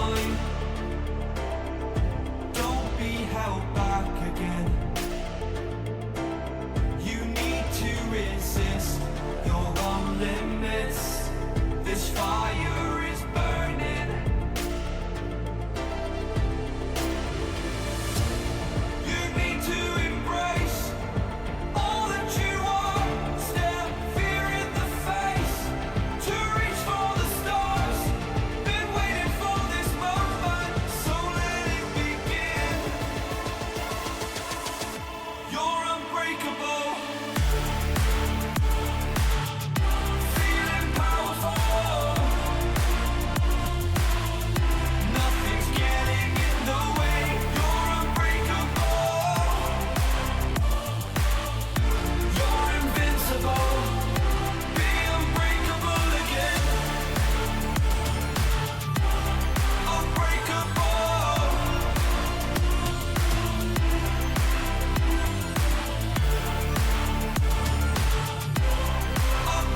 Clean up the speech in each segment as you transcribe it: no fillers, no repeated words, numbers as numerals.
time. Don't be held back again. You need to resist your own limits. This fire is burning. You need to embrace all that you are. Stare fear in the face to reach for the stars. Been waiting for this moment, so let it begin. You're unbreakable. Feeling powerful. Nothing's getting in the way. You're unbreakable. You're invincible. Be unbreakable again. Unbreakable.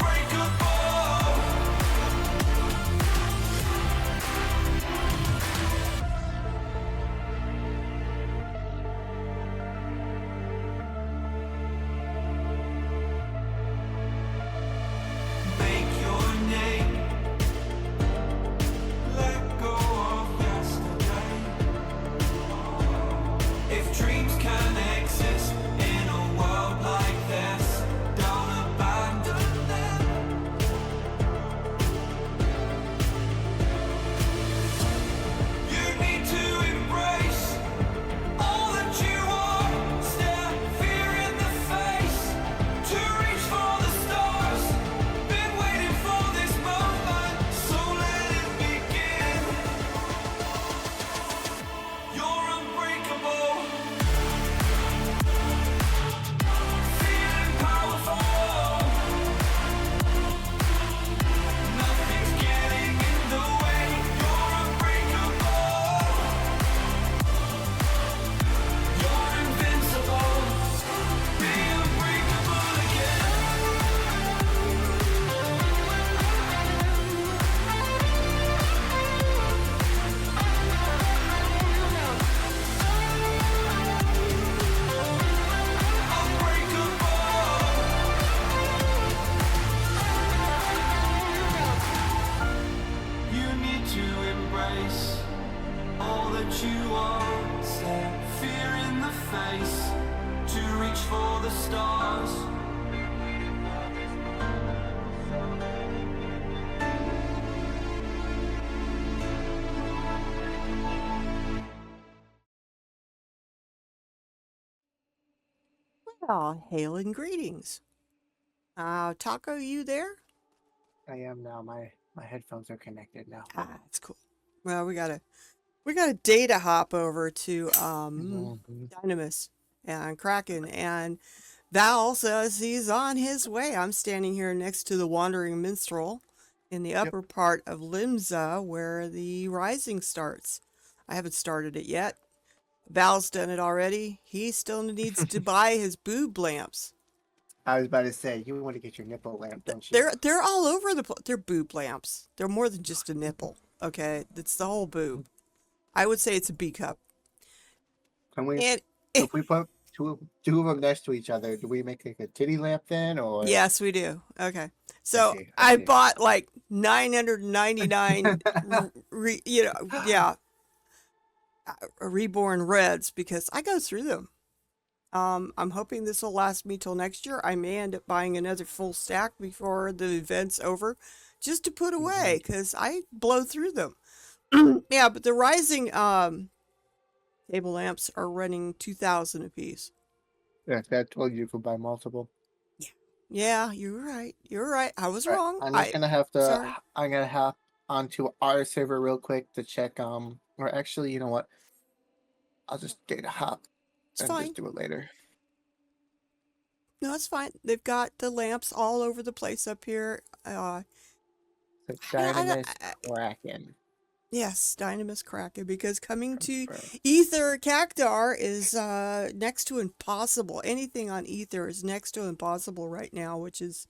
Unbreakable. Make your name. Let go of yesterday. If dreams can exist in a world like this, don't abandon them. You need to embrace all that you are. Stare fear in the face to reach for the stars. Been waiting for this moment, so let it begin. You're unbreakable. Feeling powerful. Nothing's getting in the way. You're unbreakable. You're invincible. Be unbreakable again. You need to embrace all that you are. Stare fear in the face to reach for the stars. Well, hail and greetings. Taco, you there? I am now. My headphones are connected now. That's cool. Well, we gotta data hop over to Mhm. Dynamis and Kraken, and Val says he's on his way. I'm standing here next to the Wandering Minstrel in the upper part of Limsa, where the Rising starts. I haven't started it yet. Val's done it already. He still needs to buy his boob lamps. I was about to say, you want to get your nipple lamp, don't you? They're all over the place. They're boob lamps. They're more than just a nipple. Okay, it's the whole boob. I would say it's a B cup. Can we? And If we put two of them next to each other, do we make like a titty lamp then, or? yes, we do. Okay, so see, I I see. bought like 999. Reborn Reds because I go through them. I'm hoping this will last me till next year. I may end up buying another full stack before the event's over, just to put away because I blow through them. Yeah, but the Rising table lamps are running 2,000 a piece. Yeah, I told you could buy multiple. Yeah, you're right. You're right. I was All right, wrong. I'm just gonna have to. Sorry. I'm gonna hop onto our server real quick to check. Or actually, you know what? I'll just data hop It's and fine. just do it later. No, it's fine. They've got the lamps all over the place up here. So I- Dynamis Kraken. Yes, Dynamis Kraken, because coming to Confirm. Ether Cactar is next to impossible. Anything on Ether is next to impossible right now, which is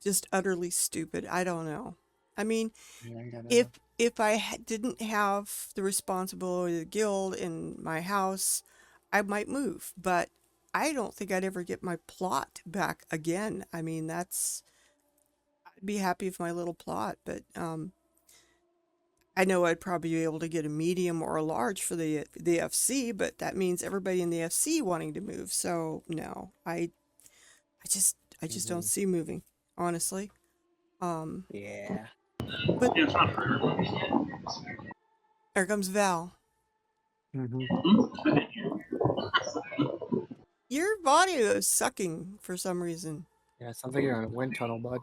just utterly stupid. I don't know. I mean, Yeah, I gotta- if I didn't have the responsibility of the guild in my house, I might move, but I don't think I'd ever get my plot back again. I mean, I'd be happy with my little plot, but I know I'd probably be able to get a medium or a large for the FC, but that means everybody in the FC wanting to move. So no, I just don't Hmm. see moving, honestly. Um, Yeah. but Yeah, it's not for everybody. there comes Val. Hmm. Your audio is sucking for some reason. Yeah, sounds like you're on a wind tunnel, bud.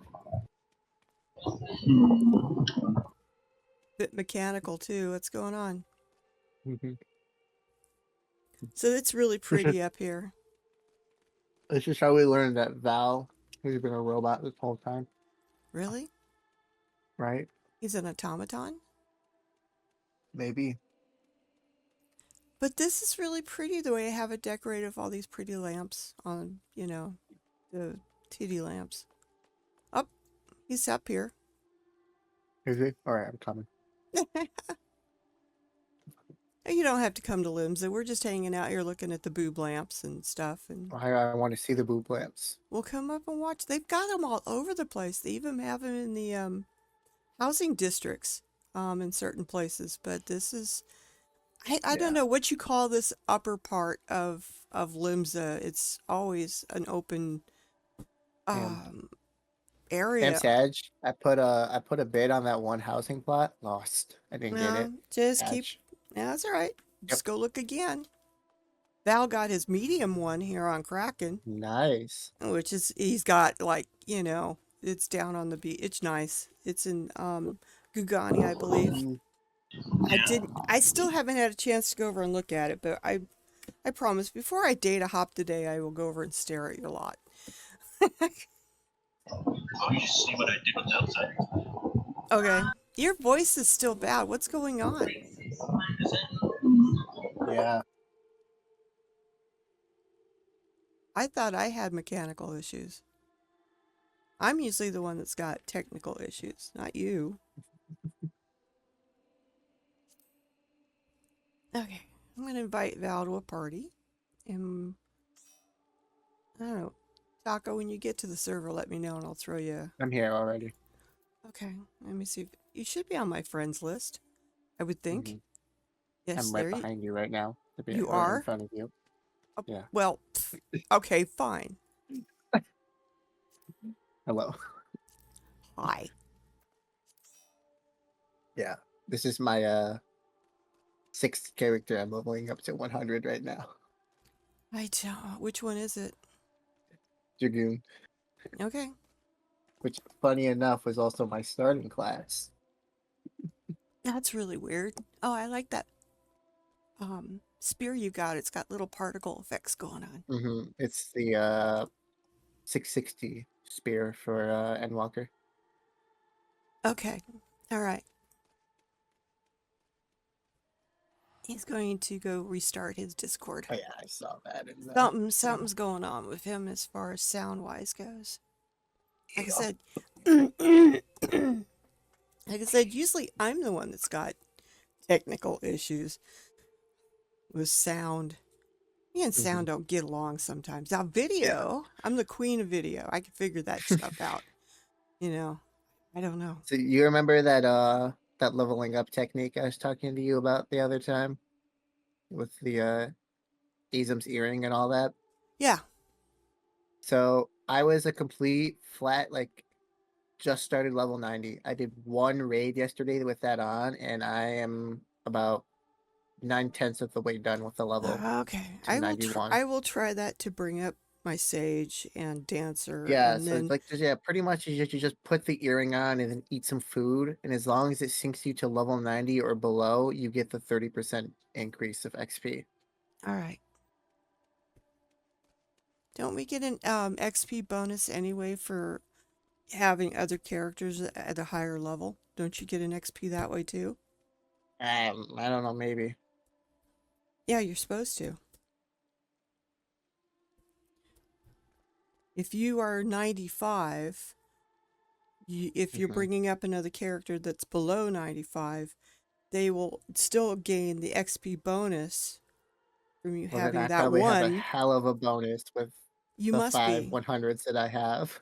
Bit mechanical too. What's going on? Hmm. So it's really This is pretty up here. this is how we learned that Val has been a robot this whole time, Really? right? He's an automaton? Maybe. But this is really pretty the way I have it decorated with all these pretty lamps on, the TD lamps. Up, he's up here. Is he? All right, I'm coming. You don't have to come to Limsa. We're just hanging out here looking at the boob lamps and stuff. And I want to see the boob lamps. we'll come up and watch. They've got them all over the place. They even have them in the housing districts in certain places. But this is, I don't Yeah. know what you call this upper part of Limsa. It's always an open And area. Damn Edge. I put a bid on that one housing plot. Lost. I didn't get it. No, just keep. Edge. Yeah, that's all right. Yep. Just go look again. Val got his medium one here on Kraken, Nice. which is he's got like it's down on the beach. It's nice. It's in Gugani, I believe. Mm, I still haven't had a chance to go over and look at it, but I promise before I data hop today, I will go over and stare at your lot. Oh, you see what I did with the outside? Okay. Your voice is still bad. What's going on? Is it? Yeah. I thought I had mechanical issues. I'm usually the one that's got technical issues, not you. Okay, I'm gonna invite Val to a party, and I don't know, Taco. When you get to the server, let me know, and I'll throw you. I'm here already. Okay, let me see. You should be on my friends list, I would think. Mhm. Yes, I'm right there behind you right now. To be you in are. front of you. Oh, Yeah. well, okay, fine. Hello. Hi. Yeah. This is my 6th character. I'm leveling up to 100 right now. I don't. Which one is it? Dragoon. Okay. Which, funny enough, was also my starting class. That's really weird. Oh, I like that spear you got. It's got little particle effects going on. It's the 660 spear for Endwalker. Okay. All right. He's going to go restart his Discord. Oh yeah, I saw that. In the, Something's going on with him as far as sound wise goes. Like I said, usually I'm the one that's got technical issues with sound. Me and sound don't get along sometimes. Now video, I'm the queen of video. I can figure that stuff out. I don't know. So you remember that leveling up technique I was talking to you about the other time, with the Azum's earring and all that? Yeah. So I was a complete flat, like, just started level 90. I did one raid yesterday with that on, and I am about 9/10 of the way done with the level Okay. to 91. I will try that to bring up my sage and dancer, Yeah, and so then it's like, yeah, pretty much you just put the earring on and then eat some food, and as long as it sinks you to level 90 or below, you get the 30% increase of XP. all right. Don't we get an XP bonus anyway for having other characters at a higher level? Don't you get an XP that way too? I don't know, maybe. Yeah, you're supposed to. If you are 95, if you're Mhm. bringing up another character that's below 95, they will still gain the XP bonus from you Well, then having I that probably have a one. hell of a bonus with You the must 5 be. 100s that I have.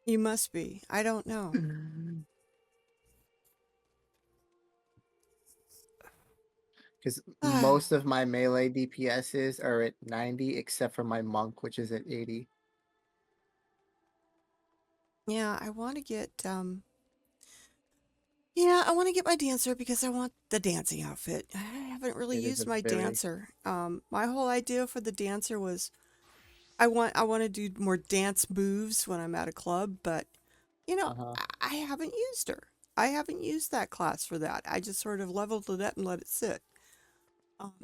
You must be. I don't know. Because most of my melee DPSs are at 90, except for my monk, which is at 80. Yeah, I want to get yeah, I want to get my dancer because I want the dancing outfit. I haven't really It is used a my very dancer. My whole idea for the dancer was I want to do more dance moves when I'm at a club, but you know, uh-huh. I haven't used her. I haven't used that class for that. I just sort of leveled it up and let it sit.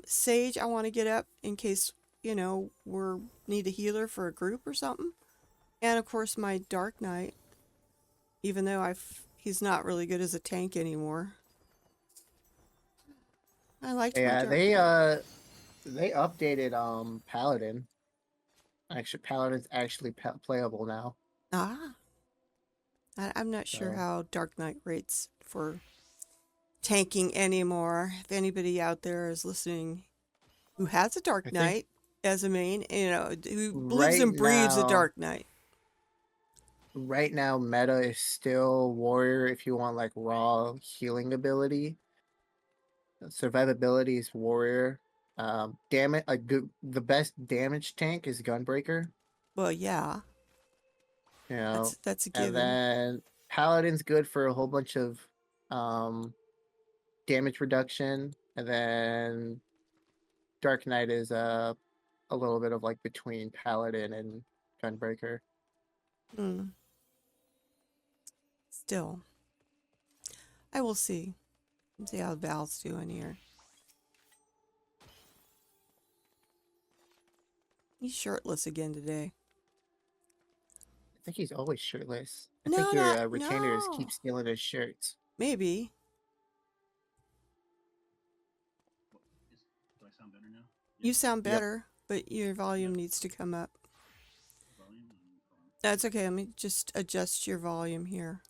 Sage, I want to get up in case, we're need a healer for a group or something. And of course my Dark Knight, even though he's not really good as a tank anymore. I liked my Yeah, Dark they Knight. they updated Paladin. Actually, Paladin's actually playable now. Ah, I'm not sure So how Dark Knight rates for tanking anymore. If anybody out there is listening who has a Dark I think Knight as a main, who lives right and breathes a now, Dark Knight. meta is still warrior if you want like raw healing ability. Survivability is warrior. Damage the best damage tank is gunbreaker. Well, yeah, You know, that's a and given. then paladin's good for a whole bunch of um damage reduction, and then Dark Knight is a little bit of like between paladin and gunbreaker. Hmm. Still, I will see. See how Val's doing here. He's shirtless again today. I think he's always shirtless. I think No, your not retainers no. keep stealing his shirts. Maybe Do I sound better now? you sound Yep. better, but your volume needs to come up. Volume. That's okay. Let me just adjust your volume here.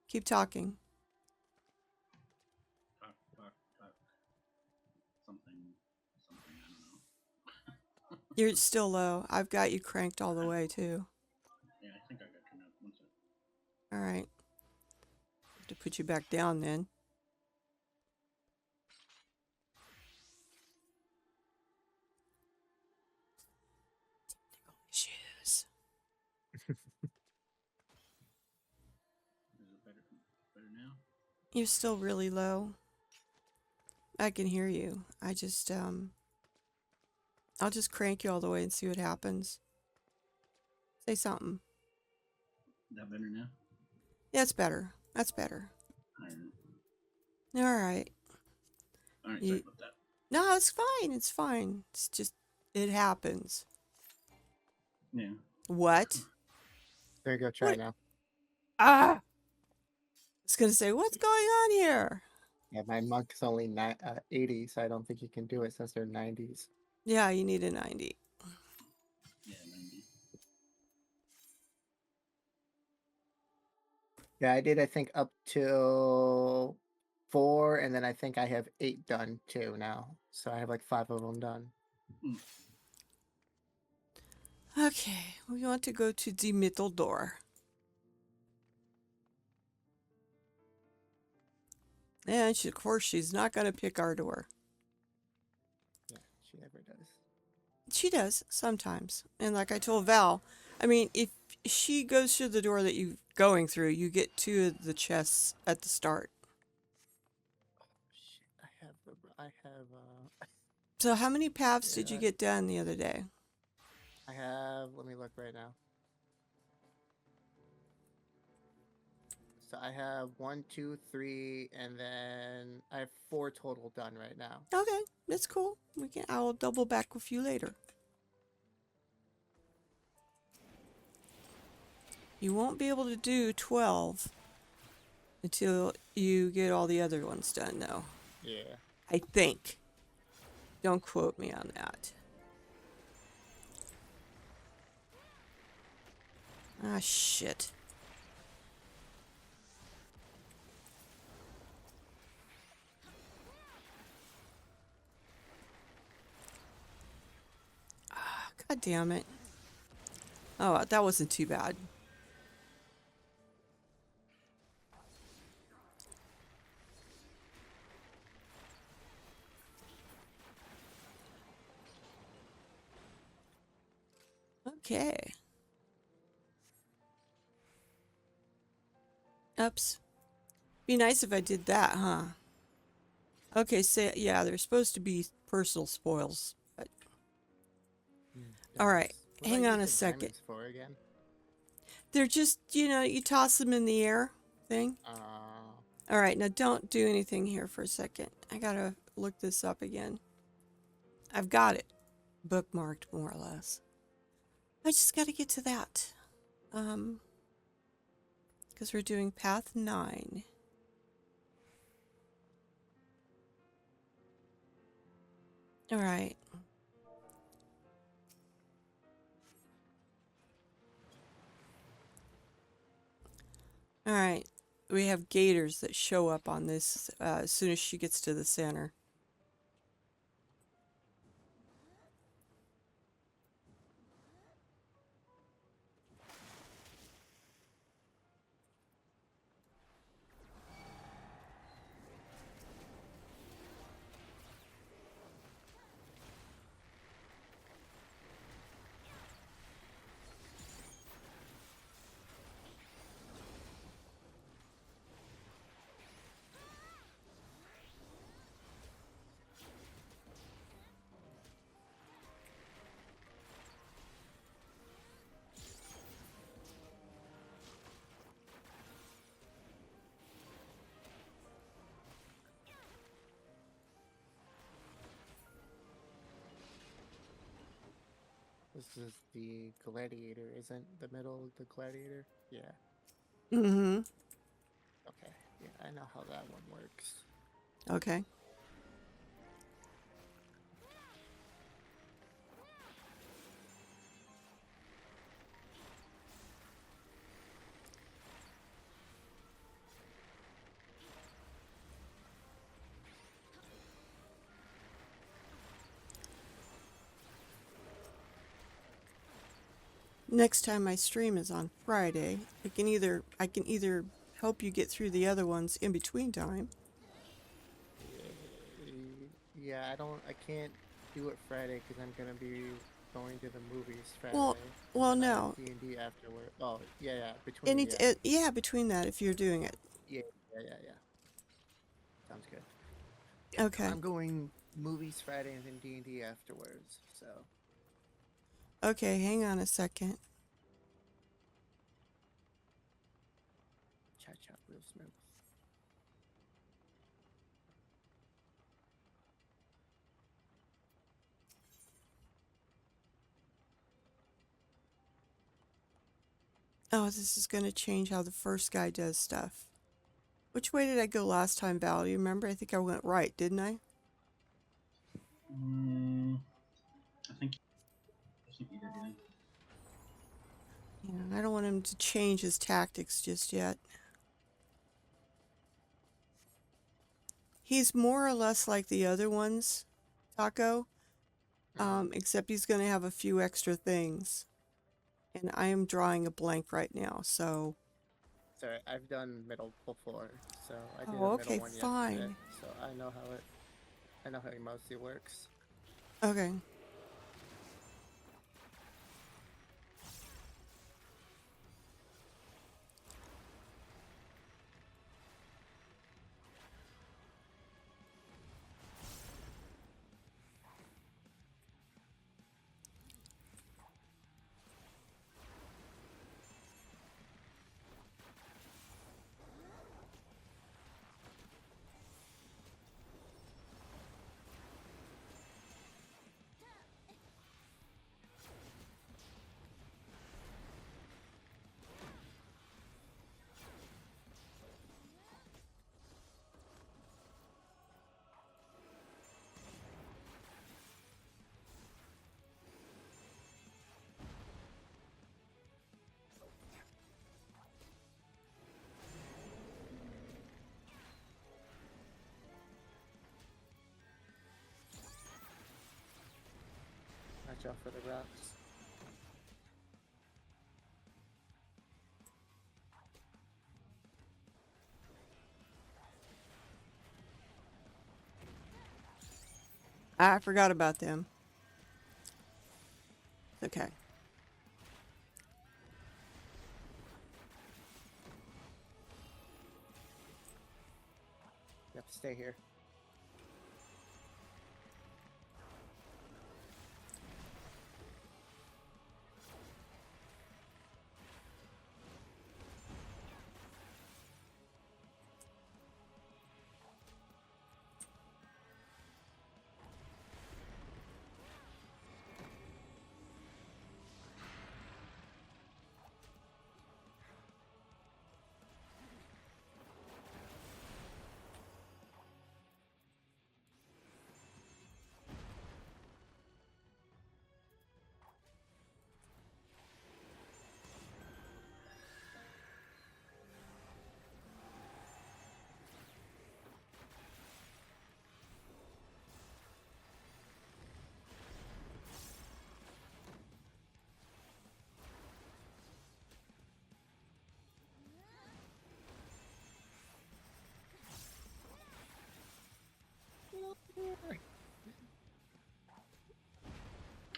Keep talking. Talk. Something. I don't know. You're still low. I've got you cranked all the way too. Yeah, I think I got turned up. One sec. All right. Have to put you back down then. Shoes. Is it better now? You're still really low. I can hear you. I'll just crank you all the way and see what happens. Say something. That better now? Yeah, it's better. That's better. All right. All right. All right. You, Sorry about that. no, it's fine. It's fine. It's just, it happens. Yeah. What? There you go, try What? it now. Ah! I was going to say, what's going on here? Yeah, my monk's only 80, so I don't think you can do it since they're 90s. Yeah, you need a 90. Yeah, 90. Yeah, I did, I think, up till 4, and then I think I have 8 done too now. So I have like 5 of them done. Okay, we want to go to the middle door. And of course, she's not going to pick our door. Yeah, she never does. She does sometimes. And like I told Val, I mean, if she goes through the door that you're going through, you get 2 of the chests at the start. Shit, I have So how many paths did you Yeah. get done the other day? let me look right now. So I have 1, 2, 3, and then I have 4 total done right now. Okay, that's cool. I will double back with you later. You won't be able to do 12 until you get all the other ones done, though. Yeah. I think. Don't quote me on that. Ah, shit. God damn it. Oh, that wasn't too bad. Okay. Oops. Be nice if I did that, huh? Okay, so yeah, there's supposed to be personal spoils. But... All right, What do hang I on a use the second. diamonds for again? They're just, you know, you toss them in the air thing. All right, now don't do anything here for a second. I gotta look this up again. I've got it bookmarked more or less. I just gotta get to that. Because we're doing path 9. All right. All right. We have gators that show up on this as soon as she gets to the center. This is the gladiator, isn't the middle of the gladiator? Yeah. Mm-hmm. Okay. Yeah, I know how that one works. Okay. Next time I stream is on Friday. I can either help you get through the other ones in between time. Yeah, I can't do it Friday because I'm gonna be going to the movies Friday. Well, no. D&D afterward. Oh, yeah, between Yeah, between that if you're doing it. yeah. Sounds good. Okay. I'm going movies Friday and then D&D afterwards. So. Okay, hang on a second. Chat real smooth. Oh, this is going to change how the first guy does stuff. Which way did I go last time, Val? Do you remember? I think I went right, didn't I? I think you did. Yeah, I don't want him to change his tactics just yet. He's more or less like the other ones, Taco, except he's going to have a few extra things. And I am drawing a blank right now, so... Sorry, I've done middle before, so I did Oh, a okay, middle one fine. yesterday, so I know how it mostly works. Okay. Watch out for the rocks. I forgot about them. Okay. You have to stay here.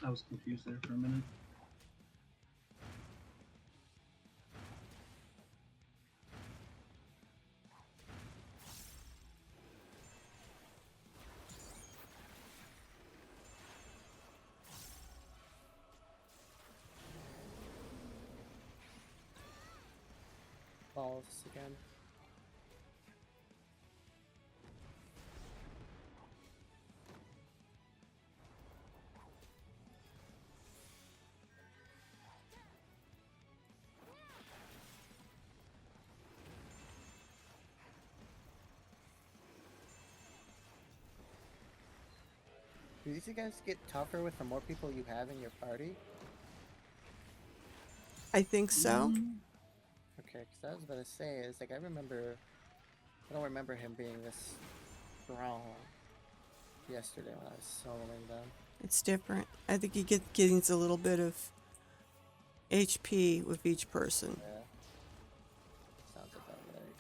I was confused there for a minute. Balls again. Do these guys get tougher with the more people you have in your party? I think so. Okay, because I was about to say, it's like I don't remember him being this strong yesterday when I was soloing them. It's different. I think you gains a little bit of HP with each person. Yeah. Sounds about right.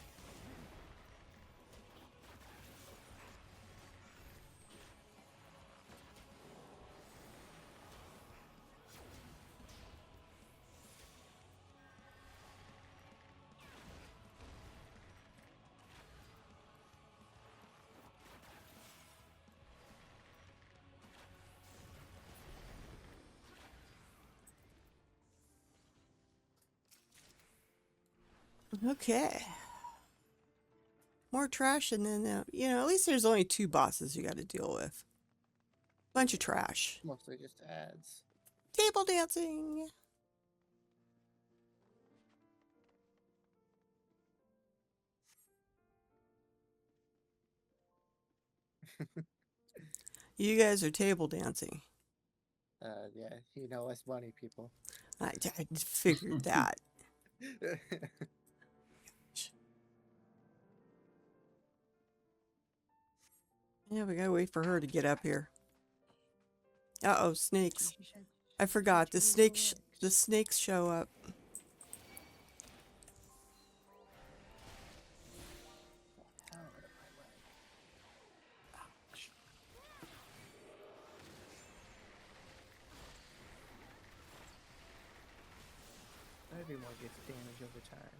Okay. More trash, and then, at least there's only 2 bosses you got to deal with. Bunch of trash. Mostly just ads. Table dancing. You guys are table dancing. Yeah, you know us money people. I figured that. Yeah, we gotta wait for her to get up here. Uh-oh, snakes. I forgot, the snakes show up. Everyone gets damage over time.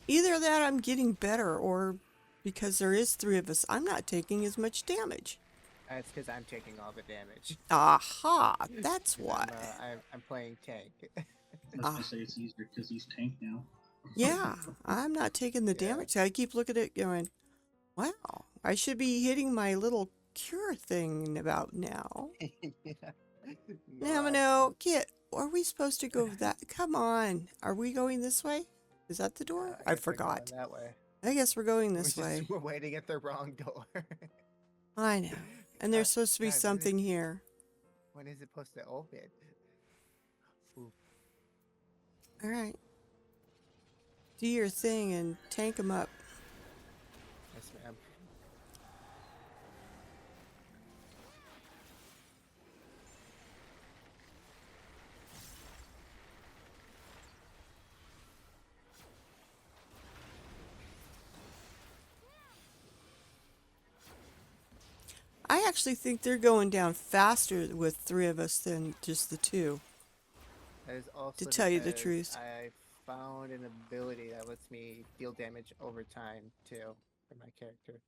Either that I'm getting better, or because there is 3 of us, I'm not taking as much damage. That's because I'm taking all the damage. Aha, that's 'Cause what. I'm playing tank. I was gonna say it's easier because he's tank now. Yeah, I'm not taking the Yeah. damage. I keep looking at it going, wow, I should be hitting my little cure thing about now. Yeah. Now, no, are we supposed to go that? Come on. Are we going this way? Is that the door? I guess we're going forgot. that way. I guess we're going this way. We're waiting at the wrong door. I know. And there's supposed to be God, something here. When is it supposed to open? Ooh. All right. Do your thing and tank them up. Yes, ma'am. I actually think they're going down faster with 3 of us than just the 2. That is also tell you the because truth. I found an ability that lets me deal damage over time too for my character.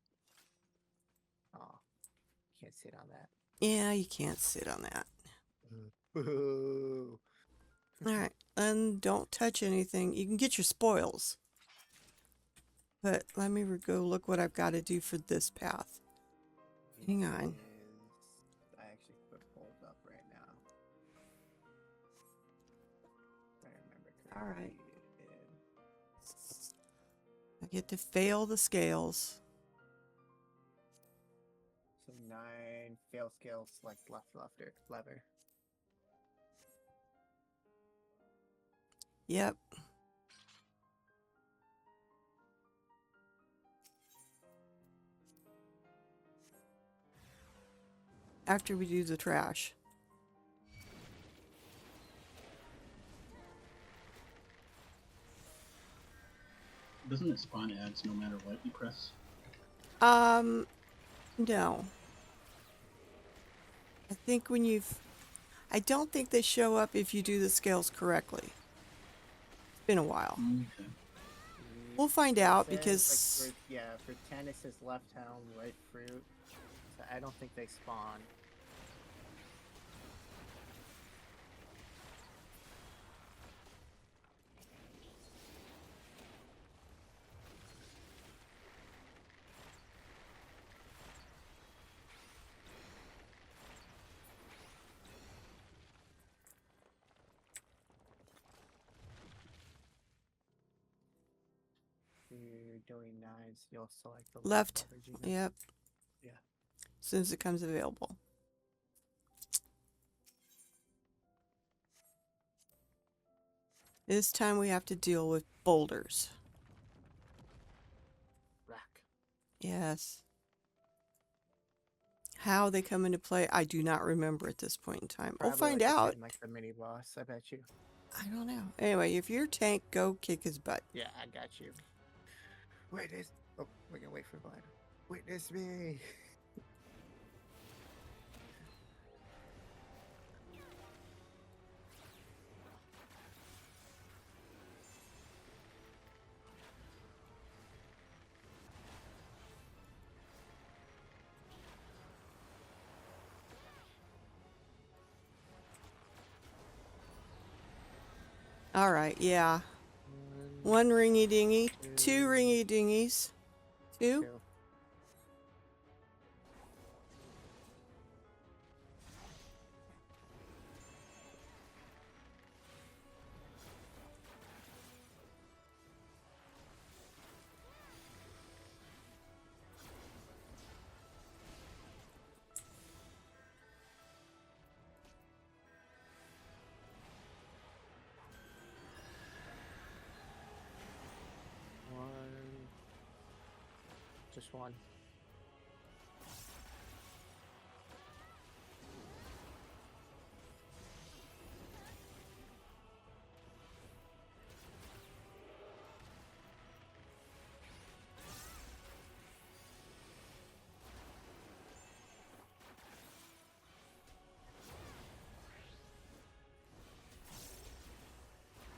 Oh, can't sit on that. Yeah, you can't sit on that. Boo. Alright, and don't touch anything. You can get your spoils. But let me go look what I've got to do for this path. Hang on. I actually put hold up right now. If I remember correctly. All right. it did. I get to fail the scales. So 9 fail scale, select lever. Yep. After we do the trash. Doesn't it spawn ads no matter what you press? No. I think when I don't think they show up if you do the scales correctly. It's been a while. Okay. We'll find out It says, because for 10 it says left helm, right fruit. So I don't think they spawn. You're doing 9s, you'll select the left. lever, Gina. Yep. Yeah. As soon as it comes available. This time we have to deal with boulders. Rack. Yes. How they come into play, I do not remember at this point in time. We'll Probably find like out. like the mini boss, I bet you. I don't know. Anyway, if you're tank, go kick his butt. Yeah, I got you. Witness. Oh, we're gonna wait for Vladimir. Witness me. All right, yeah. 1 ringy dingy, 2 ringy dingies. 2? Two. One. Just one.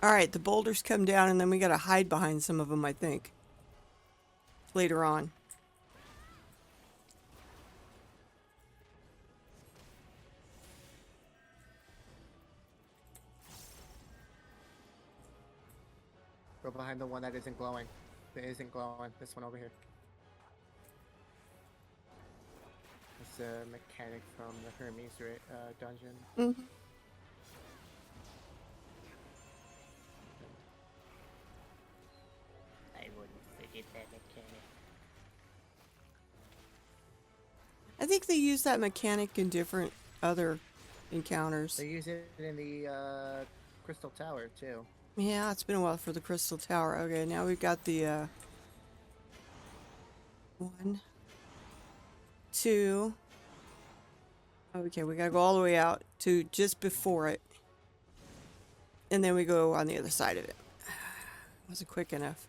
All right, the boulders come down and then we got to hide behind some of them, I think. Later on. Go behind the one that isn't glowing. That isn't glowing. This one over here. It's a mechanic from the Hermes dungeon. Mm-hmm. I wouldn't forget that mechanic. I think they use that mechanic in different other encounters. They use it in the Crystal Tower too. Yeah, it's been a while for the Crystal Tower. Okay, now we've got the 1, 2. Okay, we gotta go all the way out to just before it. And then we go on the other side of it. Wasn't quick enough.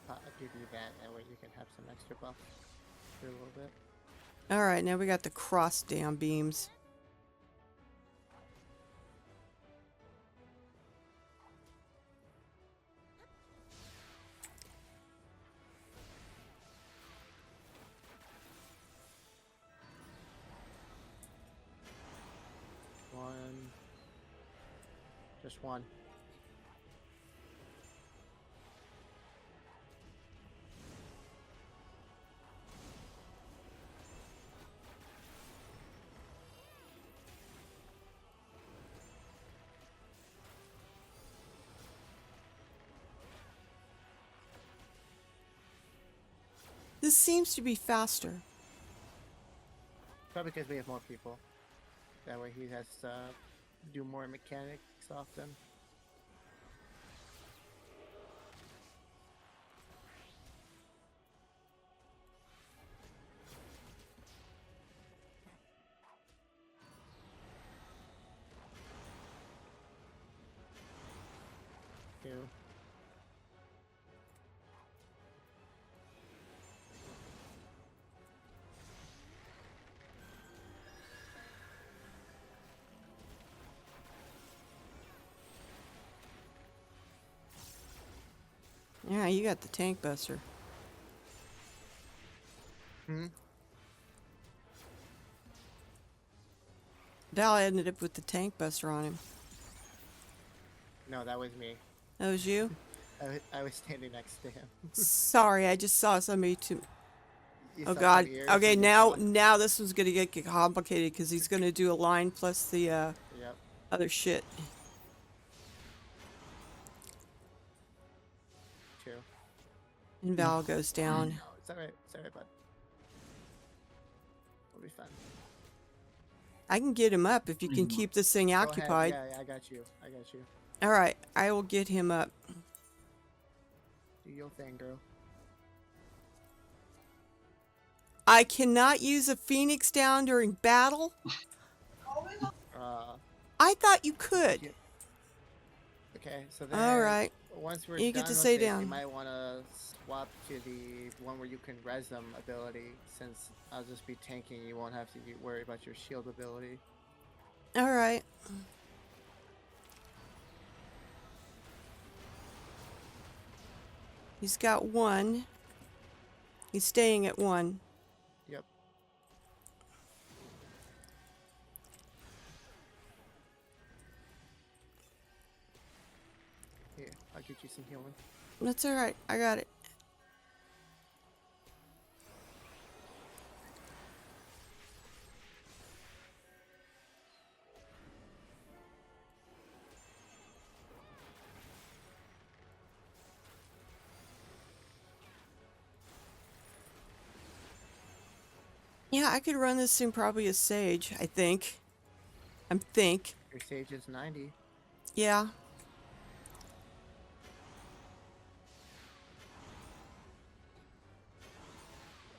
A give you that. That way you can have some extra buff for a little bit. All right, now we got the cross damn beams. One. Just one. This seems to be faster. Probably because we have more people. That way he has to do more mechanics often. Two. Yeah, you got the tank buster. Hmm. Val ended up with the tank buster on him. No, that was me. That was you? I was standing next to him. Sorry, I just saw somebody to. You Oh saw God. some ears Okay, and you now saw- this one's gonna get complicated because he's gonna do a line plus the Yep. other shit. Two. And Val goes down. No, it's alright. It's alright, bud. We'll be fine. I can get him up if you can keep this thing Go ahead. occupied. Yeah, I got you. I got you. All right, I will get him up. Do your thing, girl. I cannot use a phoenix down during battle. I thought you could. Yeah. Okay, so then All right. once we're You done get to with stay this, down. you might want to swap to the one where you can res them ability, since I'll just be tanking. You won't have to worry about your shield ability. All right. He's got one. He's staying at one. Yep. Here, I'll get you some healing. That's all right. I got it. Yeah, I could run this thing probably as Sage, I think. Your sage is 90. Yeah.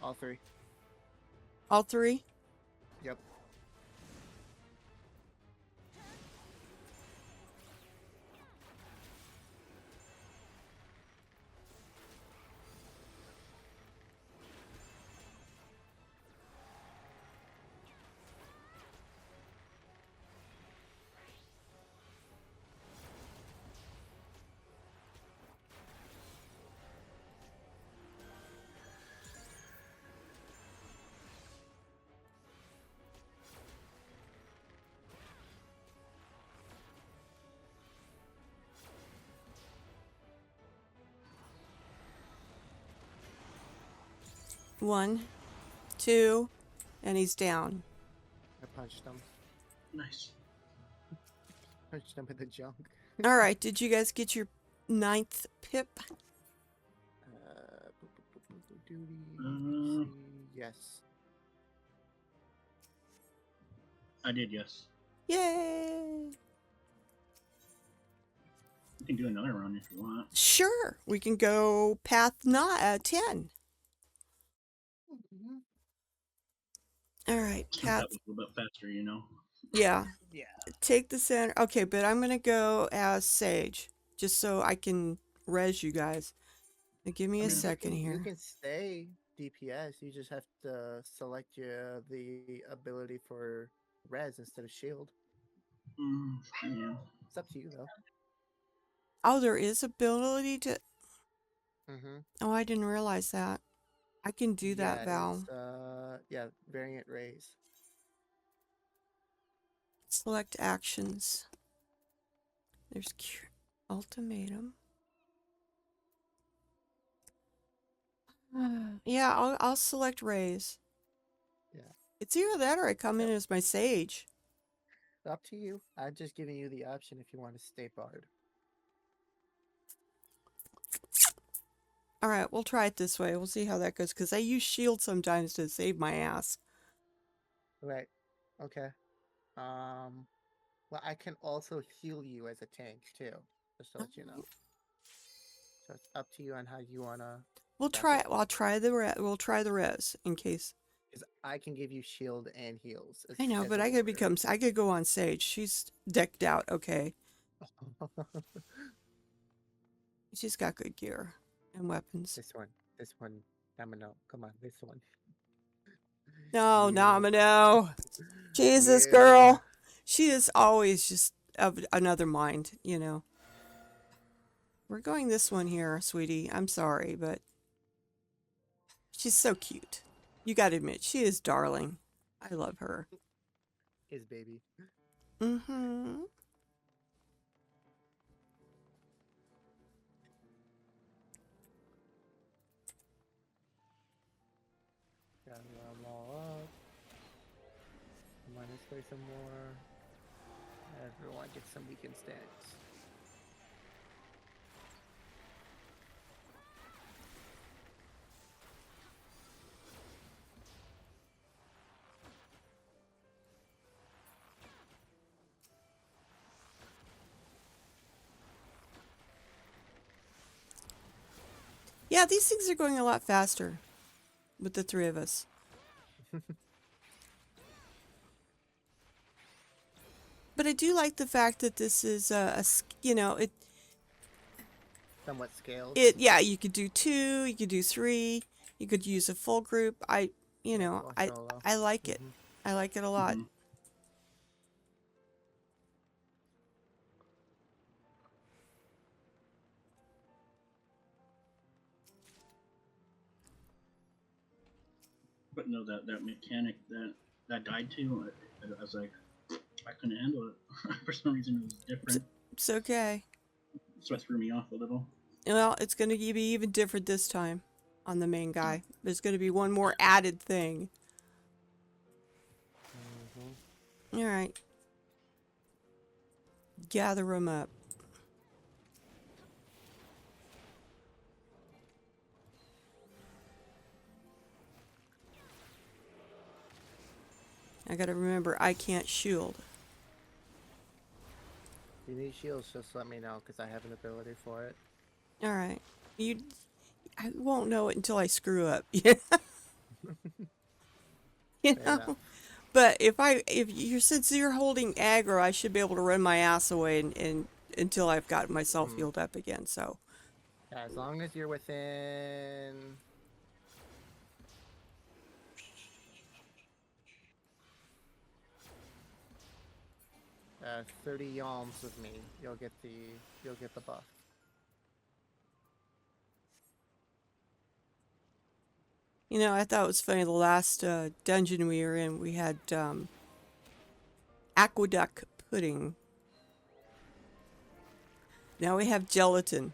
All three. All three? Yep. One, two, and he's down. I punched him. Nice. Punched him with the junk. All right, did you guys get your 9th pip? Duty. Yes. I did, yes. Yay! You can do another run if you want. Sure, we can go path 10. All right, That path. was a little bit faster, you know. Yeah, Yeah. take the center. Okay, but I'm gonna go as Sage just so I can res you guys. Now give me I a mean, second You here. can stay DPS. You just have to select the ability for res instead of shield. Yeah. It's up to you though. Oh, there is ability to. Mm-hmm. Oh, I didn't realize that. I can do that, Yeah, Val. it's variant raise. Select actions. There's ultimatum. Yeah, I'll select raise. Yeah. It's either that or I come in Yep. as my sage. Up to you. I'm just giving you the option if you want to stay bard. All right, we'll try it this way. We'll see how that goes because I use shield sometimes to save my ass. Right. Okay. Well, I can also heal you as a tank too, just to let you know. So it's up to you on how you wanna. We'll That's try. it. I'll try we'll try the res in case. Because I can give you shield and heals. I know, as but a I could warrior. I could go on sage. She's decked out. Okay, she's got good gear and weapons. This one. Domino. Come on, this one. No, You. Nomino. Jesus, You. girl. She is always just of another mind, you know. We're going this one here, sweetie. I'm sorry, but she's so cute. You gotta admit, she is darling. I love her. His baby. Mm-hmm. Got them all up. Come on, let's play some more. Everyone get some weekend stats. Yeah, these things are going a lot faster with the three of us. But I do like the fact that this is you know, Somewhat scaled. yeah, you could do 2, you could do 3, you could use a full group. You know, Or solo. I like it. Mhm. I like it a lot. Mhm. But no, that mechanic that died too. I was like, I couldn't handle it. For some reason, it was different. It's okay. So it threw me off a little. Well, it's going to be even different this time on the main guy. There's going to be one more added thing. All right. Gather them up. I got to remember, I can't shield. If you need shields, just let me know because I have an ability for it. All right. I won't know it until I screw up. You Fair know? enough. But since you're holding aggro, I should be able to run my ass away and until I've got myself healed up again. So, Yeah, as long as you're within 30 yalms of me, you'll get the buff. you know, I thought it was funny. The last dungeon we were in, we had aqueduct pudding. Now we have gelatin.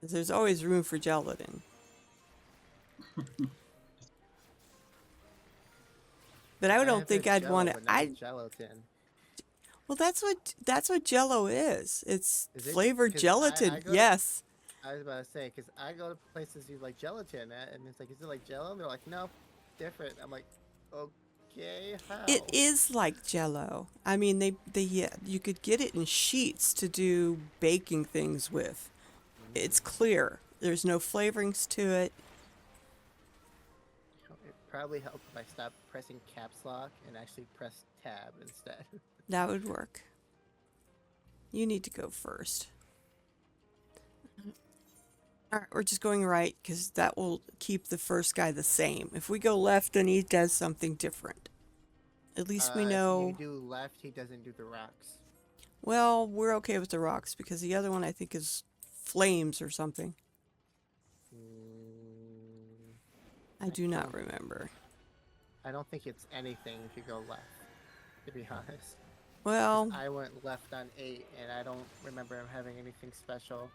'Cause there's always room for gelatin. But I don't have think had I'd want to. but not gelatin. Well, that's what Jello is. It's Is it? flavored 'Cause gelatin. I go to- Yes. I was about to say, because I go to places you like gelatin at, and it's like, is it like Jello? And they're like, no, different. I'm like, okay, how? It is like Jello. I mean, you could get it in sheets to do baking things with. It's clear. There's no flavorings to it. It probably helped if I stopped pressing caps lock and actually press tab instead. That would work. You need to go first. Alright, we're just going right because that will keep the first guy the same. If we go left, then he does something different. At least we If know. you do left, he doesn't do the rocks. Well, we're okay with the rocks because the other one I think is flames or something. Mm, I do not don't- remember. I don't think it's anything if you go left, to be honest. 'Cause Well, I went left on 8, and I don't remember him having anything special.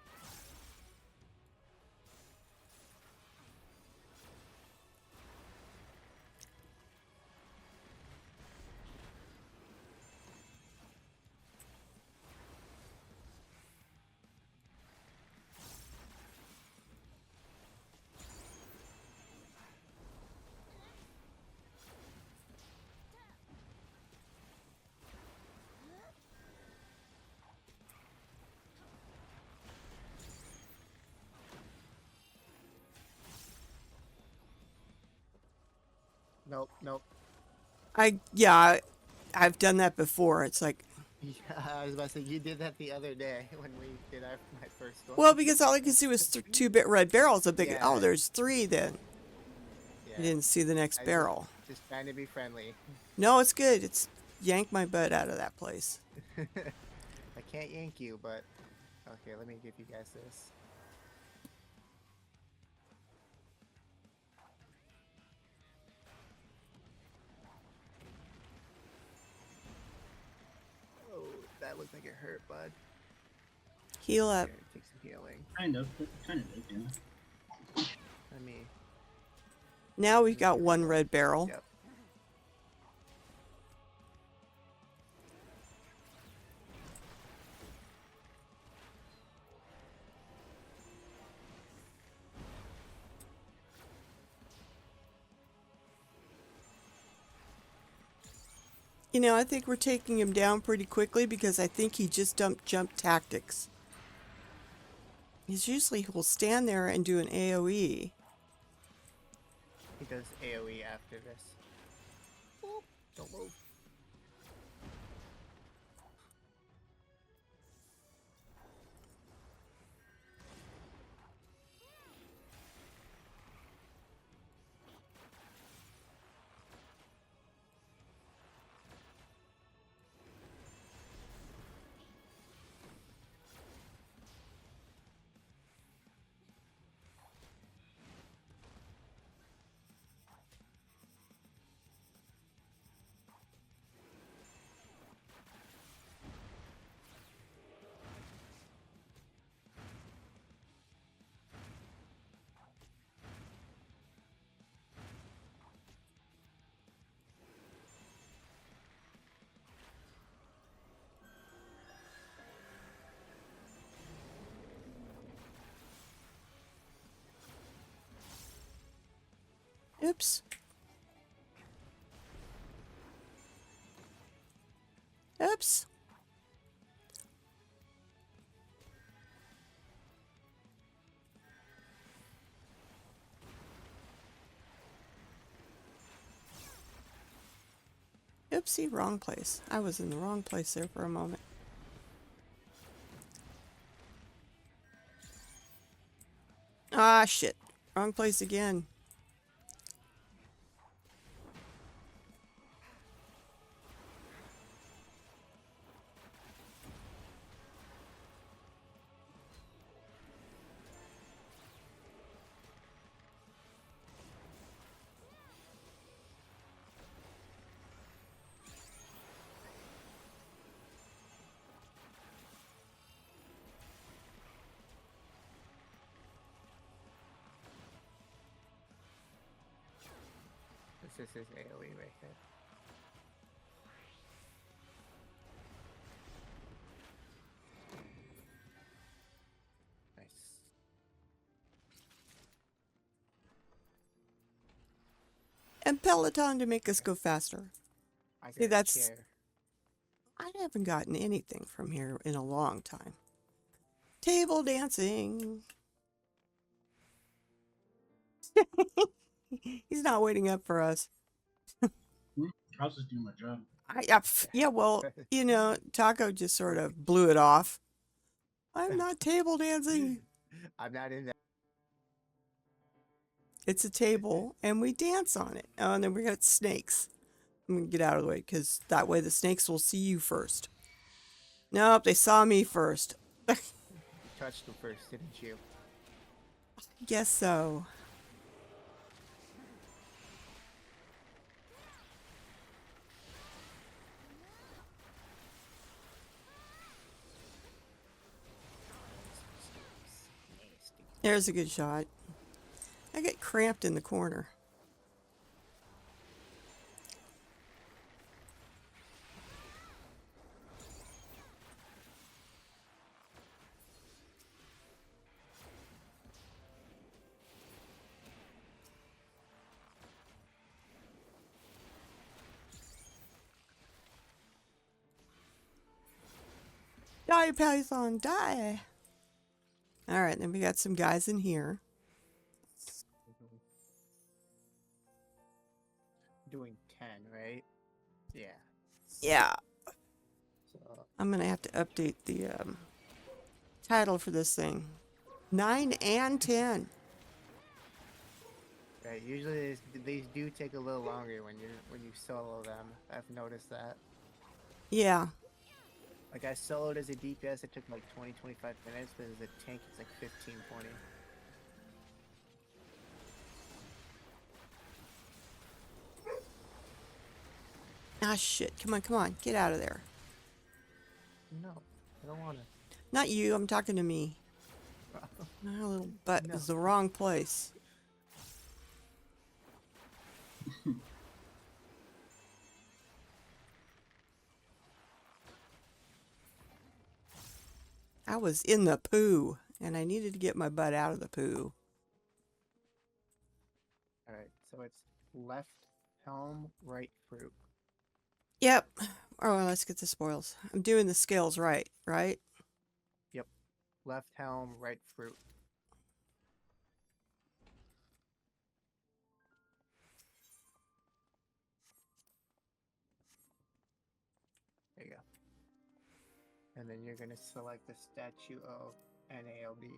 Nope, nope. I've done that before. It's like, Yeah, I was about to say, you did that the other day when we did my first one. well, because all I could see was two red barrels. I'm thinking, Yeah. oh, there's 3 then. Yeah, I didn't see the next I barrel. Just trying to be friendly. No, it's good. It's yanked my butt out of that place. I can't yank you, but okay, let me give you guys this. Oh, that looked like it hurt, bud. Heal up. Here, take some healing. Kind of did, yeah. Let me. Now we've got 1 red barrel. Yep. You know, I think we're taking him down pretty quickly because I think he just dumped jump tactics. He's usually he'll stand there and do an AoE. He does AoE after this. Oh, don't move. Oops. Oops. Oopsie, wrong place. I was in the wrong place there for a moment. Ah, shit. Wrong place again. This is his AoE right there. Nice. And Peloton to make us go faster. I See, got a that's- chair. I haven't gotten anything from here in a long time. Table dancing. He's not waiting up for us. I was just doing my job. Yeah, well, you know, Taco just sort of blew it off. I'm not table dancing. I'm not in that. It's a table, and we dance on it. Oh, and then we got snakes. I'm gonna get out of the way because that way the snakes will see you first. Nope, they saw me first. You touched them first, didn't you? Guess so. There's a good shot. I get cramped in the corner. Die, Python, die! Alright, then we got some guys in here. Doing 10, right? Yeah. Yeah. So I'm gonna have to update the title for this thing. 9 and 10. right, usually these do take a little longer when you solo them. I've noticed that. Yeah. Like I soloed as a DPS, it took like 20-25 minutes, but as a tank it's like 15-20. Ah, shit. Come on, come on. Get out of there. No, I don't want to. Not you. I'm talking to me. My little butt No. is the wrong place. I was in the poo, and I needed to get my butt out of the poo. Alright, so it's left helm, right fruit. Yep. Oh, well, let's get the spoils. I'm doing the scales right, right? Yep. Left helm, right fruit. There you go. And then you're going to select the statue of NALD.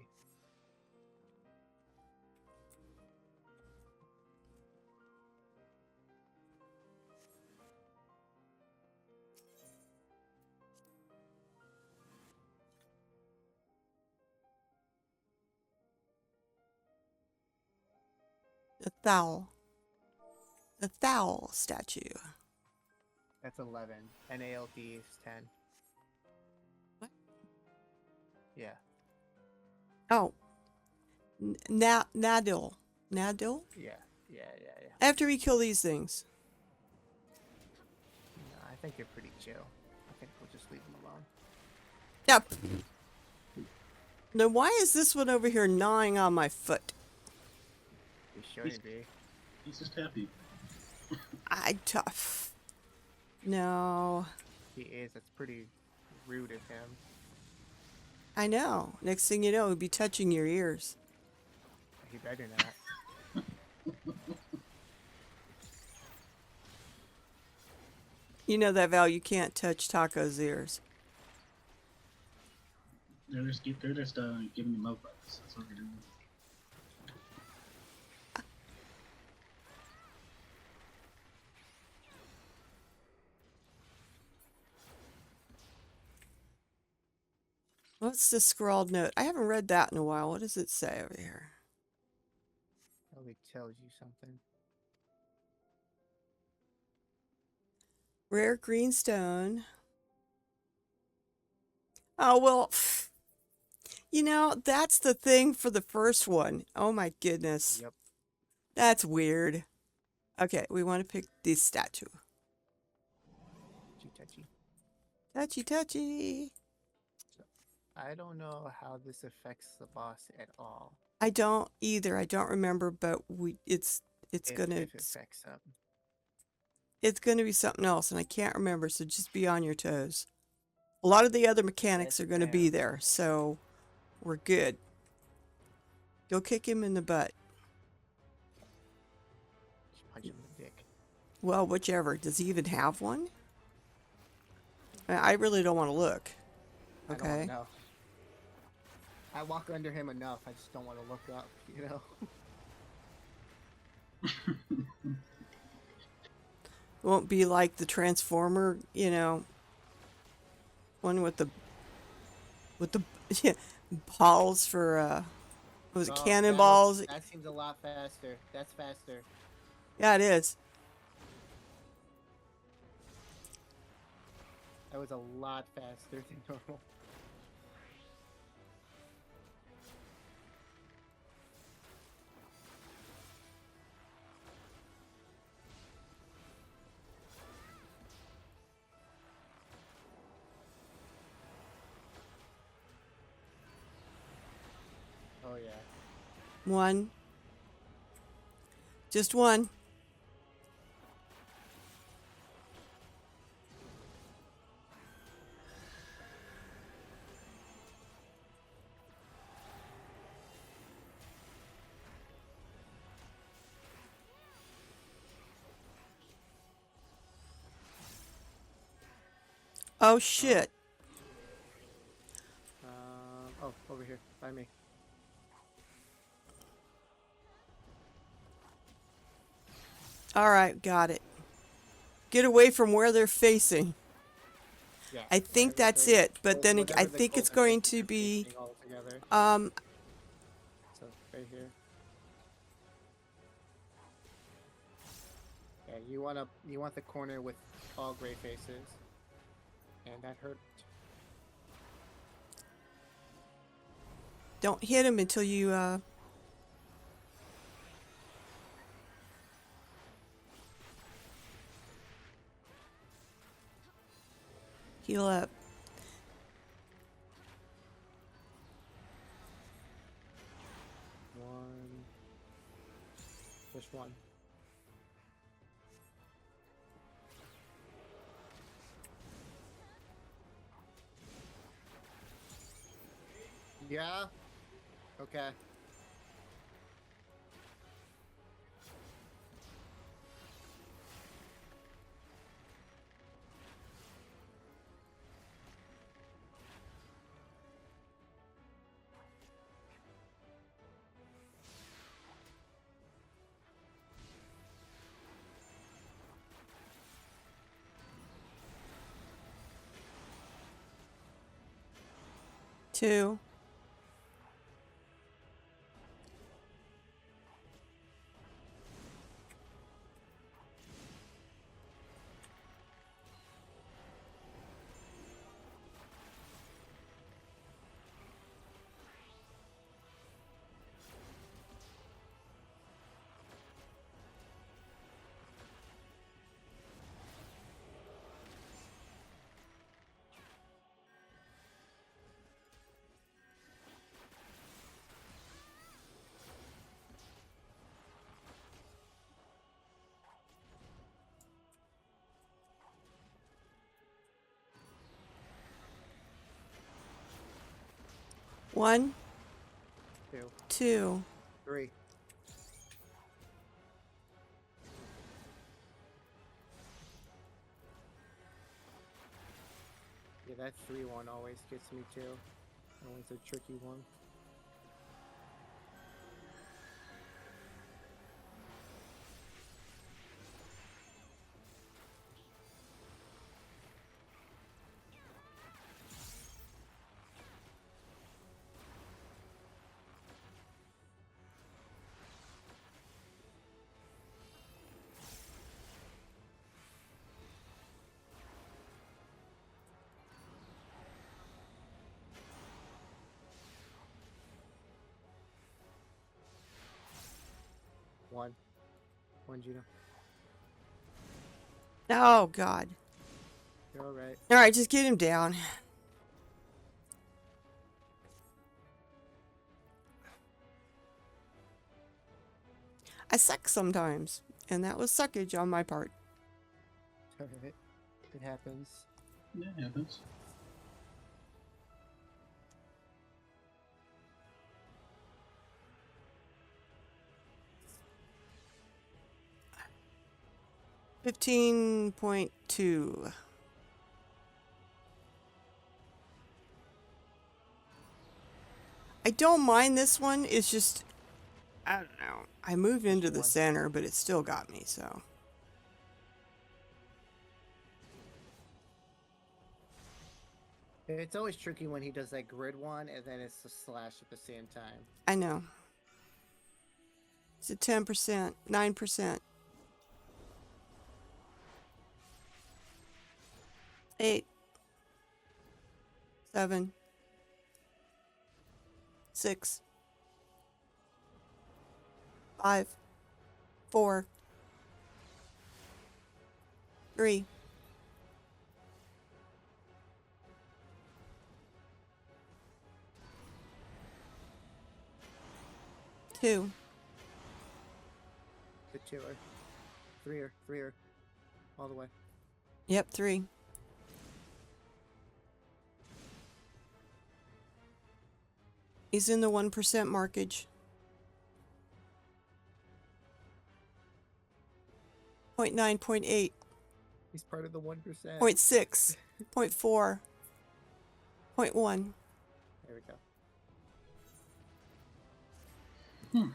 The thou. The thou statue. That's 11. NALD is 10. What? Yeah. Oh. Nadil. Nadil? Yeah. After we kill these things. No, I think you're pretty chill. I think we'll just leave them alone. Yep. Now, why is this one over here gnawing on my foot? You shouldn't be. He's just happy. Tough. No. He is. That's pretty rude of him. I know. Next thing you know, he'll be touching your ears. He better not. You know that, Val, you can't touch Taco's ears. They're just giving him milk bites. That's what they're doing. What's the scrawled note? I haven't read that in a while. What does it say over here? Probably tells you something. Rare green stone. Oh, well, you know, that's the thing for the first one. Oh my goodness. Yep. That's weird. Okay, we want to pick this statue. Touchy. Touchy, touchy. I don't know how this affects the boss at all. I don't either. I don't remember, but it's If gonna it affects him. it's gonna be something else, and I can't remember. So just be on your toes. A lot of the other mechanics Yes, are gonna be ma'am. there, so we're good. Go kick him in the butt. Just punch him in the dick. Well, whichever. Does he even have one? I really don't want to look. I don't Okay. know. I walk under him enough. I just don't want to look up, you know? Won't be like the Transformer, one with the yeah, balls for what was it, Oh, cannonballs? that seems a lot faster. That's faster. Yeah, it is. That was a lot faster than normal. Oh yeah. One. Just one. Oh shit. Oh, over here, by me. All right, got it. Get away from where they're facing. Yeah. I think wherever that's the- it, but then I whatever the think it's golden going pieces to are be facing all together. So right here. Yeah, you want the corner with all gray faces, and that hurt. don't hit him until you heal up. One. Just one. Yeah. Okay. Two. One, Two. two. Three. Yeah, that 3-1 always gets me too. Always a tricky one. One. One, Gino. Oh god. You're alright. All right, just get him down. I suck sometimes, and that was suckage on my part. Alright. It happens. Yeah, it happens. $15.2. I don't mind this one. It's just I don't know. I moved into the one? center, but it still got me, so. It's always tricky when he does that grid one and then it's a slash at the same time. I know. It's a 10%, 9%. 8, 7, 6, 5, 4, 3, 2. The 2-er. 3-er. 3-er. All the way. Yep, 3. He's in the 1% markage. 0.9, 0.8, He's part of the 1%. 0.6, 0.4, 0.1. There we go.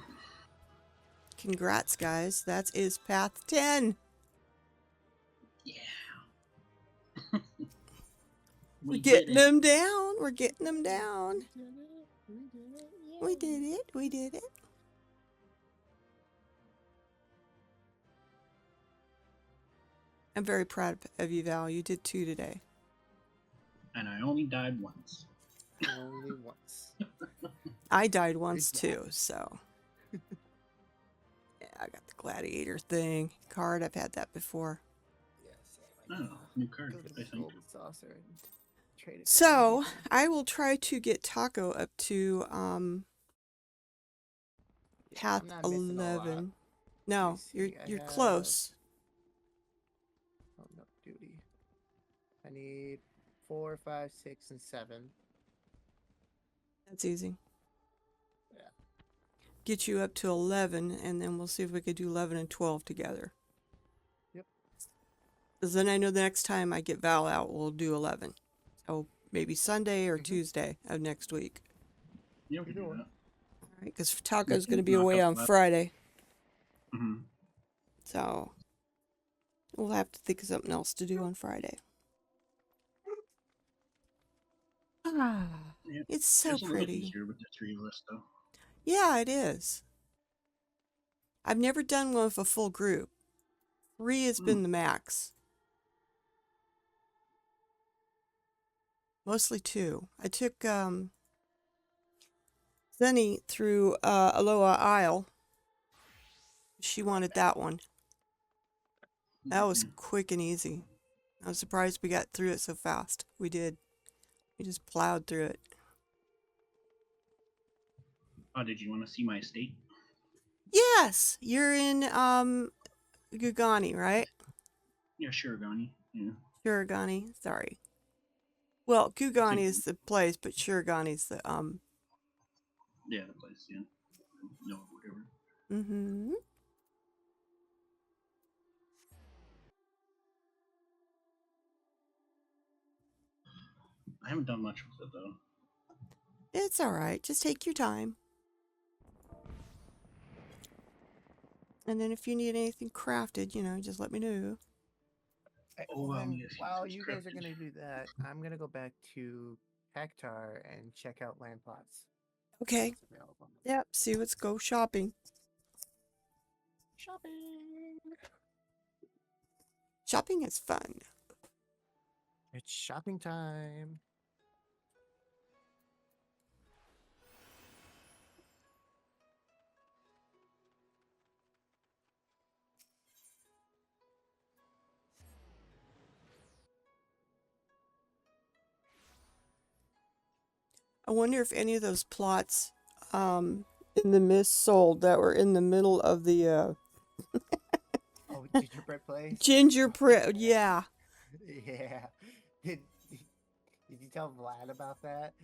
Congrats, guys. That is path 10. Yeah. We're We getting did it. them down. We're getting them down. We did it. We did it. I'm very proud of you, Val. You did 2 today. And I only died once. Only once. I died once Good job. too, so. Yeah, I got the gladiator thing. Card, I've had that before. Yes. Oh, new card, Go to I the think. golden saucer and trade it. So, I will try to get Taco up to path I'm not missing a lot. 11. No, see, you're I you're have- close. Oh, no, duty. I need 4, 5, 6, and 7. That's easy. Yeah. Get you up to 11, and then we'll see if we could do 11 and 12 together. Yep. Because then I know the next time I get Val out, we'll do 11. So maybe Sunday or Tuesday of next week. Yeah, we can do Either that. All right, because Taco's Let's going to be knock away out on that. Friday. Mm-hmm. So we'll have to think of something else to do on Friday. Ah, Yeah, it's so it's a little pretty. easier with the 3 of us, though. Yeah, it is. I've never done one with a full group. 3 has been the max. Mostly 2. I took Zenny through Aloha Isle. She wanted that one. That was Yeah. quick and easy. I was surprised we got through it so fast. We did. We just plowed through it. Oh, did you want to see my estate? Yes, you're in Gugani, right? Yeah, sure, Gani. Yeah. Shirogani. Sorry. Well, Gugani is the place, but Shirigani's the Yeah, the place, yeah. No, whatever. Mm-hmm. I haven't done much with it, though. It's all right. Just take your time. And then if you need anything crafted, just let me know. Oh, And yes, while it's you guys are crafted. going to do that, I'm going to go back to Hector and check out land plots. Okay. That's available. Yep. See, let's go shopping. Shopping! Shopping is fun. It's shopping time. I wonder if any of those plots in the mist sold that were in the middle of the Oh, gingerbread place? gingerbread. Yeah. Yeah. Did you tell Vlad about that?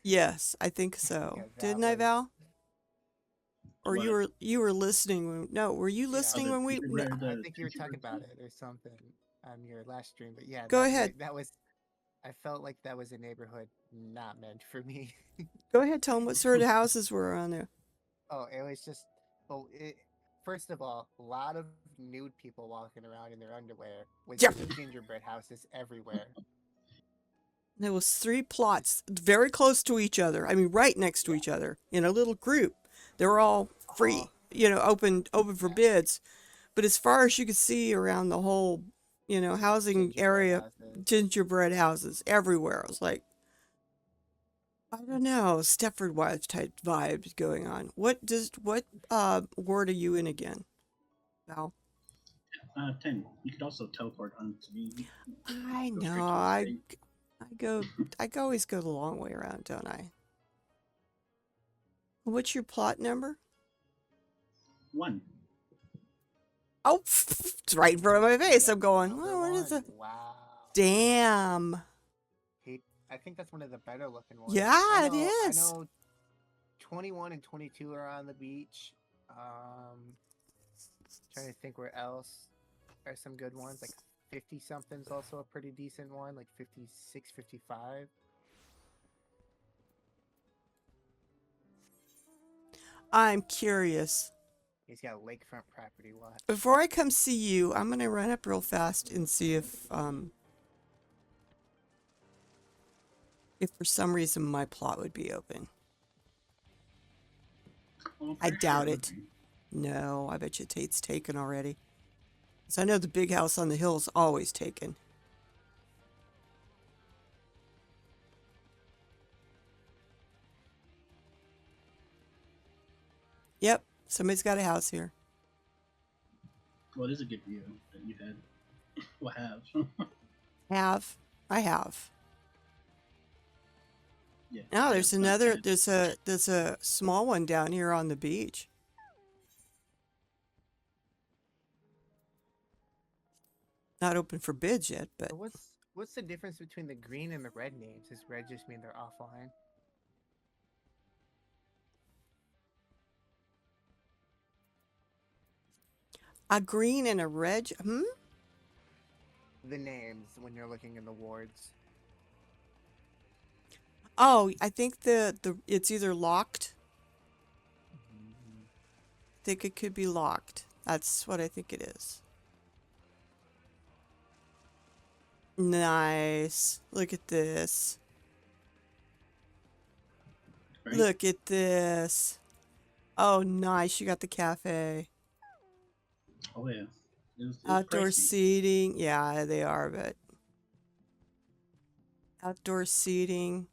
Yes, I think so. Yeah, that Didn't I, was- Val? Or What? you were listening when were you listening the when we gingerbread, I the think you were talking gingerbread about place? it or something on your last stream, but yeah. Go that- ahead. That was. I felt like that was a neighborhood not meant for me. Go ahead, tell them what sort of houses were on there. Oh, it was just Oh, first of all, a lot of nude people walking around in their underwear with Yep. gingerbread houses everywhere. There was 3 plots very close to each other. I mean, right next to each other in a little group. They were all free, open for bids. But as far as you could see around the whole, housing Gingerbread area, houses. gingerbread houses everywhere. I was like, I don't know, Stepford Wives type vibes going on. What ward are you in again, Val? 10. You could also teleport onto me. I Go know. straight to the I state. always go the long way around, don't I? What's your plot number? 1. Oh, it's right in front of my face. I'm going, Number oh, what is one. it? Wow. Damn. I think that's one of the better looking ones. Yeah, it is. I know 21 and 22 are on the beach. Trying to think where else are some good ones. Like 50 something's also a pretty decent one, like 56, 55. I'm curious. He's got lakefront property lot. Before I come see you, I'm gonna run up real fast and see if for some reason my plot would be open. Oh, I for doubt sure. it. No, I bet you it's taken already. 'Cause I know the big house on the hill is always taken. Yep, somebody's got a house here. Well, it is a good view that you had. Well, have. I have. Yeah. Now I there's have- another. There's a small one down here on the beach. Not open for bids yet, but So what's the difference between the green and the red names? Does red just mean they're offline? a green and a red. The names when you're looking in the wards. Oh, I think the it's either locked. I think it could be locked. That's what I think it is. Nice. Look at this. Right? Look at this. Oh, nice. You got the cafe. Oh yeah. It was Outdoor pricey. seating. Yeah, they are, but outdoor seating.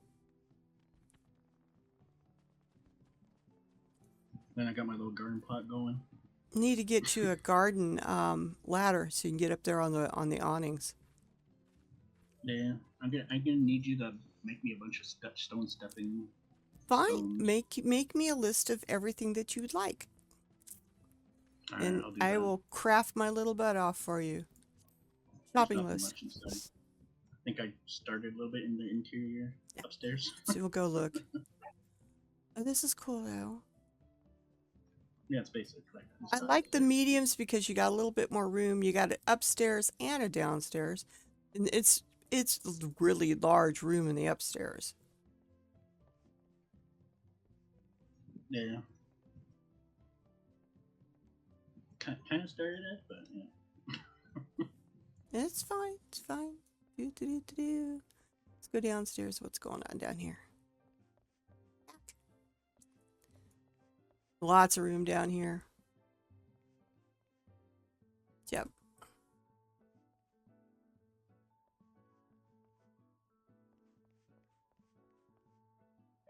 Then I got my little garden plot going. Need to get you a garden ladder so you can get up there on the awnings. Yeah, I'm gonna need you to make me a bunch of stone stepping. Fine. stones. Make me a list of everything that you would like, All right, and I'll do I that. will craft my little butt off for you. There's Shopping nothing list. much inside. I think I started a little bit in the interior upstairs. So we'll go look. Oh, this is cool though. Yeah, it's basic. Like I like the mediums because you got a little bit more room. You got it upstairs and a downstairs, and it's a really large room in the upstairs. Yeah. Kind of started it, but yeah. It's fine. It's fine. Do. Let's go downstairs. What's going on down here? Lots of room down here. Yep.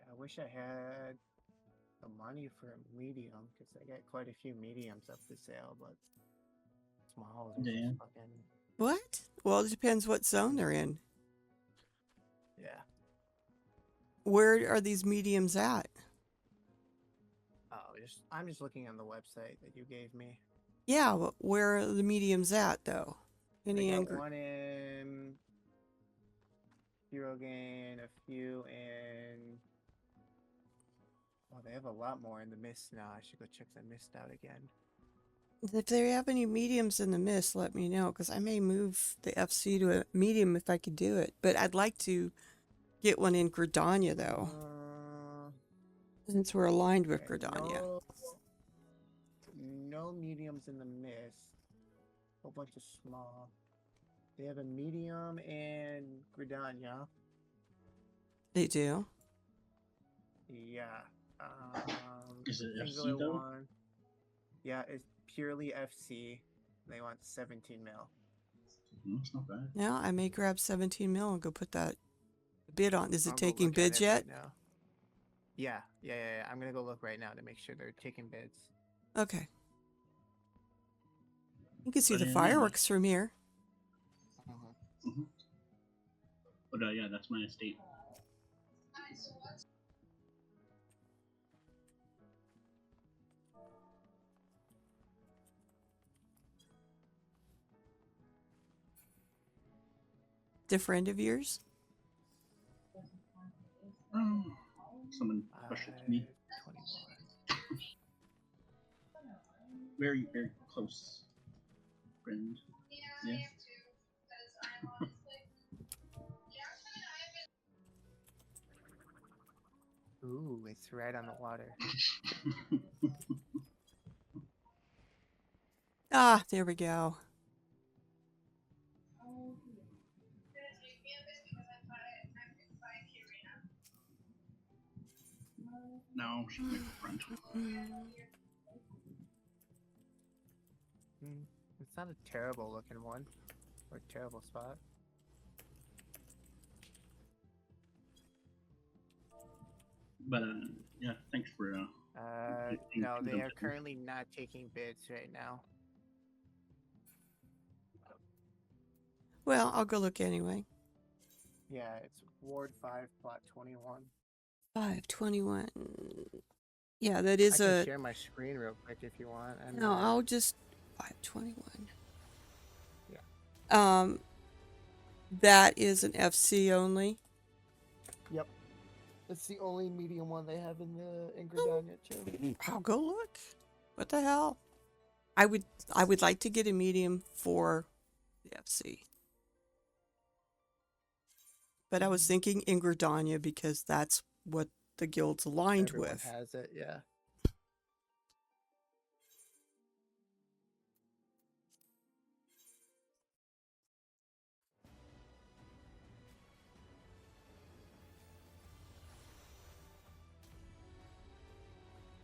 I wish I had the money for a medium because I got quite a few mediums up for sale, but smalls are Yeah. just fucking What? Well, it depends what zone they're in. yeah. Where are these mediums at? Oh, I'm just looking on the website that you gave me. Yeah, but where are the mediums at though? Any I got anger? one in Hero Gain, a few in. Oh, they have a lot more in the Mist now. I should go check the Mist out again. If they have any mediums in the mist, let me know because I may move the FC to a medium if I could do it. But I'd like to get one in Gridania though, since we're aligned with Okay, Gridania. mediums in the mist. Whole bunch of small. They have a medium and Gridania. They do. Yeah. Is it singular FC though? one. Yeah, it's purely FC. They want 17 mil. It's not bad. Yeah, I may grab 17 mil and go put that bid on. Is it I'll go taking look at bids it yet? right now. Yeah. I'm gonna go look right now to make sure they're taking bids. Okay. You can see But the yeah, fireworks from here. Mm-hmm. But yeah, that's my estate. The friend of yours? Someone pushed it to me. 21. Very, very close friend. Yeah. Ooh, it's right on the water. Ah, there we go. No, she's my friend. It's not a terrible looking one. Or a terrible spot. But yeah, thanks for No, they are currently not taking bids right now. Well, I'll go look anyway. Yeah, it's Ward 5, plot 21. 521. Yeah, that is I can a. share my screen real quick if you want. And No, I'll just 521. Yeah. That is an FC only. Yep. It's the only medium one they have in the Gridania too. I'll go look. What the hell? I would like to get a medium for the FC. But I was thinking Ingridania because that's what the guild's aligned Everyone with. has it, yeah.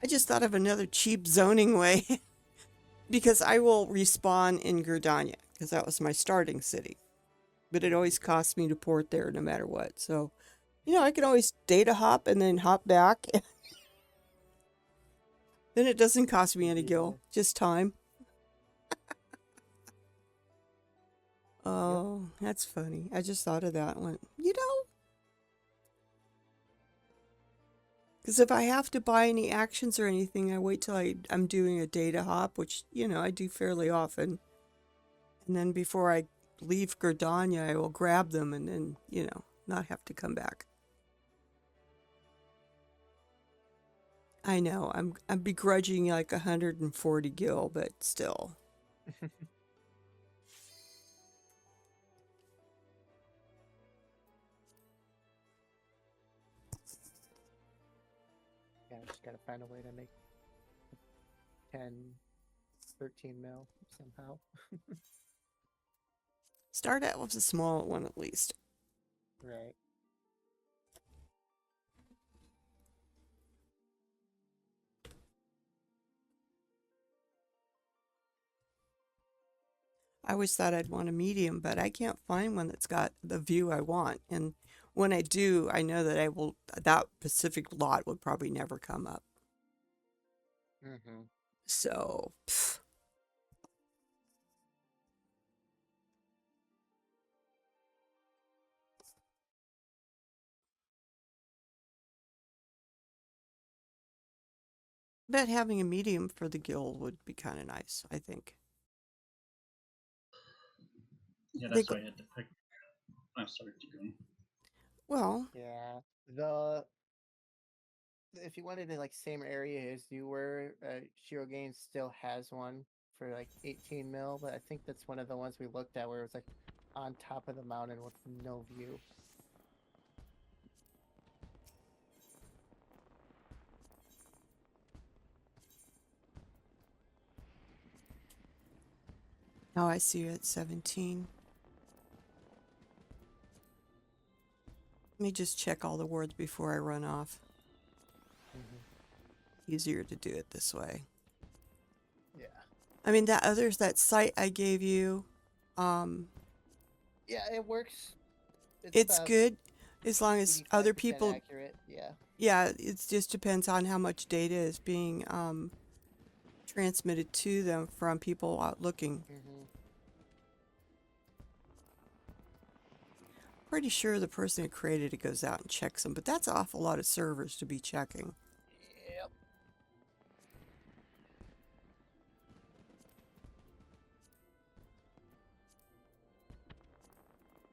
I just thought of another cheap zoning way. Because I will respawn in Gridania, because that was my starting city. But it always costs me to port there no matter what. So, I can always data hop and then hop back. Then it doesn't cost me any gil, just time. Oh, that's funny. I just thought of that one. Because if I have to buy any actions or anything, I wait till I'm doing a data hop, which, I do fairly often. And then before I leave Gridania, I will grab them and then, not have to come back. I know, I'm begrudging like 140 gil, but still. Yeah, I just gotta find a way to make 10, 13 mil somehow. Start out with a small one at least. Right. I always thought I'd want a medium, but I can't find one that's got the view I want. And when I do, I know that that Pacific lot would probably never come up. Mm-hmm. So, but having a medium for the guild would be kind of nice, I think. Yeah, that's why I had to pick. I started to go. Well, Yeah. If you wanted to like same area as you were, Shirogane still has one for like 18 mil, but I think that's one of the ones we looked at where it was like on top of the mountain with no view. Oh, I see you at 17. Let me just check all the words before I run off. Easier to do it this way. Yeah. I mean, that site I gave you, Yeah, it works. it's about good as long as other 85% people. accurate. Yeah. Yeah, it just depends on how much data is being transmitted to them from people out looking. Pretty sure the person who created it goes out and checks them, but that's an awful lot of servers to be checking. Yep.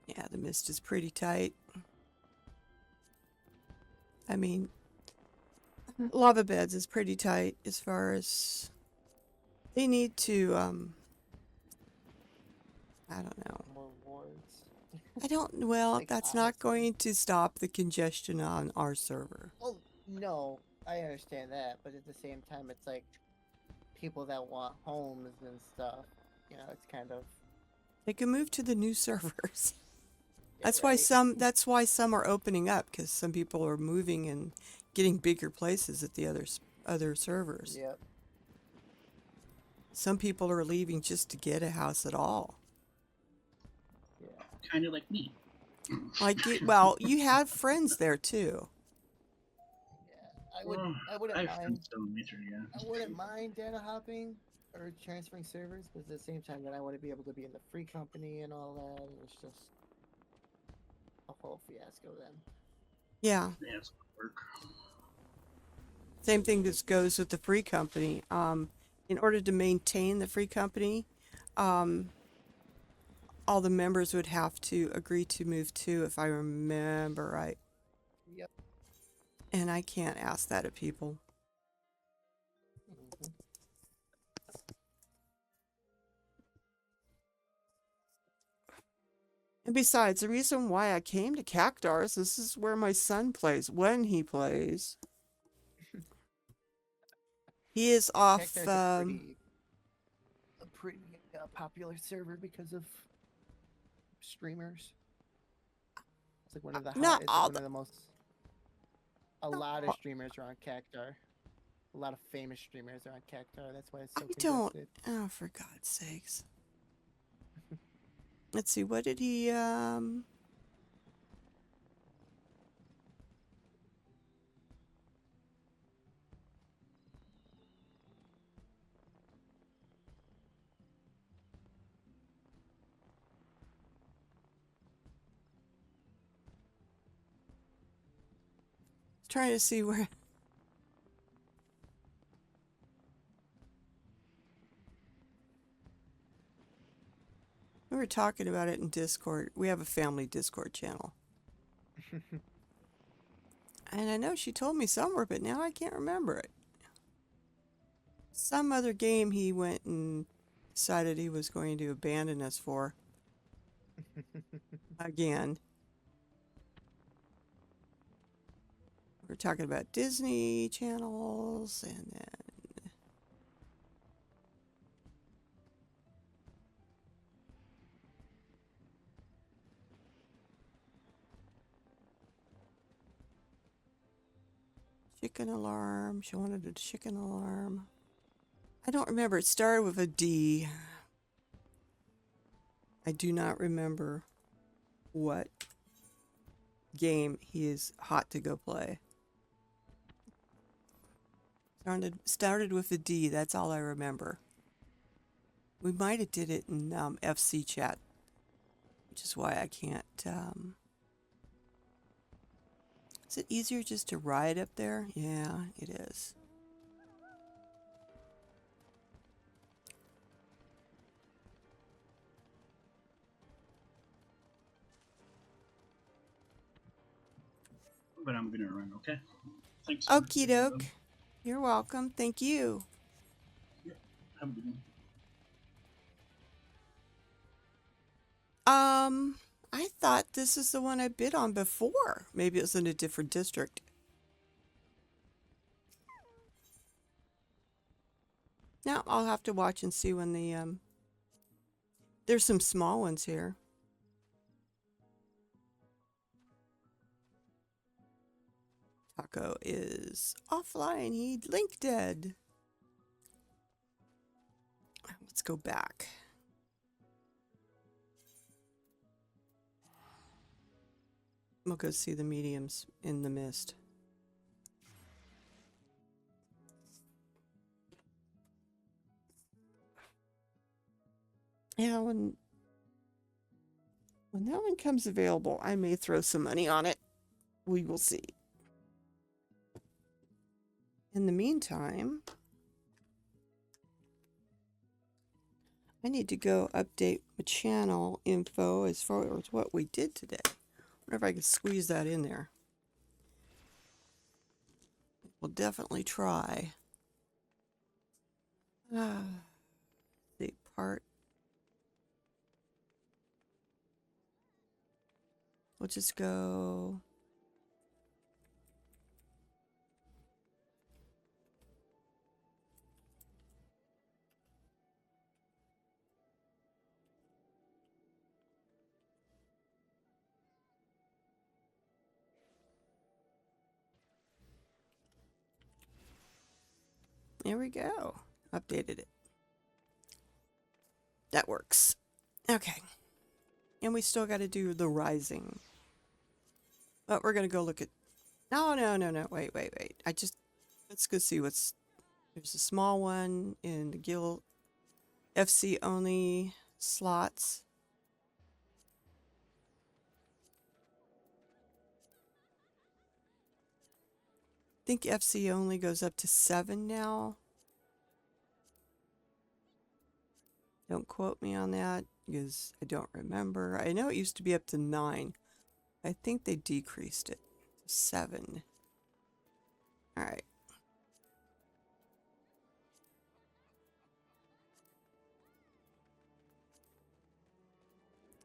Yeah, the mist is pretty tight. I mean, lava beds is pretty tight as far as they need to, I don't know. More wards. Well, Like, that's not going to stop the congestion on our server. Oh no, I understand that, but at the same time, it's like people that want homes and stuff. You know, it's kind of They can move to the new servers. yeah, That's right? that's why some are opening up, because some people are moving and getting bigger places at the other servers. Yep. Some people are leaving just to get a house at all. Yeah. Kind of like me. Well, you have friends there too. Yeah. I wouldn't I've mind. still me through, yeah. I wouldn't mind data hopping or transferring servers, but at the same time, then I want to be able to be in the free company and all that. And it's just a whole fiasco then. Yeah. Yeah, it's gonna work. Same thing just goes with the free company. In order to maintain the free company, all the members would have to agree to move to, if I remember right. Yep. And I can't ask that of people. Mhm. And besides, the reason why I came to Cactar is this is where my son plays, when he plays. He is off, Hector's a pretty popular server because of streamers. It's like one of the not it's all one of the most. A lot of streamers are on Cactar. A lot of famous streamers are on Cactar. That's why it's so I don't, congested. oh, for God's sakes. Let's see, what did he, trying to see where. We were talking about it in Discord. We have a family Discord channel. And I know she told me somewhere, but now I can't remember it. Some other game he went and decided he was going to abandon us for. Again. We're talking about Disney channels and then chicken alarm. She wanted a chicken alarm. I don't remember. It started with a D. I do not remember what game he is hot to go play. Started with a D. That's all I remember. We might have did it in FC chat, which is why I can't. Is it easier just to ride up there? Yeah, it is. But I'm gonna run, okay? Thanks. Okie doke. You're welcome. Thank you. Have a good one. I thought this is the one I bid on before. Maybe it was in a different district. Now I'll have to watch and see when the There's some small ones here. Taco is offline. He linked dead. Let's go back. We'll go see the mediums in the mist. Yeah, when that one comes available, I may throw some money on it. We will see. In the meantime, I need to go update my channel info as far as what we did today. Wonder if I can squeeze that in there. We'll definitely try. The part. We'll just go. There we go. Updated it. That works. Okay. And we still got to do the Rising. But we're going to go look at... No. Wait. Let's go see what's... There's a small one in the guild. FC only slots. I think FC only goes up to 7 now. Don't quote me on that because I don't remember. I know it used to be up to 9. I think they decreased it to 7. All right.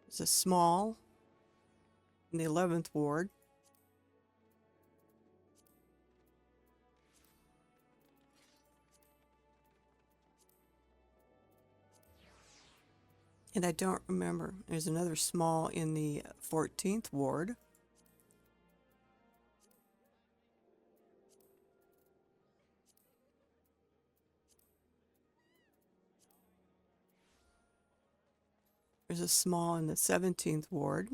There's a small in the 11th ward. And I don't remember. There's another small in the 14th ward. There's a small in the 17th ward.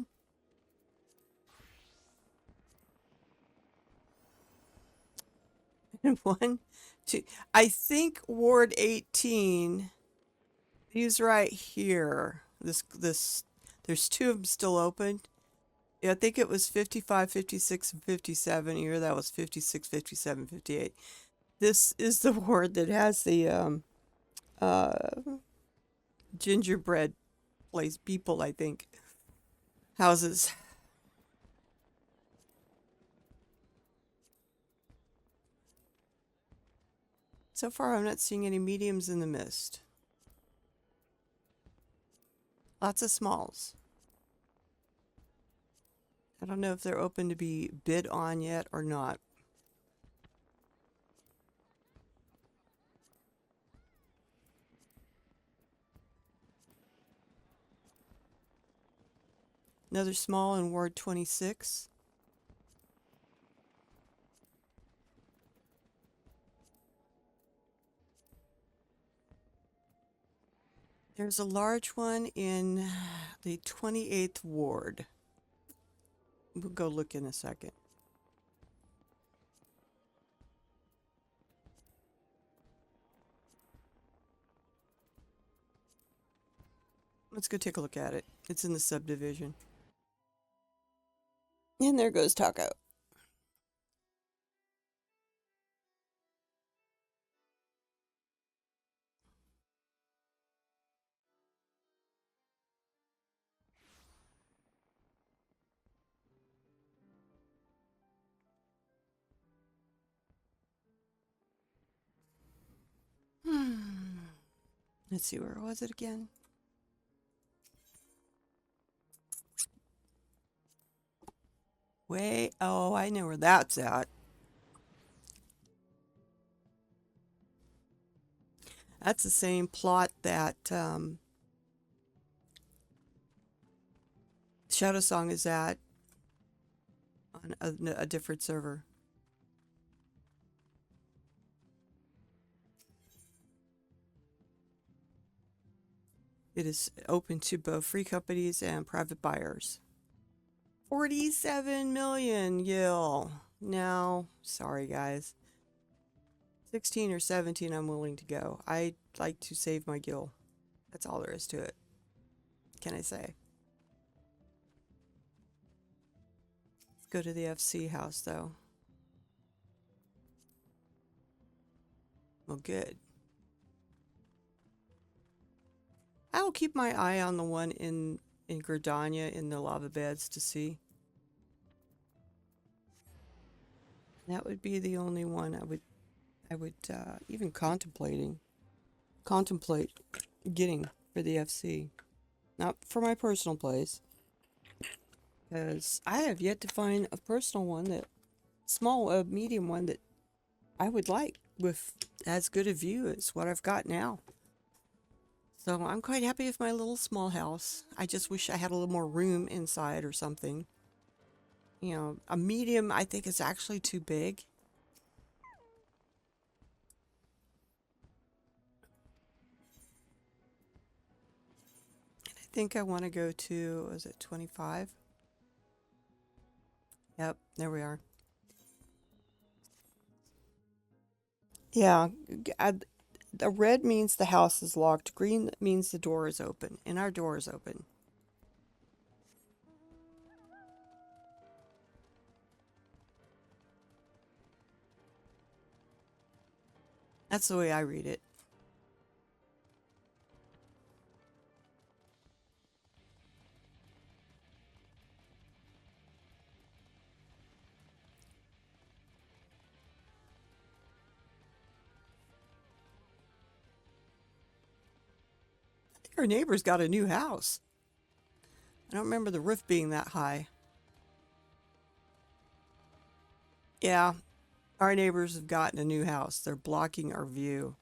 And 1, 2. I think Ward 18... He's right here. There's 2 of them still open. Yeah, I think it was 55, 56, and 57 here. That was 56, 57, 58. This is the ward that has the gingerbread place people, I think. Houses. So far, I'm not seeing any mediums in the mist. Lots of smalls. I don't know if they're open to be bid on yet or not. Another small in Ward 26. There's a large one in the 28th ward. We'll go look in a second. Let's go take a look at it. It's in the subdivision. And there goes Taco. Let's see, where was it again? Oh, I know where that's at. That's the same plot that Shadow Song is at on a different server. It is open to both free companies and private buyers. 47 million, Gil. No, sorry guys. 16 or 17 I'm willing to go. I like to save my Gil. That's all there is to it. Can I say? Let's go to the FC house though. Well, good. I will keep my eye on the one in Gridania in the lava beds to see. That would be the only one I would even contemplate getting for the FC. Not for my personal place, because I have yet to find a personal one a medium one that I would like with as good a view as what I've got now. So I'm quite happy with my little small house. I just wish I had a little more room inside or something. You know, a medium I think is actually too big. And I think I want to go to, was it 25? Yep, there we are. Yeah, the red means the house is locked. Green means the door is open. And our door is open. That's the way I read it. I think our neighbor's got a new house. I don't remember the roof being that high. Yeah, our neighbors have gotten a new house. They're blocking our view.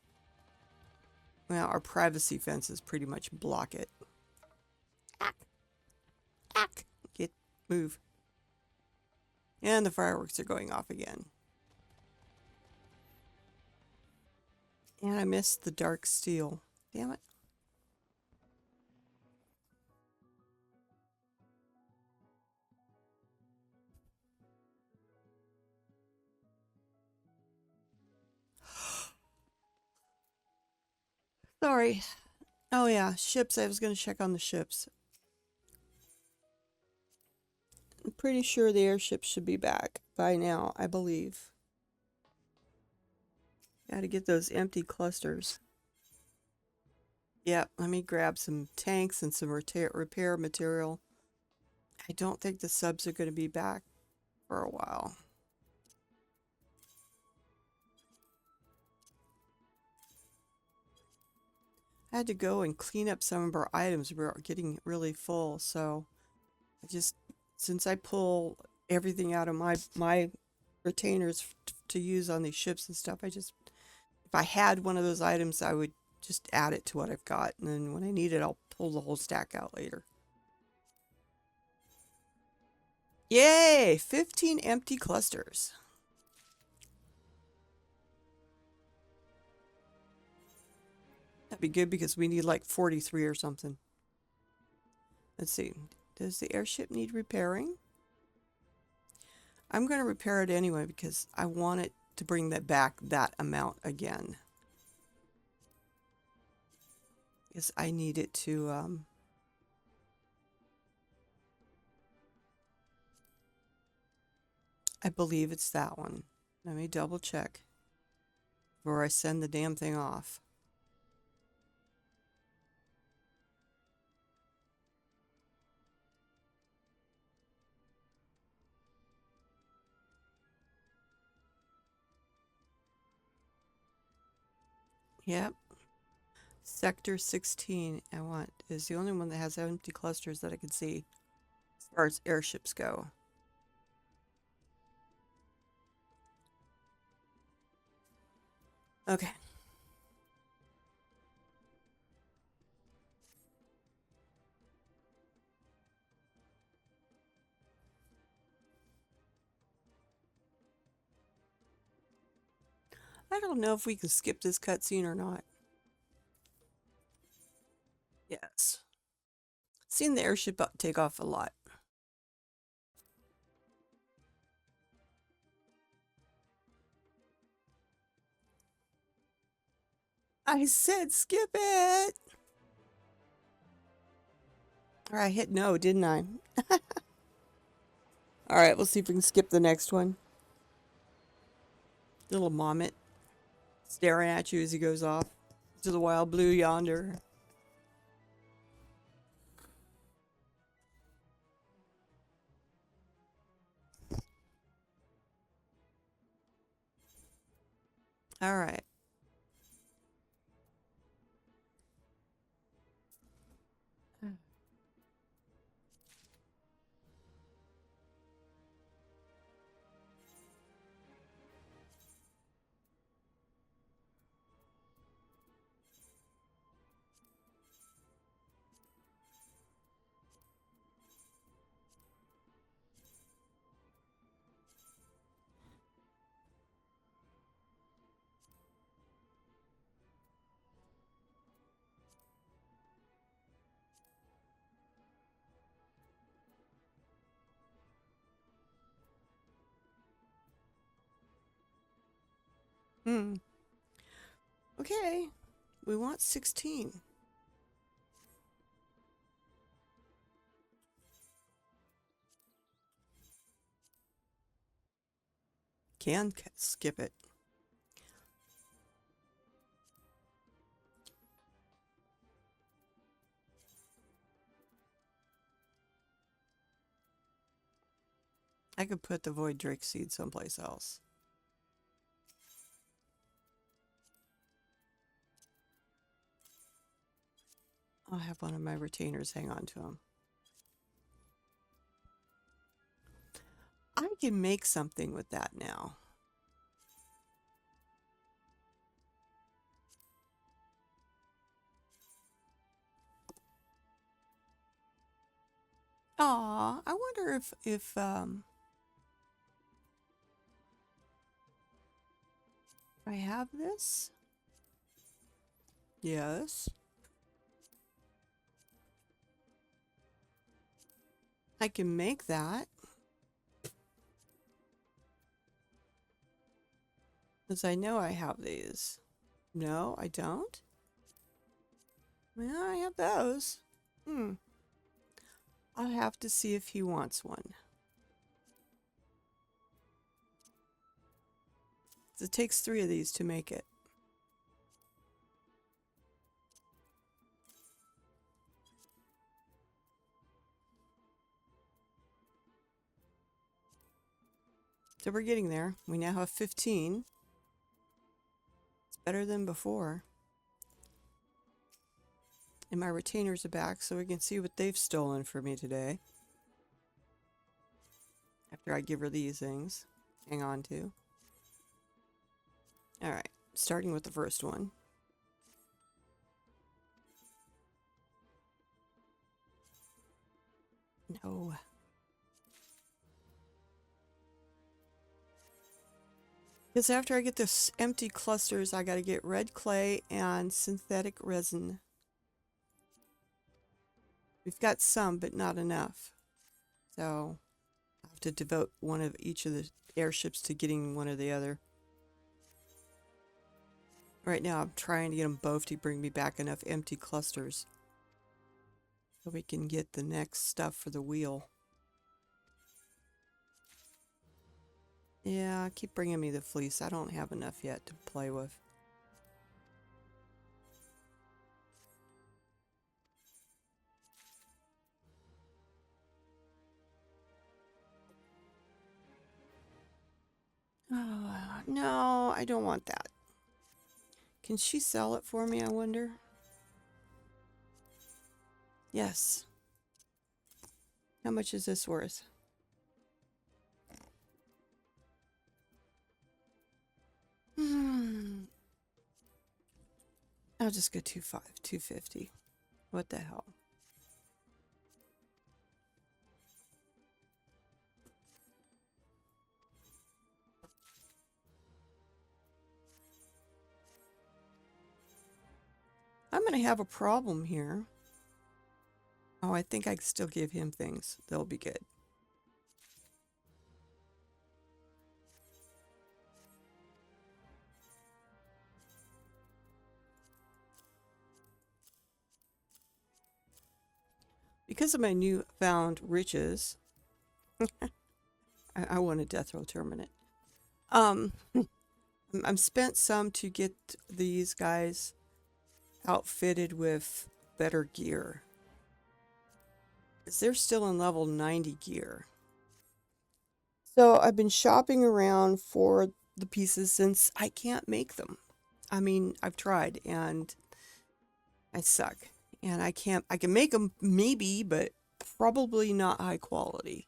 Well, our privacy fences pretty much block it. Move. And the fireworks are going off again. And I missed the dark steel. Damn it. Sorry. Oh yeah, ships. I was going to check on the ships. I'm pretty sure the airships should be back by now, I believe. Gotta get those empty clusters. Yep, let me grab some tanks and some repair material. I don't think the subs are going to be back for a while. I had to go and clean up some of our items. We were getting really full, so I just, since I pull everything out of my retainers to use on these ships and stuff, if I had one of those items, I would just add it to what I've got, and then when I need it, I'll pull the whole stack out later. Yay! 15 empty clusters. That'd be good because we need like 43 or something. Let's see. Does the airship need repairing? I'm going to repair it anyway because I want it to bring that back that amount again. Because I need it to I believe it's that one. Let me double check before I send the damn thing off. Yep. Sector 16 I want is the only one that has empty clusters that I can see as far as airships go. Okay. I don't know if we can skip this cutscene or not. Yes. Seen the airship take off a lot. I said skip it! Or I hit no, didn't I? Alright, we'll see if we can skip the next one. Little Mommet staring at you as he goes off to the wild blue yonder. Alright. Okay. We want 16. Can skip it. I could put the Void Drake seed someplace else. I'll have one of my retainers hang on to them. I can make something with that now. Aw, I wonder if I have this? Yes. I can make that. Because I know I have these. No, I don't? Well, I have those. I'll have to see if he wants one. It takes 3 of these to make it. So we're getting there. We now have 15. It's better than before. And my retainers are back so we can see what they've stolen for me today. After I give her these things. Hang on to. Alright, starting with the first one. No. Because after I get this empty clusters, I gotta get red clay and synthetic resin. We've got some, but not enough. So I have to devote one of each of the airships to getting one or the other. Right now I'm trying to get them both to bring me back enough empty clusters. So we can get the next stuff for the wheel. Yeah, keep bringing me the fleece. I don't have enough yet to play with. Oh, no, I don't want that. Can she sell it for me, I wonder? Yes. How much is this worth? I'll just go 250. What the hell? going to have a problem here. Oh, I think I can still give him things. They'll be good. Because of my newfound riches, I won a death row tournament. I'm spent some to get these guys outfitted with better gear. They're still in level 90 gear. So I've been shopping around for the pieces since I can't make them. I mean, I've tried and I suck. And I can make them maybe, but probably not high quality.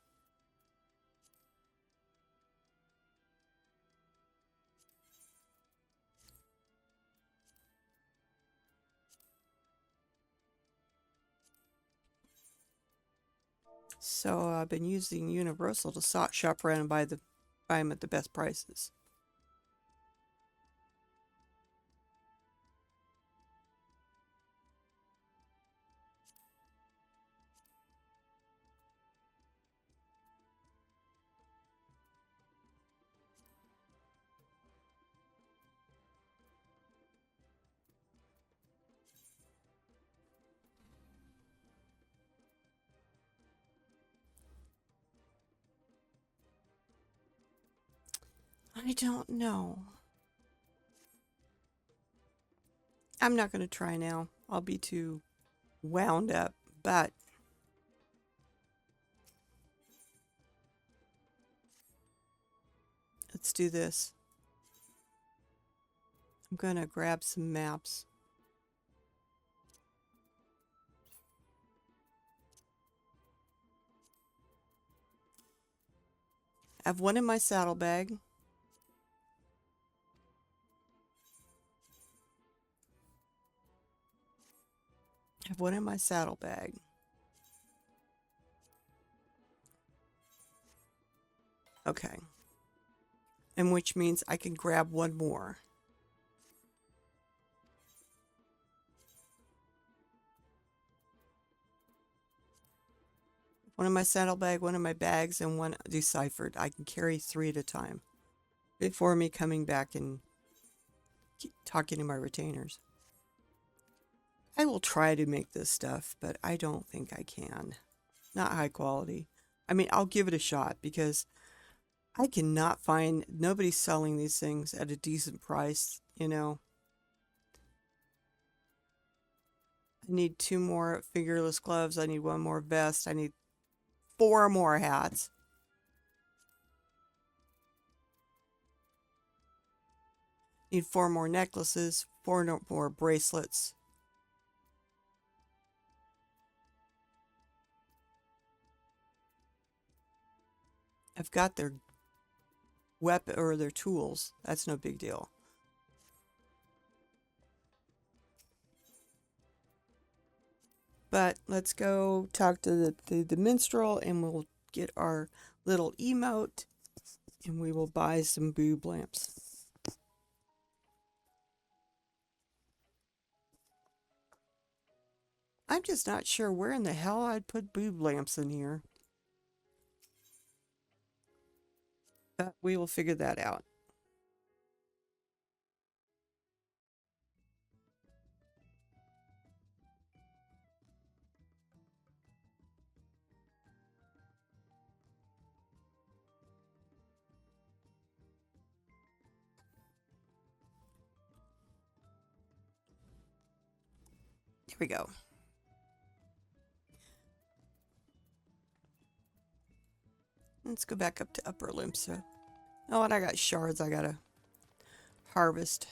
So I've been using Universal to shop around and buy them at the best prices. I don't know. I'm not going to try now. I'll be too wound up, but let's do this. I'm going to grab some maps. I have one in my saddlebag. I have one in my saddlebag. Okay. And which means I can grab one more. One in my saddlebag, one in my bags, and one deciphered. I can carry 3 at a time before me coming back and talking to my retainers. I will try to make this stuff, but I don't think I can. Not high quality. I mean, I'll give it a shot because I cannot find, nobody's selling these things at a decent price, you know. I need 2 more fingerless gloves. I need 1 more vest. I need 4 more hats. Need 4 more necklaces, 4 more bracelets. I've got their weapon or their tools. That's no big deal. But let's go talk to the minstrel and we'll get our little emote and we will buy some boob lamps. I'm just not sure where in the hell I'd put boob lamps in here. But we will figure that out. Here we go. Let's go back up to upper Limsa. Oh, and I got shards I gotta harvest.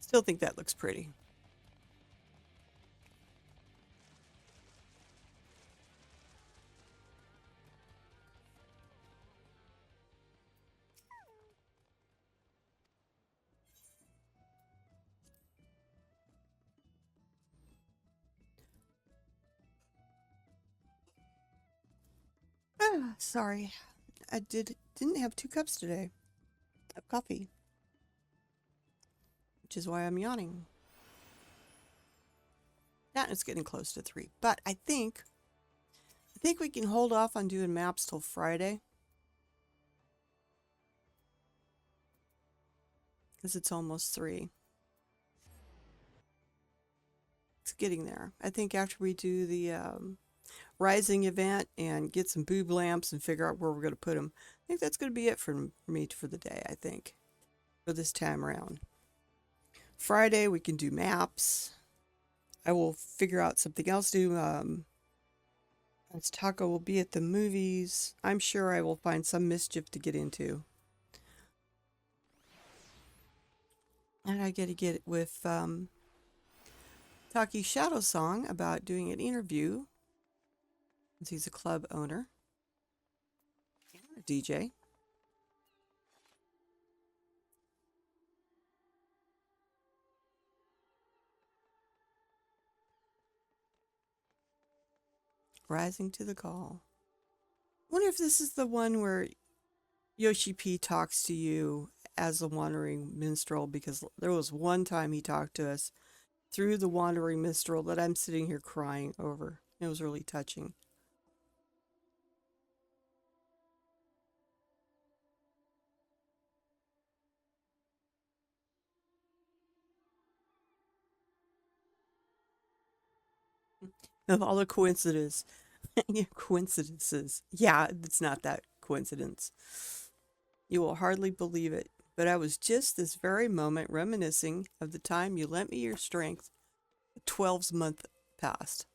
Still think that looks pretty. Sorry. I didn't have 2 cups today of coffee, which is why I'm yawning. Now it's getting close to 3, but I think we can hold off on doing maps till Friday. Because it's almost 3. It's getting there. I think after we do the Rising event and get some boob lamps and figure out where we're going to put them, I think that's going to be it for me for the day, I think, for this time around. Friday, we can do maps. I will figure out something else to do. As Taco will be at the movies, I'm sure I will find some mischief to get into. And I get to get with Taki Shadow Song about doing an interview, since he's a club owner and a DJ. Rising to the call. Wonder if this is the one where Yoshi-P talks to you as a wandering minstrel, because there was one time he talked to us through the wandering minstrel that I'm sitting here crying over. It was really touching. Of all the coincidences, yeah, it's not that coincidence. You will hardly believe it, but I was just this very moment reminiscing of the time you lent me your strength. 12's month passed.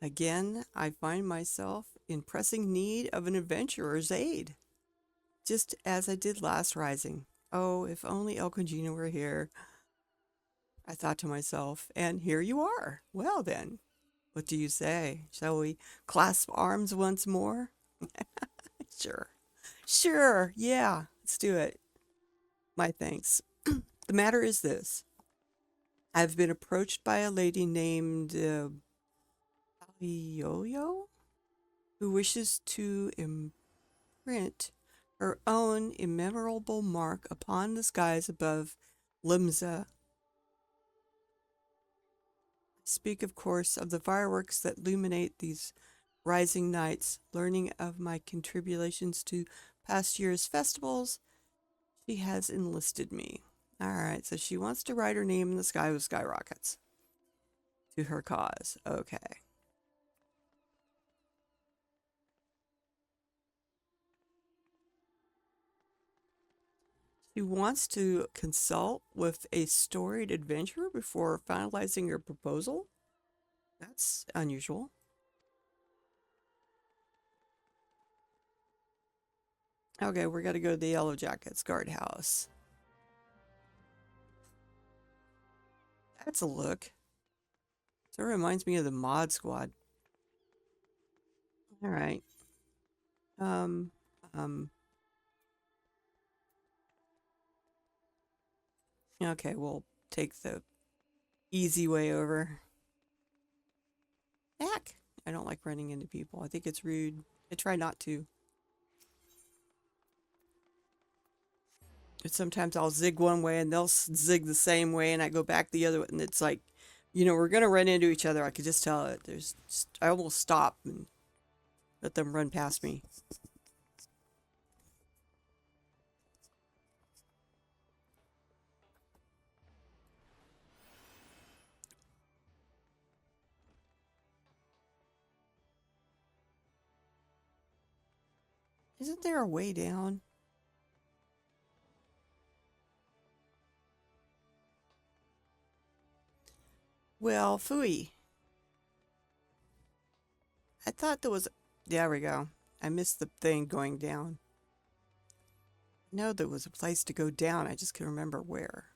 Again, I find myself in pressing need of an adventurer's aid, just as I did last Rising. Oh, if only El Congino were here, I thought to myself, and here you are. Well then, what do you say? Shall we clasp arms once more? Sure, yeah, let's do it. My thanks. The matter is this. I've been approached by a lady named Yo-Yo, who wishes to imprint her own immemorable mark upon the skies above Limsa. Speak, of course, of the fireworks that illuminate these rising nights. Learning of my contributions to past year's festivals, she has enlisted me. All right, so she wants to write her name in the sky with skyrockets to her cause. Okay. She wants to consult with a storied adventurer before finalizing her proposal? That's unusual. Okay, we're going to go to the Yellow Jackets guardhouse. That's a look. So it reminds me of the Mod Squad. All right. Okay, we'll take the easy way over. Heck, I don't like running into people. I think it's rude. I try not to. But sometimes I'll zig one way and they'll zig the same way, and I go back the other way, and it's like, we're gonna run into each other. I could just tell it. I almost stop and let them run past me. Isn't there a way down? Well, phooey. I thought there was... There we go. I missed the thing going down. I know there was a place to go down. I just can't remember where.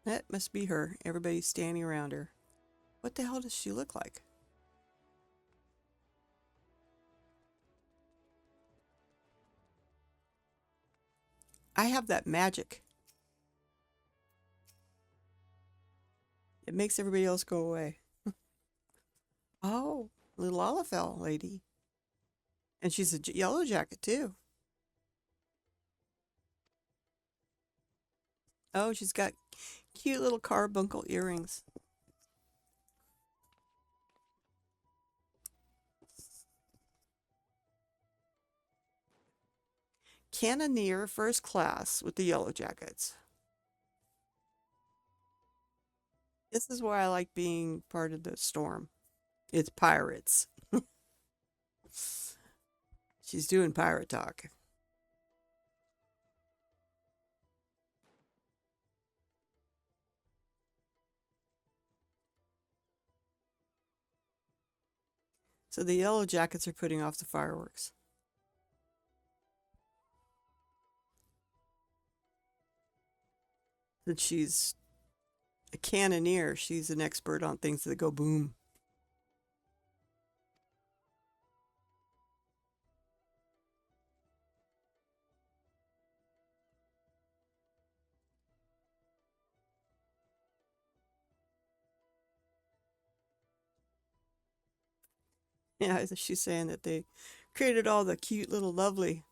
That must be her. Everybody's standing around her. What the hell does she look like? I have that magic. It makes everybody else go away. Oh, little Olafel lady. And she's a yellow jacket too. Oh, she's got cute little carbuncle earrings. Cannoneer first class with the yellow jackets. This is why I like being part of the storm. It's pirates. She's doing pirate talk. So the yellow jackets are putting off the fireworks. Since she's a cannoneer, she's an expert on things that go boom. Yeah, she's saying that they created all the cute little lovely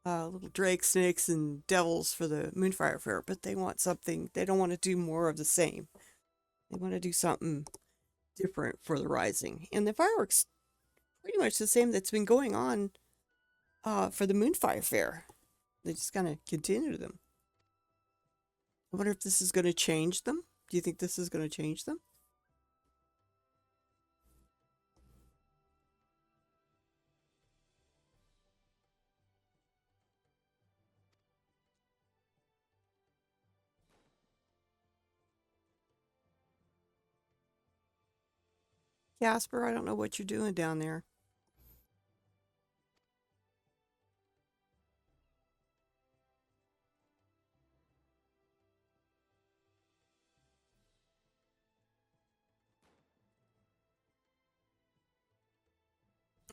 little drake, snakes, and devils for the Moonfire Fair, but they want something, they don't want to do more of the same. They want to do something different for the Rising. And the fireworks, pretty much the same that's been going on for the Moonfire Fair. They just kind of continue them. I wonder if this is going to change them. Do you think this is going to change them? Casper, I don't know what you're doing down there.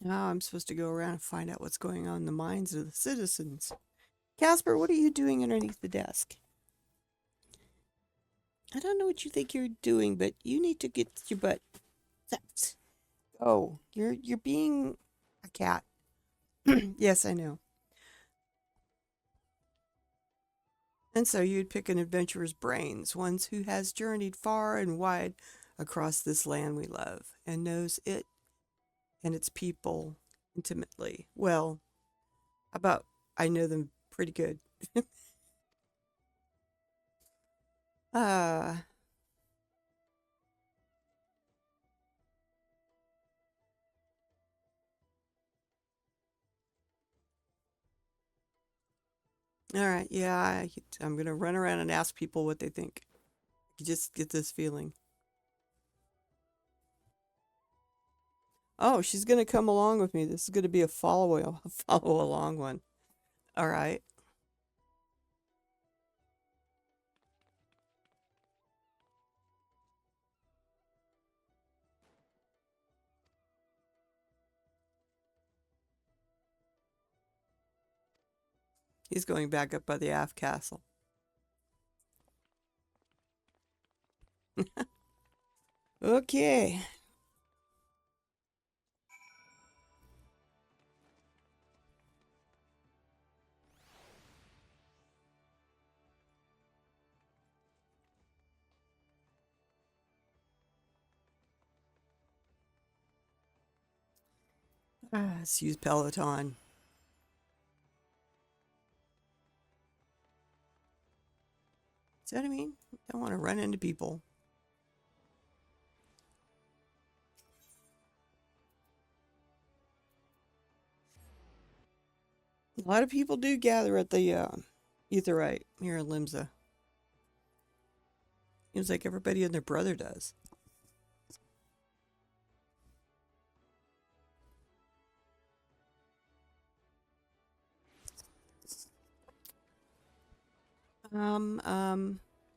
Now I'm supposed to go around and find out what's going on in the minds of the citizens. Casper, what are you doing underneath the desk? I don't know what you think you're doing, but you need to get your butt. Oh, you're being a cat. Yes, I know. And so you'd pick an adventurer's brains, one who has journeyed far and wide across this land we love and knows it and its people intimately. Well, about I know them pretty good. uh all right, yeah, I'm gonna run around and ask people what they think. You just get this feeling. Oh, she's gonna come along with me. This is gonna be a follow along one. All right. He's going back up by the aft castle. Okay. Let's use Peloton. See what I mean? Don't want to run into people. A lot of people do gather at the Etherite here in Limsa. Seems like everybody and their brother does.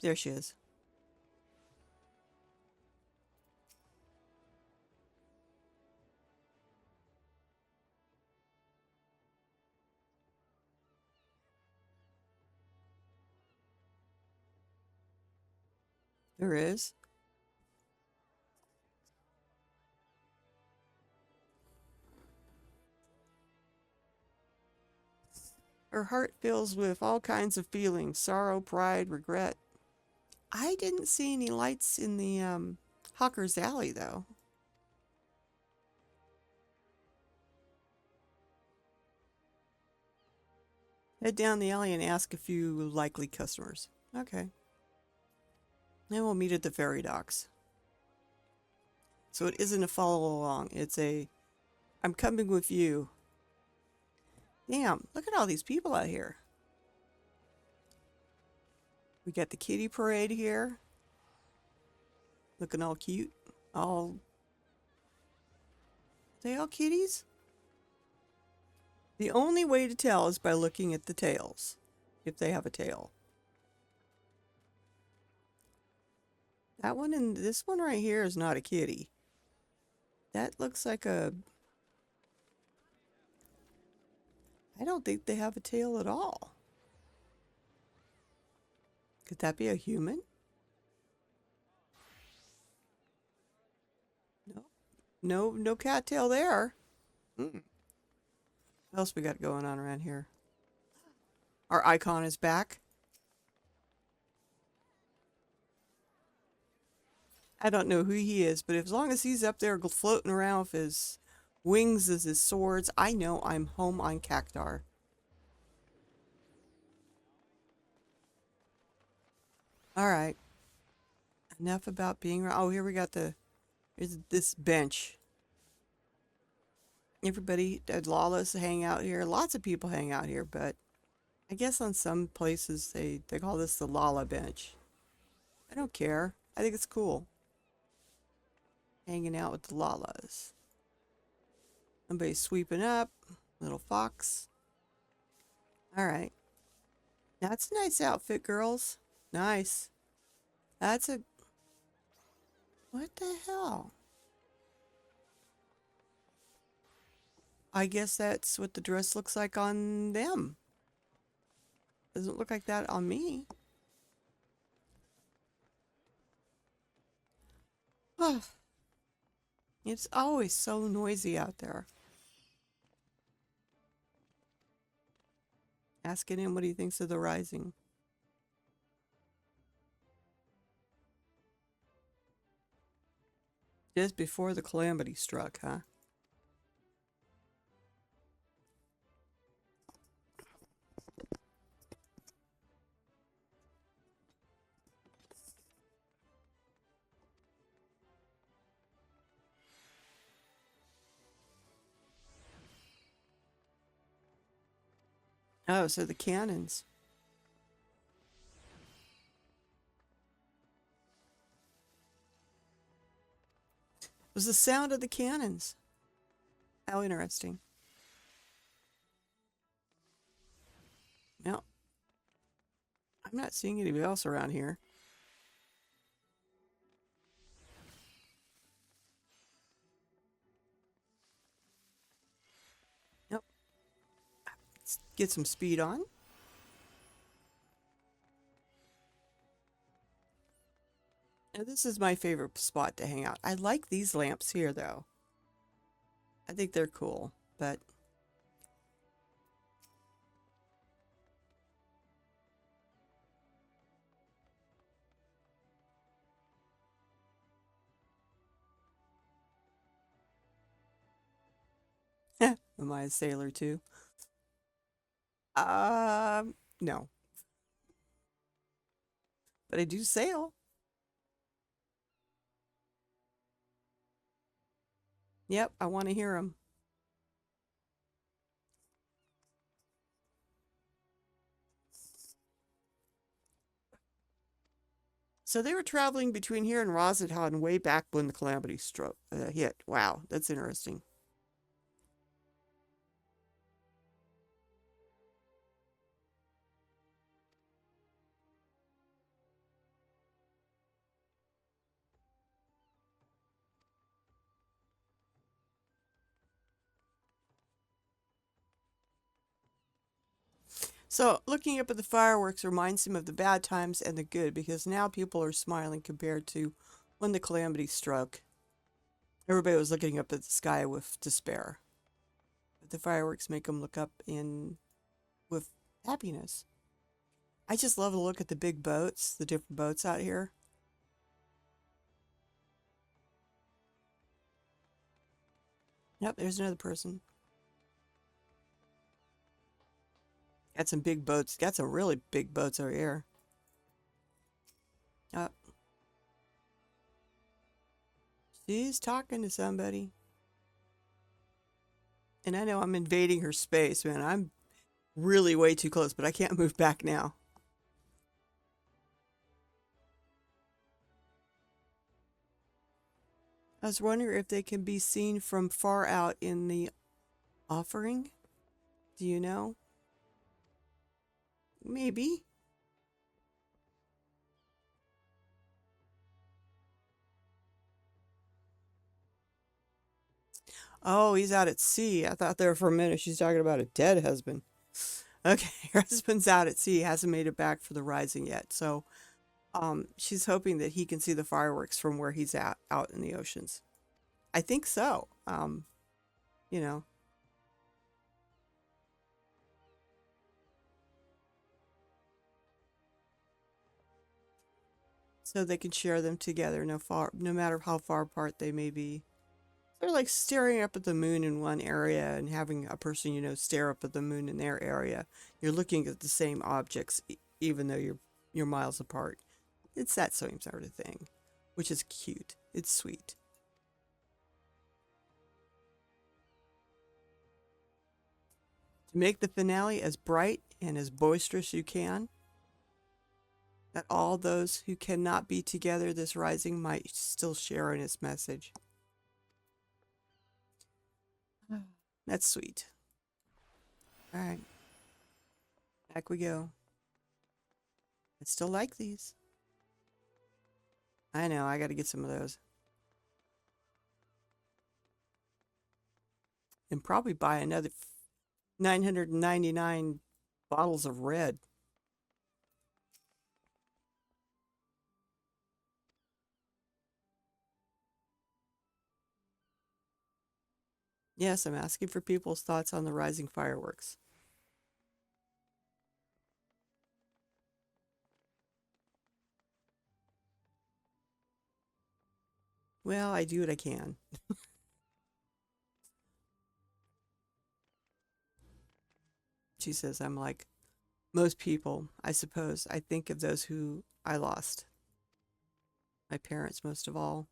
There she is. There is. Her heart fills with all kinds of feelings, sorrow, pride, regret. I didn't see any lights in the Hawker's Alley, though. Head down the alley and ask a few likely customers. Okay. Then we'll meet at the ferry docks. So it isn't a follow along. It's a, I'm coming with you. Damn, look at all these people out here. We got the kitty parade here. Looking all cute. All... Are they all kitties? The only way to tell is by looking at the tails. If they have a tail. That one and this one right here is not a kitty. That looks like a... I don't think they have a tail at all. Could that be a human? No. No cattail there. What else we got going on around here? Our icon is back. I don't know who he is, but as long as he's up there floating around with his wings as his swords, I know I'm home on Cactar. Alright. Enough about being... Oh, here we got the... Here's this bench. Everybody at Lawless hang out here. Lots of people hang out here, but I guess on some places they call this the Lala bench. I don't care. I think it's cool. Hanging out with the Lalas. Somebody's sweeping up. Little fox. Alright. That's a nice outfit, girls. Nice. That's a... What the hell? I guess that's what the dress looks like on them. Doesn't look like that on me. Oh. It's always so noisy out there. Asking him what he thinks of the Rising. Just before the calamity struck, huh? Oh, so the cannons. It was the sound of the cannons. How interesting. Well, I'm not seeing anybody else around here. Nope. Let's get some speed on. Now, this is my favorite spot to hang out. I like these lamps here, though. I think they're cool, but... Am I a sailor, too? No. But I do sail. Yep, I want to hear them. So they were traveling between here and Rosendhan way back when the calamity hit. Wow, that's interesting. So, looking up at the fireworks reminds him of the bad times and the good, because now people are smiling compared to when the calamity struck. Everybody was looking up at the sky with despair. But the fireworks make them look up with happiness. I just love to look at the big boats, the different boats out here. Yep, there's another person. Got some big boats. Got some really big boats over here. Up. She's talking to somebody. And I know I'm invading her space, man. I'm really way too close, but I can't move back now. I was wondering if they can be seen from far out in the offering. Do you know? Maybe. Oh, he's out at sea. I thought there for a minute she's talking about a dead husband. Okay, her husband's out at sea. Hasn't made it back for the rising yet. So she's hoping that he can see the fireworks from where he's at out in the oceans. I think so. You know. So they can share them together, no matter how far apart they may be. They're like staring up at the moon in one area and having a person you know stare up at the moon in their area. You're looking at the same objects, even though you're miles apart. It's that same sort of thing, which is cute. It's sweet. To make the finale as bright and as boisterous you can, that all those who cannot be together this rising might still share in its message. That's sweet. All right. Back we go. I still like these. I know, I got to get some of those. And probably buy another 999 bottles of red. Yes, I'm asking for people's thoughts on the rising fireworks. Well, I do what I can. She says, I'm like most people, I suppose. I think of those who I lost. My parents, most of all.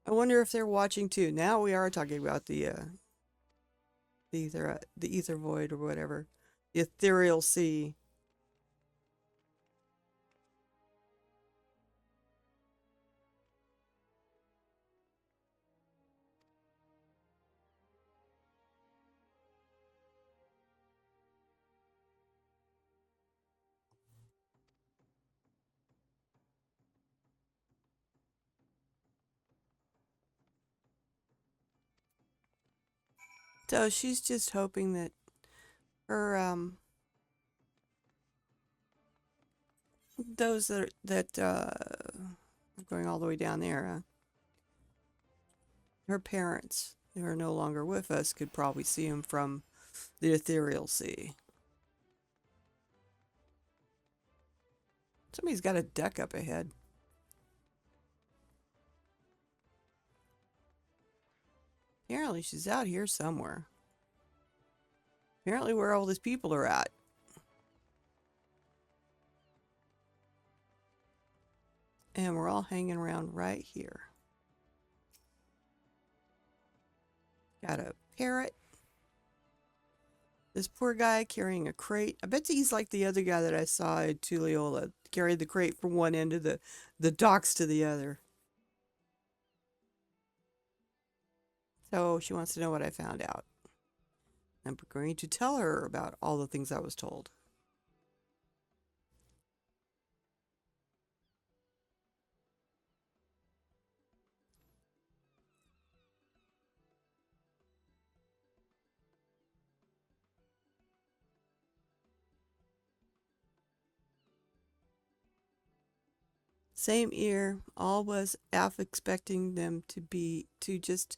I wonder if they're watching too. Now we are talking about the ether void or whatever. The ethereal sea. So she's just hoping that her those that going all the way down there, her parents who are no longer with us could probably see him from the ethereal sea. Somebody's got a deck up ahead. Apparently she's out here somewhere. Apparently where all these people are at. And we're all hanging around right here. Got a parrot. This poor guy carrying a crate. I bet he's like the other guy that I saw at Tulliola. Carried the crate from one end of the docks to the other. So she wants to know what I found out. I'm going to tell her about all the things I was told. Same ear, all was half expecting them to just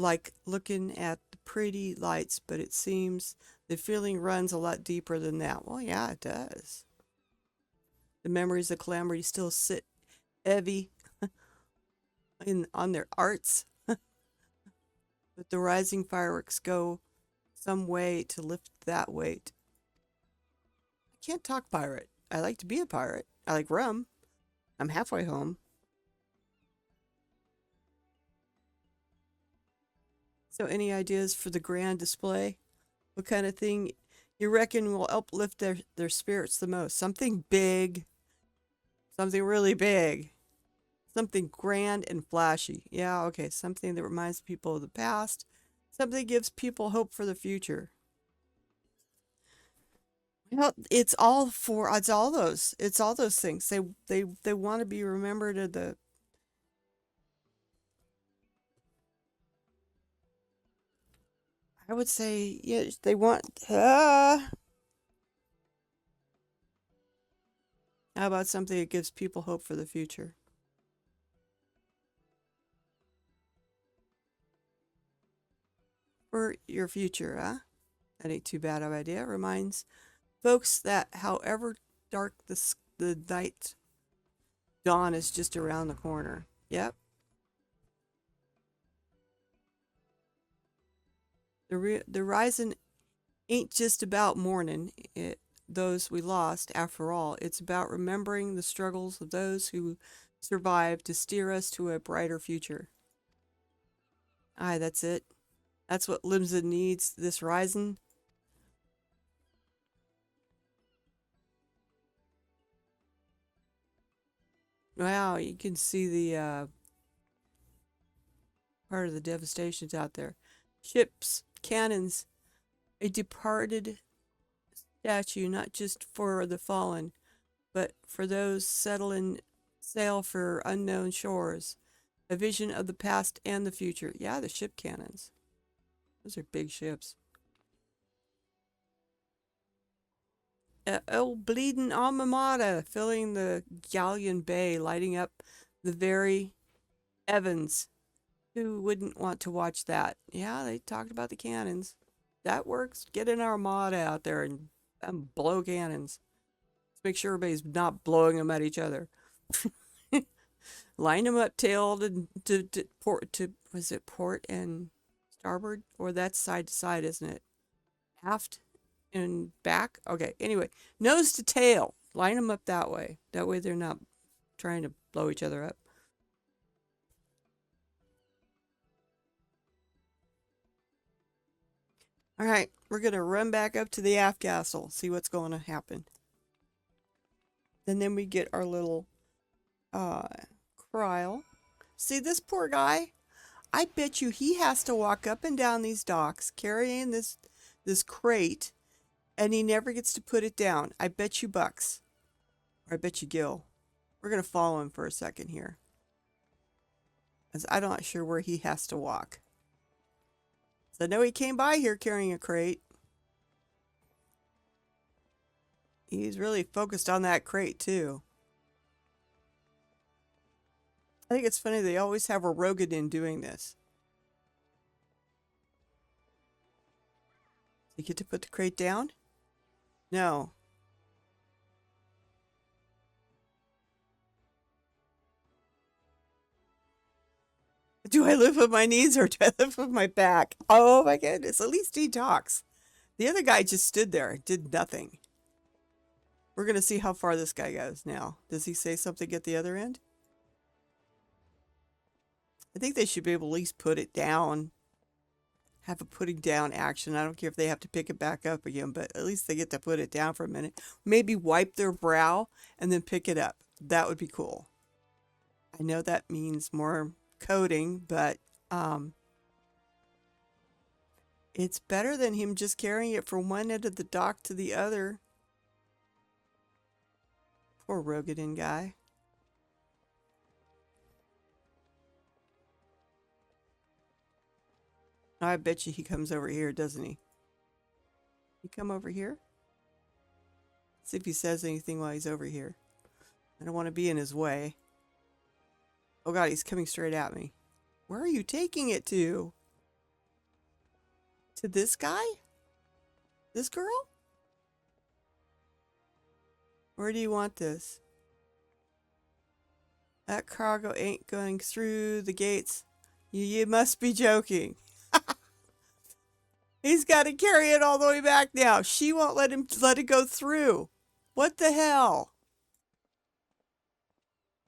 like looking at the pretty lights, but it seems the feeling runs a lot deeper than that. Well, yeah, it does. The memories of calamity still sit heavy on their arts, but the rising fireworks go some way to lift that weight. I can't talk pirate. I like to be a pirate. I like rum. I'm halfway home. So any ideas for the grand display? What kind of thing you reckon will uplift their spirits the most? Something big. Something really big. Something grand and flashy. Yeah, okay. Something that reminds people of the past. Something that gives people hope for the future. Well, it's all those things. They want to be remembered of the I would say yes, they want how about something that gives people hope for the future? For your future, huh? That ain't too bad of an idea. Reminds folks that however dark the night, dawn is just around the corner. Yep. The rising ain't just about mourning those we lost. After all, it's about remembering the struggles of those who survived to steer us to a brighter future. Aye, that's it. That's what Limsa needs this rising. Wow, you can see the part of the devastations out there. Ships, cannons, a departed statue, not just for the fallen, but for those settling sail for unknown shores. A vision of the past and the future. Yeah, the ship cannons. Those are big ships. Old bleeding alma mater filling the galleon bay, lighting up the very Evans. Who wouldn't want to watch that? Yeah, they talked about the cannons. That works. Get an armada out there and blow cannons. Let's make sure everybody's not blowing them at each other. Line them up tail to port to was it port and starboard, or that's side to side, isn't it? Aft and back. Okay. Anyway, nose to tail. Line them up that way. That way they're not trying to blow each other up. All right, we're going to run back up to the aft castle, see what's going to happen. And then we get our little Kryl. See this poor guy? I bet you he has to walk up and down these docks carrying this crate, and he never gets to put it down. I bet you bucks. Or I bet you Gil. We're going to follow him for a second here, as I'm not sure where he has to walk. So I know he came by here carrying a crate. He's really focused on that crate too. I think it's funny they always have a Rogadin doing this. You get to put the crate down? No. Do I live with my knees or do I live with my back? Oh my goodness. At least he talks. The other guy just stood there, did nothing. We're going to see how far this guy goes now. Does he say something at the other end? I think they should be able to at least put it down. Have a putting down action. I don't care if they have to pick it back up again, but at least they get to put it down for a minute. Maybe wipe their brow and then pick it up. That would be cool. I know that means more coding, but it's better than him just carrying it from one end of the dock to the other. Poor Rogadin guy. I bet you he comes over here, doesn't he? He come over here? See if he says anything while he's over here. I don't want to be in his way. Oh God, he's coming straight at me. Where are you taking it to? To this guy? This girl? Where do you want this? That cargo ain't going through the gates. You must be joking. He's got to carry it all the way back now. She won't let it go through. What the hell?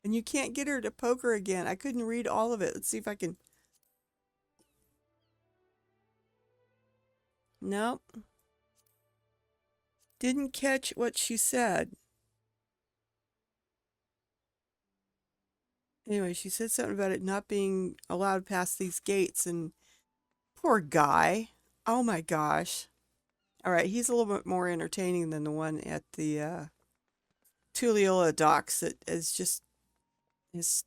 And you can't get her to poke her again. I couldn't read all of it. Let's see if I can. Nope. Didn't catch what she said. Anyway, she said something about it not being allowed past these gates, and poor guy. Oh my gosh. All right, he's a little bit more entertaining than the one at the Tulliola docks that is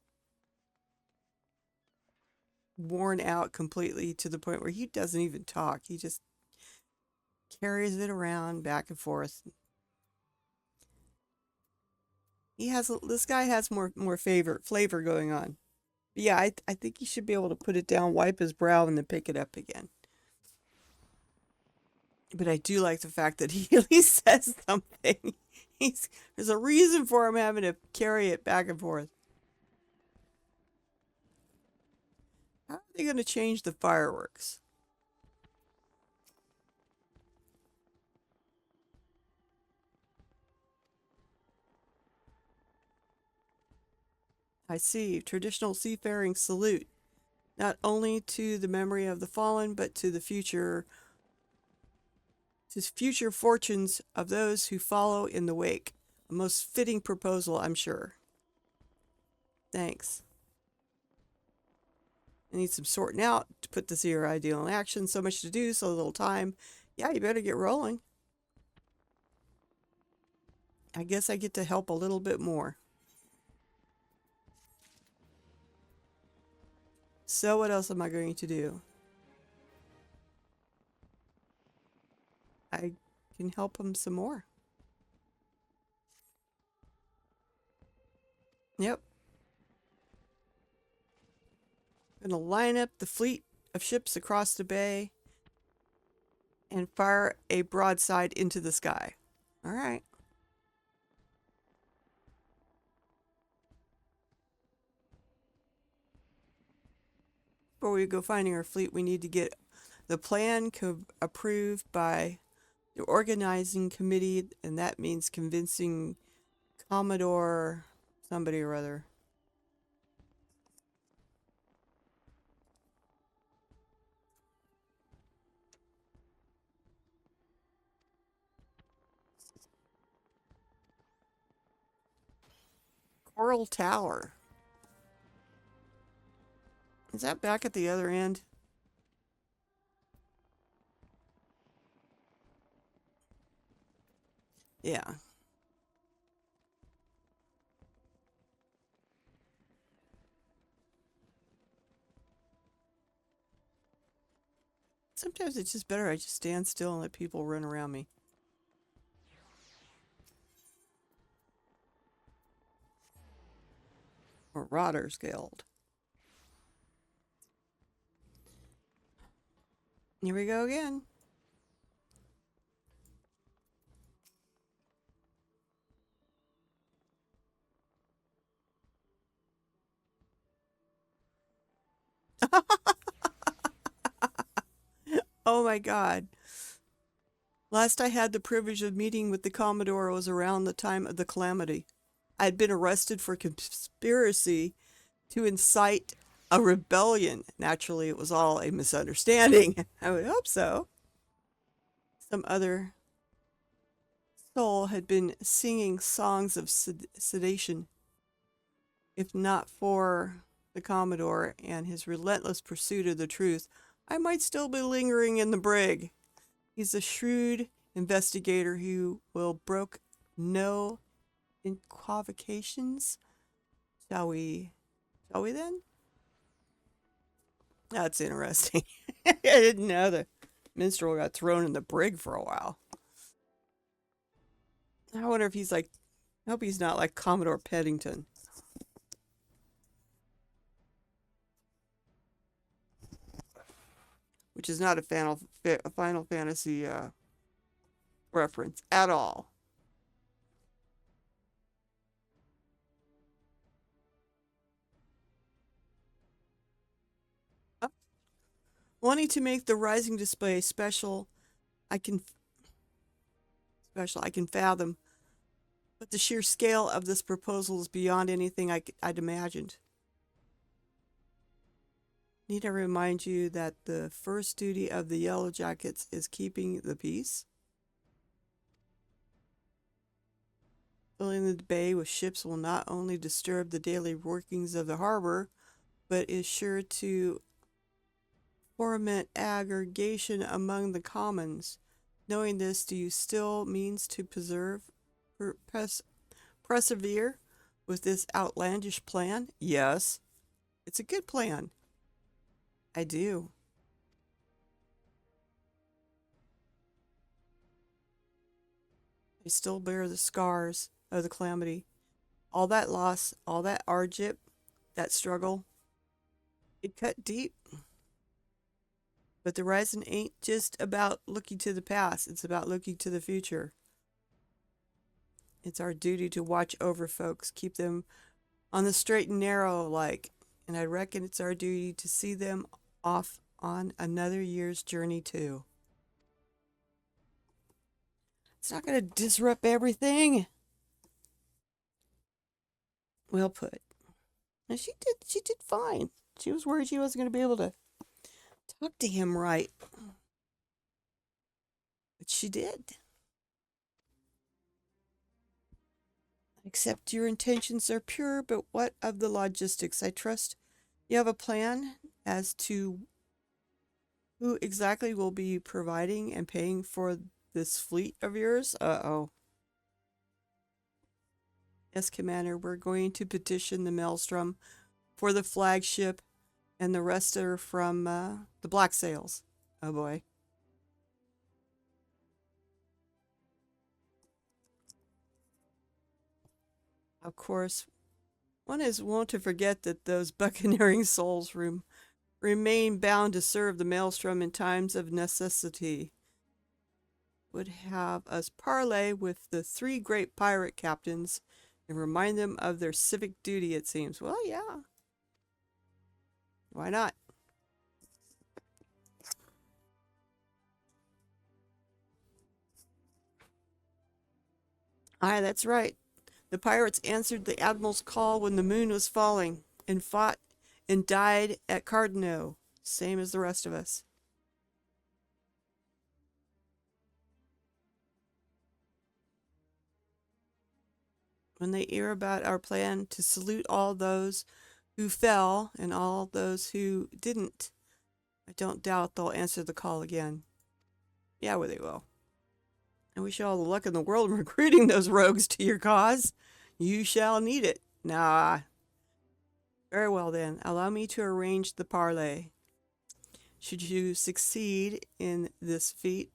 worn out completely to the point where he doesn't even talk. He just carries it around back and forth. This guy has more flavor going on. But yeah, I think he should be able to put it down, wipe his brow, and then pick it up again. But I do like the fact that he at least says something. There's a reason for him having to carry it back and forth. How are they going to change the fireworks? I see. Traditional seafaring salute. Not only to the memory of the fallen, but to the future fortunes of those who follow in the wake. A most fitting proposal, I'm sure. Thanks. I need some sorting out to put this here ideal in action. So much to do, so little time. Yeah, you better get rolling. I guess I get to help a little bit more. So what else am I going to do? I can help him some more. Yep. I'm going to line up the fleet of ships across the bay and fire a broadside into the sky. All right. Before we go finding our fleet, we need to get the plan approved by the organizing committee, and that means convincing Commodore somebody or other. Coral Tower. Is that back at the other end? Yeah. Sometimes it's just better I just stand still and let people run around me. Marauders Guild. Here we go again. Oh my God. Last I had the privilege of meeting with the Commodore was around the time of the calamity. I had been arrested for conspiracy to incite a rebellion. Naturally, it was all a misunderstanding. I would hope so. Some other soul had been singing songs of sedation. If not for the Commodore and his relentless pursuit of the truth, I might still be lingering in the brig. He's a shrewd investigator who will brook no equivocations. Shall we then? That's interesting. I didn't know the minstrel got thrown in the brig for a while. I wonder if he's like, I hope he's not like Commodore Peddington. which is not a Final Fantasy reference at all. Wanting to make the Rising display special, I can fathom, but the sheer scale of this proposal is beyond anything I'd imagined. Need I remind you that the first duty of the Yellow Jackets is keeping the peace? Filling the bay with ships will not only disturb the daily workings of the harbor, but is sure to foment aggregation among the commons. Knowing this, do you still means to persevere with this outlandish plan? Yes. It's a good plan. I do. I still bear the scars of the calamity. All that loss, all that hardship, that struggle, it cut deep. But the Rising ain't just about looking to the past, it's about looking to the future. It's our duty to watch over folks, keep them on the straight and narrow, and I reckon it's our duty to see them off on another year's journey too. It's not going to disrupt everything. Well put. And she did fine. She was worried she wasn't going to be able to talk to him right. But she did. Except your intentions are pure, but what of the logistics? I trust you have a plan as to who exactly will be providing and paying for this fleet of yours? Uh-oh. Yes, Commander, we're going to petition the Maelstrom for the flagship, and the rest are from the Black Sails. Oh boy. Of course, one is wont to forget that those buccaneering souls remain bound to serve the Maelstrom in times of necessity. Would have us parley with the 3 great pirate captains and remind them of their civic duty, it seems. Well, yeah. Why not? Aye, that's right. The pirates answered the Admiral's call when the moon was falling and fought and died at Cardano, same as the rest of us. When they hear about our plan to salute all those who fell and all those who didn't, I don't doubt they'll answer the call again. Yeah, well, they will. I wish you all the luck in the world in recruiting those rogues to your cause. You shall need it. Nah. Very well then, allow me to arrange the parley. Should you succeed in this feat,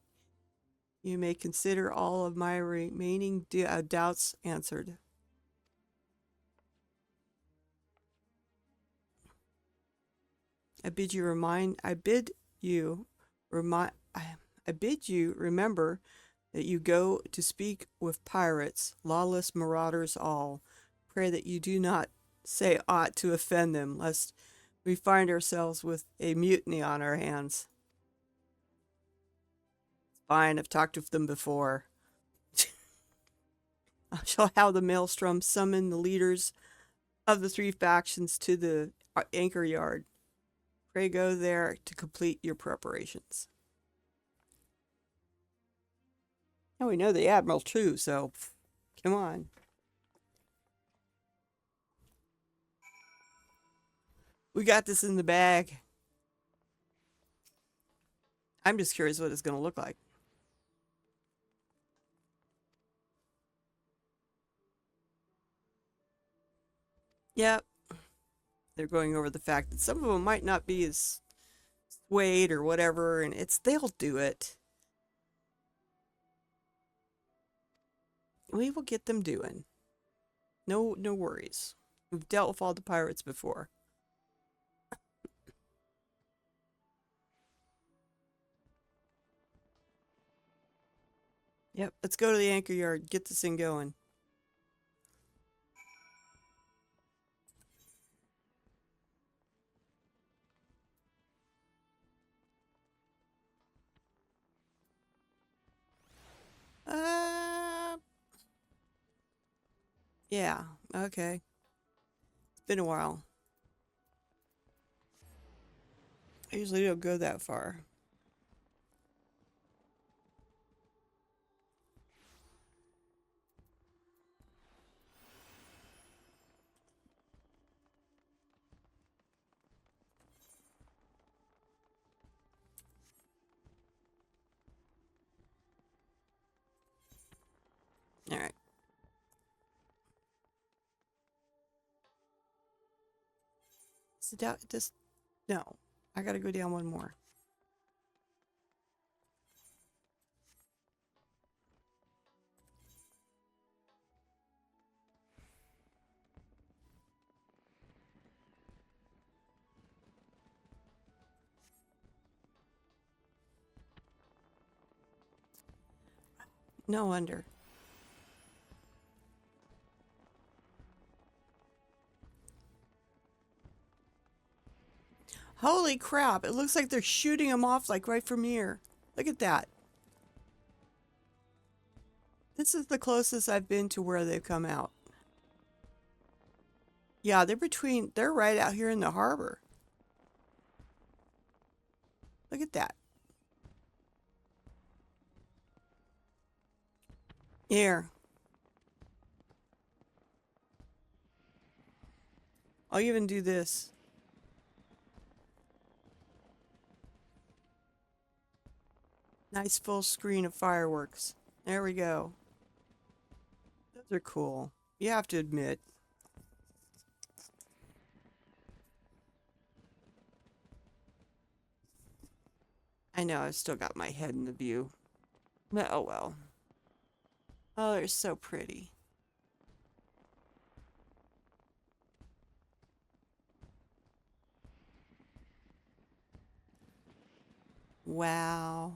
you may consider all of my remaining doubts answered. I bid you remember that you go to speak with pirates, lawless marauders all. Pray that you do not say aught to offend them, lest we find ourselves with a mutiny on our hands. Fine, I've talked with them before. I shall have the Maelstrom summon the leaders of the 3 factions to the anchor yard. Pray go there to complete your preparations. And we know the Admiral too, so come on. We got this in the bag. I'm just curious what it's going to look like. Yep. They're going over the fact that some of them might not be as swayed or whatever, and they'll do it. We will get them doing. No worries. We've dealt with all the pirates before. Yep, let's go to the anchor yard. Get this thing going. Yeah, okay. It's been a while. I usually don't go that far. All right. Is it down? Just no. I gotta go down one more. No wonder. Holy crap! It looks like they're shooting them off like right from here. Look at that. This is the closest I've been to where they've come out. Yeah, they're right out here in the harbor. Look at that. Here. I'll even do this. Nice full screen of fireworks. There we go. Those are cool. You have to admit. I know I've still got my head in the view. But oh well. Oh, they're so pretty. Wow.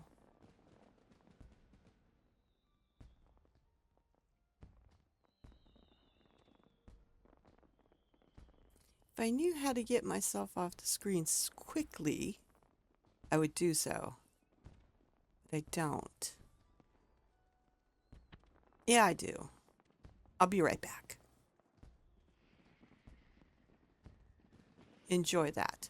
If I knew how to get myself off the screen quickly, I would do so. But I don't. Yeah, I do. I'll be right back. Enjoy that.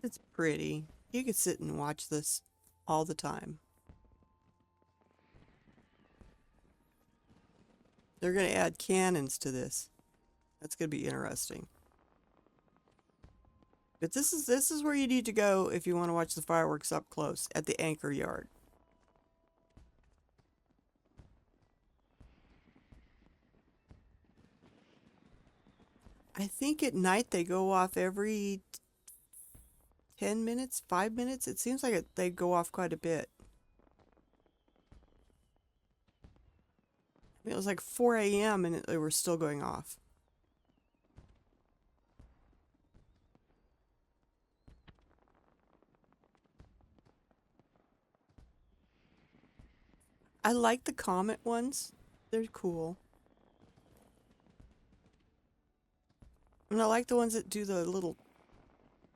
It's pretty. You could sit and watch this all the time. They're going to add cannons to this. That's going to be interesting. But this is where you need to go if you want to watch the fireworks up close, at the anchor yard. I think at night they go off every 10 minutes, 5 minutes. It seems like they go off quite a bit. I mean, it was like 4 a.m. and they were still going off. I like the comet ones. They're cool. And I like the ones that do the little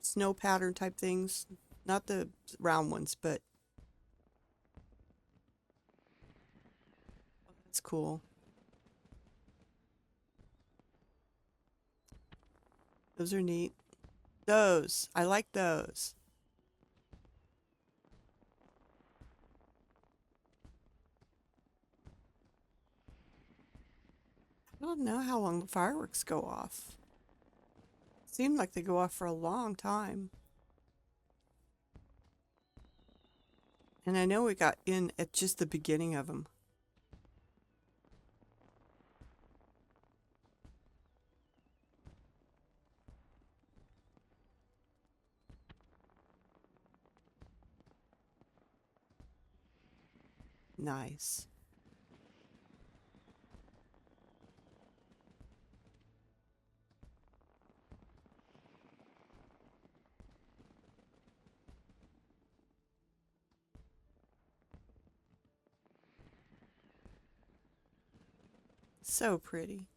snow pattern type things. Not the round ones, but it's cool. Those are neat. Those. I like those. I don't know how long the fireworks go off. Seemed like they go off for a long time. And I know we got in at just the beginning of them. Nice. So pretty.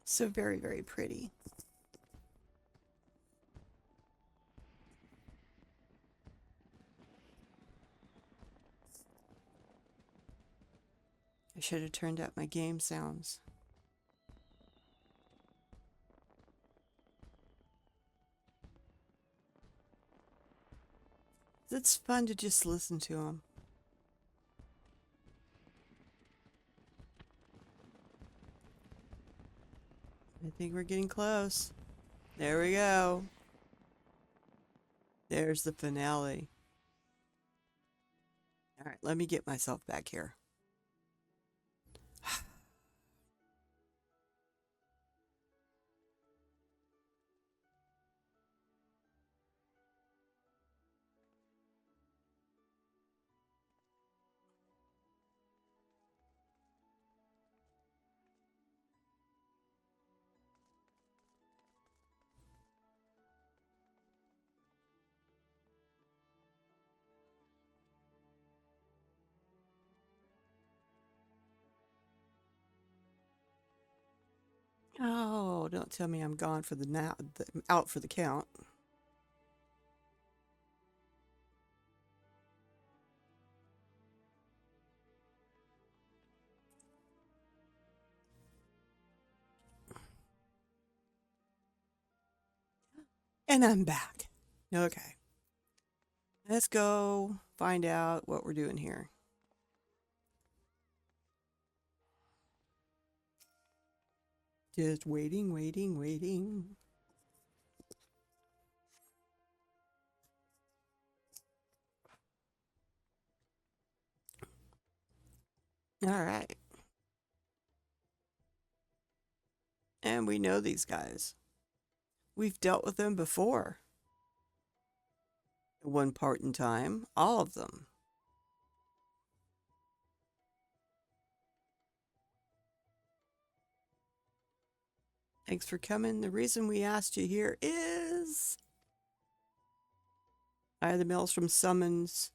So very, very pretty. I should have turned up my game sounds. It's fun to just listen to them. I think we're getting close. There we go. There's the finale. All right, let me get myself back here. Oh, don't tell me I'm gone for the now, out for the count. And I'm back. Okay. Let's go find out what we're doing here. Just waiting, waiting, waiting. All right. And we know these guys. We've dealt with them before. At one part in time, all of them. Thanks for coming. The reason we asked you here is the Maelstrom summons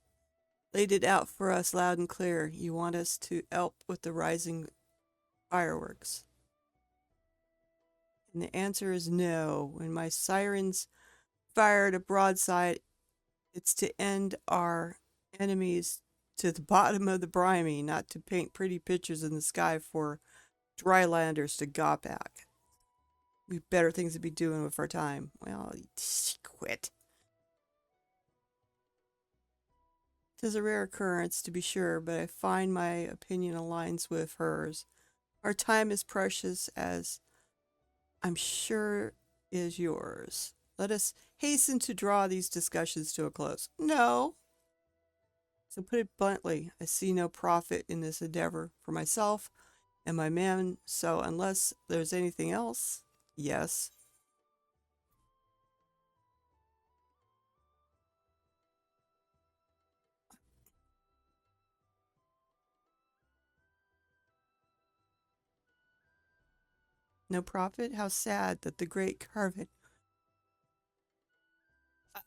laid it out for us loud and clear. You want us to help with the rising fireworks. And the answer is no. When my sirens fired a broadside, it's to end our enemies to the bottom of the briny, not to paint pretty pictures in the sky for drylanders to gawp at. We've better things to be doing with our time. Well, quit. Tis a rare occurrence, to be sure, but I find my opinion aligns with hers. Our time is precious, as I'm sure is yours. Let us hasten to draw these discussions to a close. No. So put it bluntly, I see no profit in this endeavor for myself and my men, so unless there's anything else, yes. No profit? How sad that the great Carvin.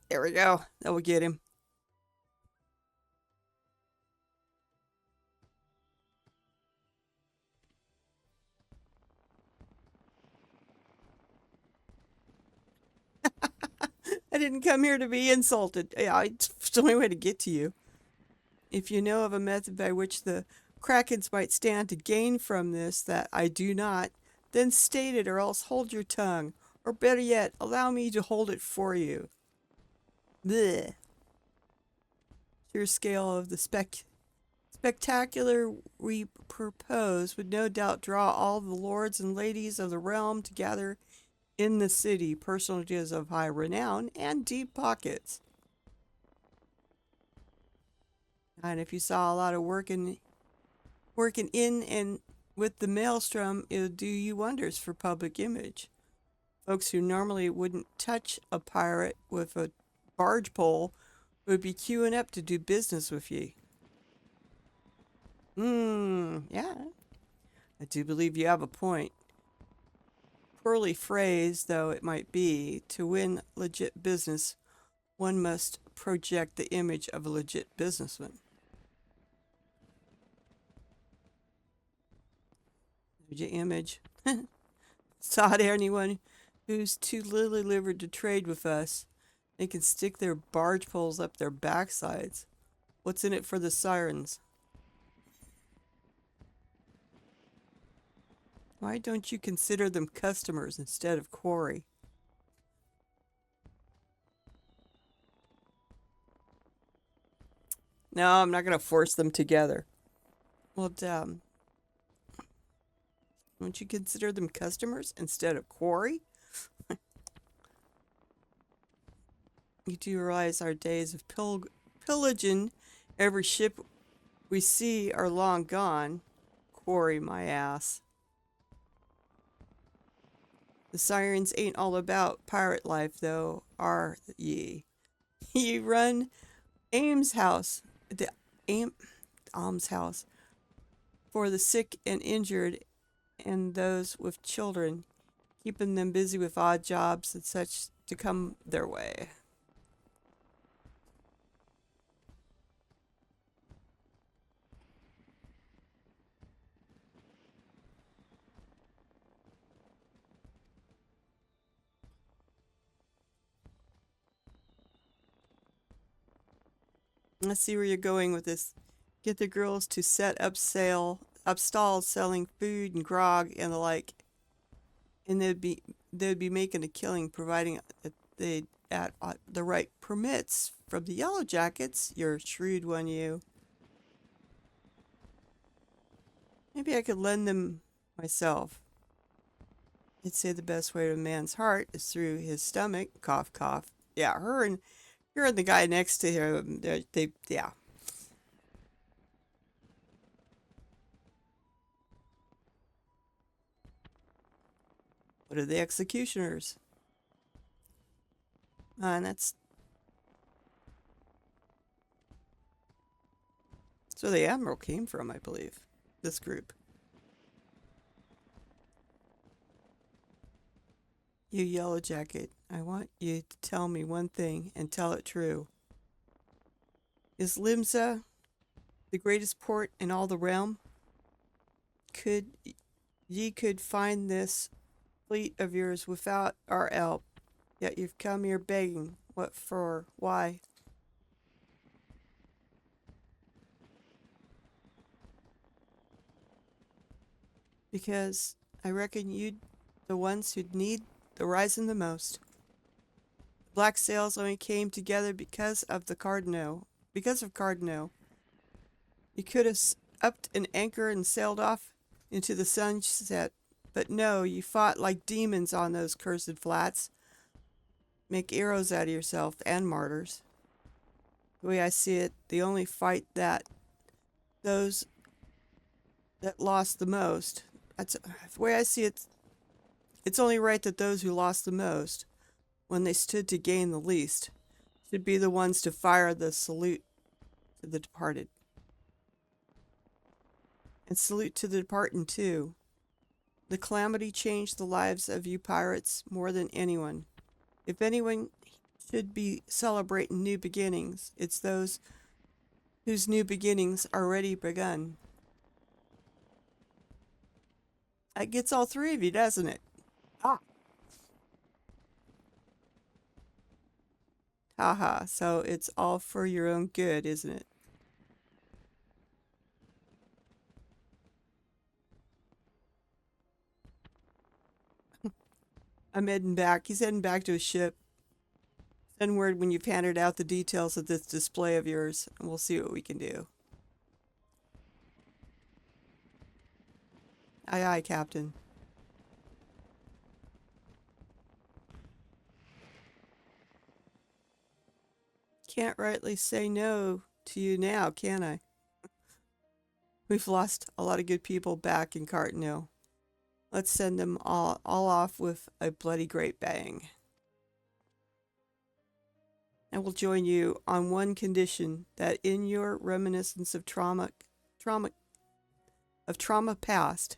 There we go. That will get him. I didn't come here to be insulted. It's the only way to get to you. If you know of a method by which the Krakens might stand to gain from this that I do not, then state it, or else hold your tongue. Or better yet, allow me to hold it for you. Bleh. Sheer scale of the spectacular we propose would no doubt draw all the lords and ladies of the realm together in the city, personages of high renown and deep pockets. And if you saw a lot of working in and with the Maelstrom, it would do you wonders for public image. Folks who normally wouldn't touch a pirate with a barge pole would be queuing up to do business with ye. Yeah. I do believe you have a point. Poorly phrased though it might be, to win legit business, One must project the image of a legit businessman. There's your image. Sod anyone who's too lily-livered to trade with us. They can stick their barge poles up their backsides. What's in it for the sirens? Why don't you consider them customers instead of quarry? No, I'm not going to force them together. Well, won't you consider them customers instead of quarry? You do realize our days of pillaging every ship we see are long gone. Quarry my ass. The sirens ain't all about pirate life, though, are ye? You run Ames House, the almshouse, for the sick and injured and those with children, keeping them busy with odd jobs and such to come their way. Let's see where you're going with this. Get the girls to set up stalls selling food and grog and the like, and they'd be making a killing, providing that they at the right permits from the Yellow Jackets. You're a shrewd one, you. Maybe I could lend them myself. I'd say the best way to a man's heart is through his stomach. Cough, cough. Yeah, her and the guy next to him. Yeah. What are the executioners? And that's where the Admiral came from, I believe. This group. You Yellow Jacket, I want you to tell me one thing and tell it true. Is Limsa the greatest port in all the realm? Could find this fleet of yours without our help, yet you've come here begging. What for? Why? Because I reckon you'd the ones who'd need the Rising the most. Black sails only came together because of Cardno. You could have upped an anchor and sailed off into the sunset, but no, you fought like demons on those cursed flats. Make heroes out of yourself and martyrs. The way I see it, the only fight that those that lost the most, the way I see it, it's only right that those who lost the most, when they stood to gain the least, should be the ones to fire the salute to the departed. And salute to the departing, too. The calamity changed the lives of you pirates more than anyone. If anyone should be celebrating new beginnings, it's those whose new beginnings already begun. That gets all three of you, doesn't it? Ah. Haha, so it's all for your own good, isn't it? I'm heading back. He's heading back to his ship. Send word when you've handed out the details of this display of yours, and we'll see what we can do. Aye, aye, Captain. Can't rightly say no to you now, can I? We've lost a lot of good people back in Cartno. Let's send them all off with a bloody great bang. I will join you on one condition, that in your reminiscence of trauma past,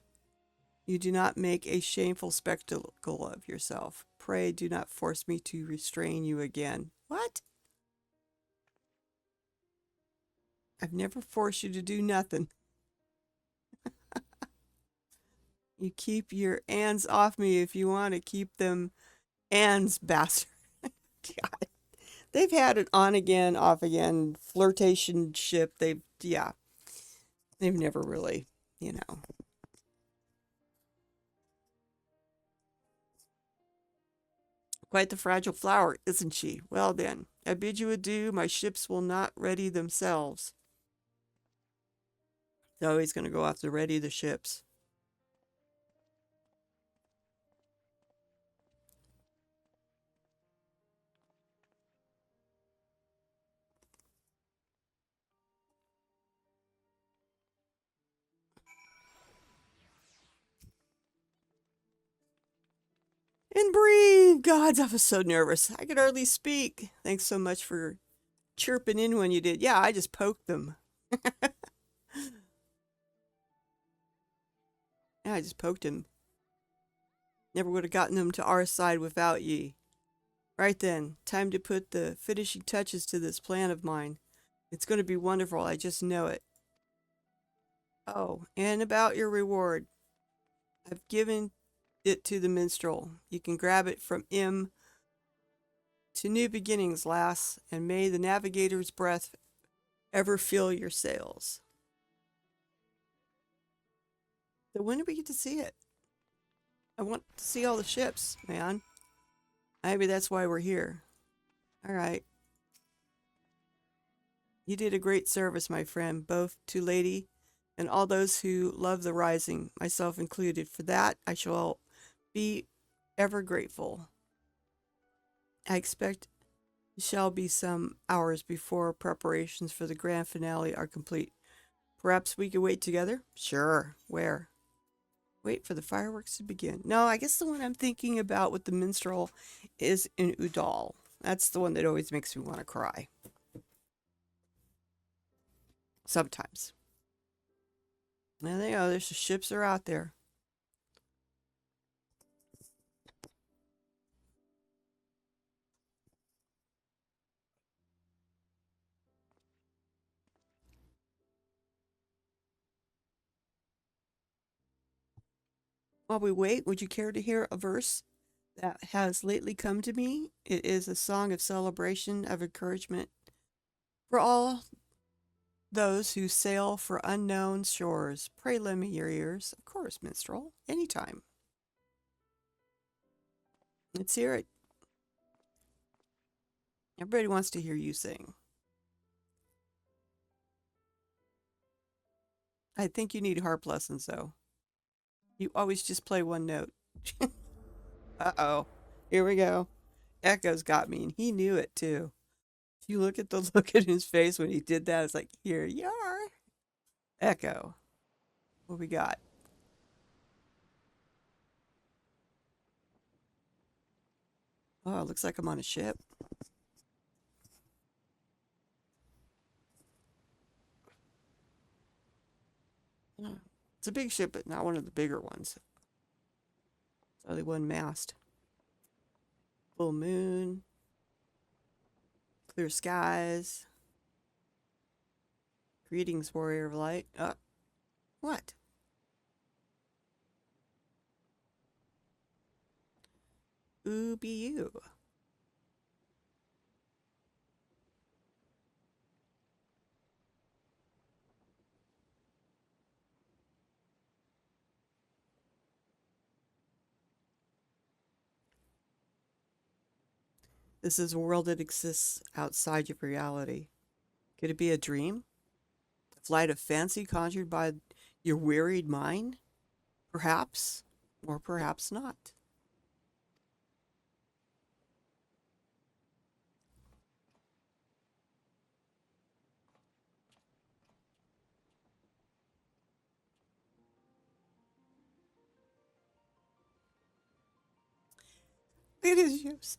you do not make a shameful spectacle of yourself. Pray do not force me to restrain you again. What? I've never forced you to do nothing. You keep your hands off me if you want to keep them hands, bastard. God. They've had an on again, off again flirtation ship. They've never really, you know. Quite the fragile flower, isn't she? Well then, I bid you adieu. My ships will not ready themselves. So he's going to go off to ready the ships. And breathe. God, I was so nervous. I could hardly speak. Thanks so much for chirping in when you did. Yeah, I just poked them. Yeah, I just poked him. Never would have gotten them to our side without ye. Right then, time to put the finishing touches to this plan of mine. It's going to be wonderful, I just know it. Oh, and about your reward. I've given it to the minstrel. You can grab it from him. To new beginnings, lass, and may the navigator's breath ever fill your sails. So when do we get to see it? I want to see all the ships, man. Maybe that's why we're here. All right. You did a great service, my friend, both to Lady and all those who love the Rising, myself included. For that, I shall be ever grateful. I expect it shall be some hours before preparations for the grand finale are complete. Perhaps we could wait together? Sure. Where? Wait for the fireworks to begin. No, I guess the one I'm thinking about with the minstrel is in Udall. That's the one that always makes me want to cry. Sometimes. There they go. There's the ships are out there. While we wait, would you care to hear a verse that has lately come to me? It is a song of celebration, of encouragement for all those who sail for unknown shores. Pray lend me your ears. Of course, minstrel. Anytime. Let's hear it. Everybody wants to hear you sing. I think you need harp lessons, though. You always just play one note. Uh-oh. Here we go. Echo's got me, and he knew it, too. If you look at the look in his face when he did that, it's like, here you are. Echo. What we got? Oh, it looks like I'm on a ship. Oh, it's a big ship, but not one of the bigger ones. It's only one mast. Full moon. Clear skies. Greetings, warrior of light. What? Who be you? This is a world that exists outside of reality. Could it be a dream? A flight of fancy conjured by your wearied mind? Perhaps, or perhaps not. It is Yoshi.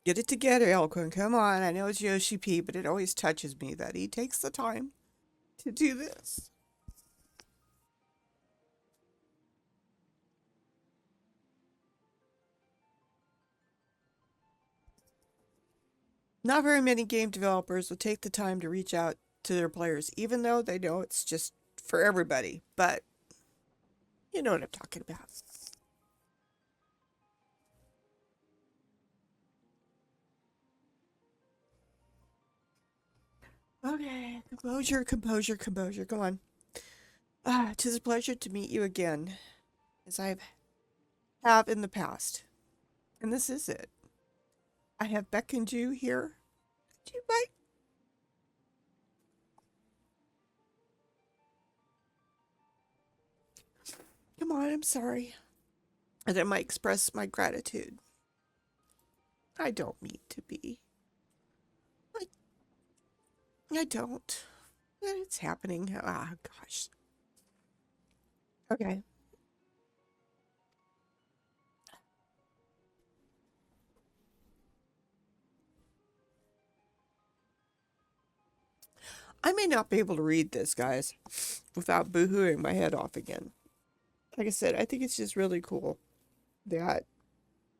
Get it together, Elquin. Come on. I know it's Yoshi-P, but it always touches me that he takes the time to do this. Not very many game developers will take the time to reach out to their players, even though they know it's just for everybody. But you know what I'm talking about. Okay, composure, composure, composure. Come on. Tis a pleasure to meet you again, as I have in the past. And this is it. I have beckoned you here. Do you bite? Come on, I'm sorry. And I might express my gratitude. I don't mean to be. I don't. But it's happening. Ah, gosh. Okay. I may not be able to read this, guys, without boohooing my head off again. Like I said, I think it's just really cool that,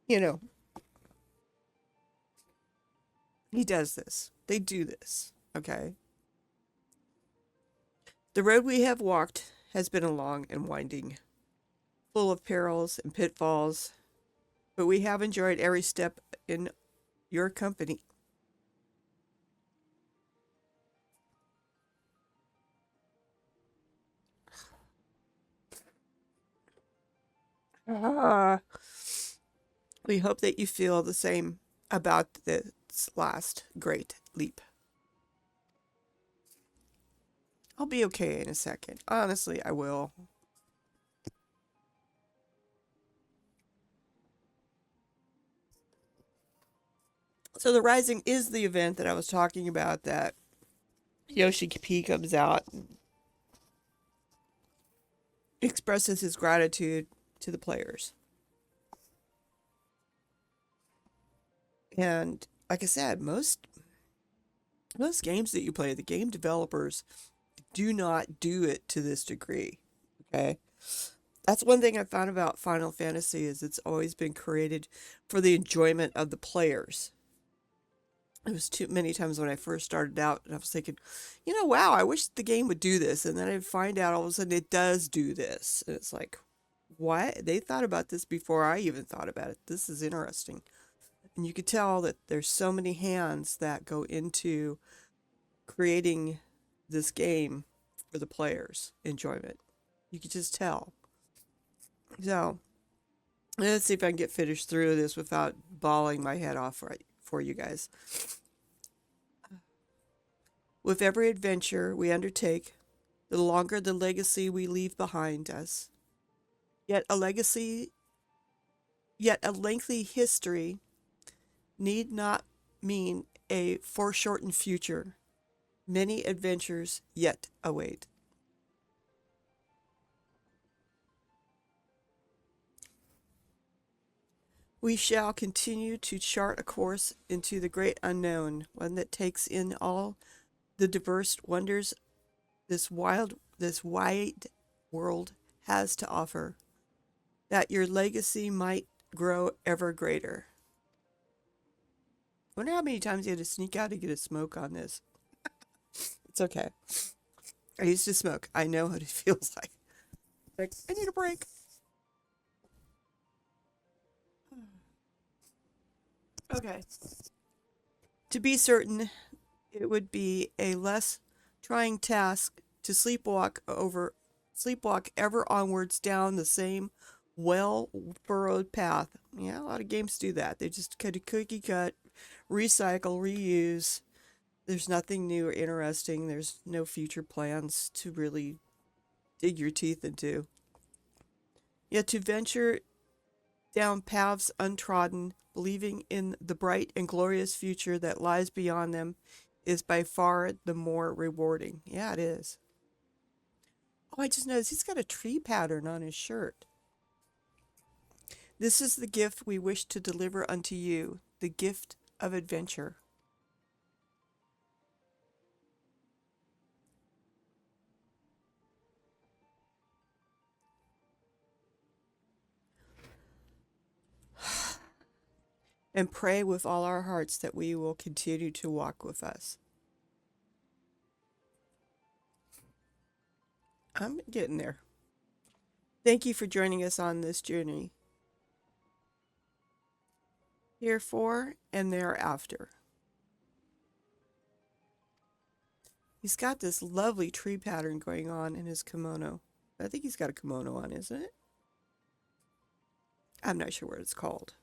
you know, he does this. They do this, okay? The road we have walked has been a long and winding, full of perils and pitfalls, but we have enjoyed every step in your company. Ah, we hope that you feel the same about this last great leap. I'll be okay in a second. Honestly, I will. So the Rising is the event that I was talking about that Yoshi-P comes out and expresses his gratitude to the players. And like I said, most games that you play, the game developers do not do it to this degree. Okay? That's one thing I found about Final Fantasy is it's always been created for the enjoyment of the players. It was too many times when I first started out and I was thinking, wow, I wish the game would do this. And then I'd find out all of a sudden it does do this. And it's like, what? They thought about this before I even thought about it. This is interesting. And you could tell that there's so many hands that go into creating this game for the players' enjoyment. You could just tell. So, let's see if I can get finished through this without bawling my head off right for you guys. With every adventure we undertake, the longer the legacy we leave behind us. Yet a lengthy history need not mean a foreshortened future. Many adventures yet await. We shall continue to chart a course into the great unknown, one that takes in all the diverse wonders this wide world has to offer, that your legacy might grow ever greater. I wonder how many times you had to sneak out to get a smoke on this. It's okay. I used to smoke. I know what it feels like. Like, I need a break. Okay. To be certain, it would be a less trying task to sleepwalk ever onwards down the same well-furrowed path. Yeah, a lot of games do that. They just kind of cookie cut, recycle, reuse. There's nothing new or interesting. There's no future plans to really dig your teeth into. Yet to venture down paths untrodden, believing in the bright and glorious future that lies beyond them, is by far the more rewarding. Yeah, it is. Oh, I just noticed he's got a tree pattern on his shirt. This is the gift we wish to deliver unto you, the gift of adventure. and pray with all our hearts that we will continue to walk with us. I'm getting there. Thank you for joining us on this journey. Herefore and thereafter. He's got this lovely tree pattern going on in his kimono. I think he's got a kimono on, isn't it? I'm not sure what it's called.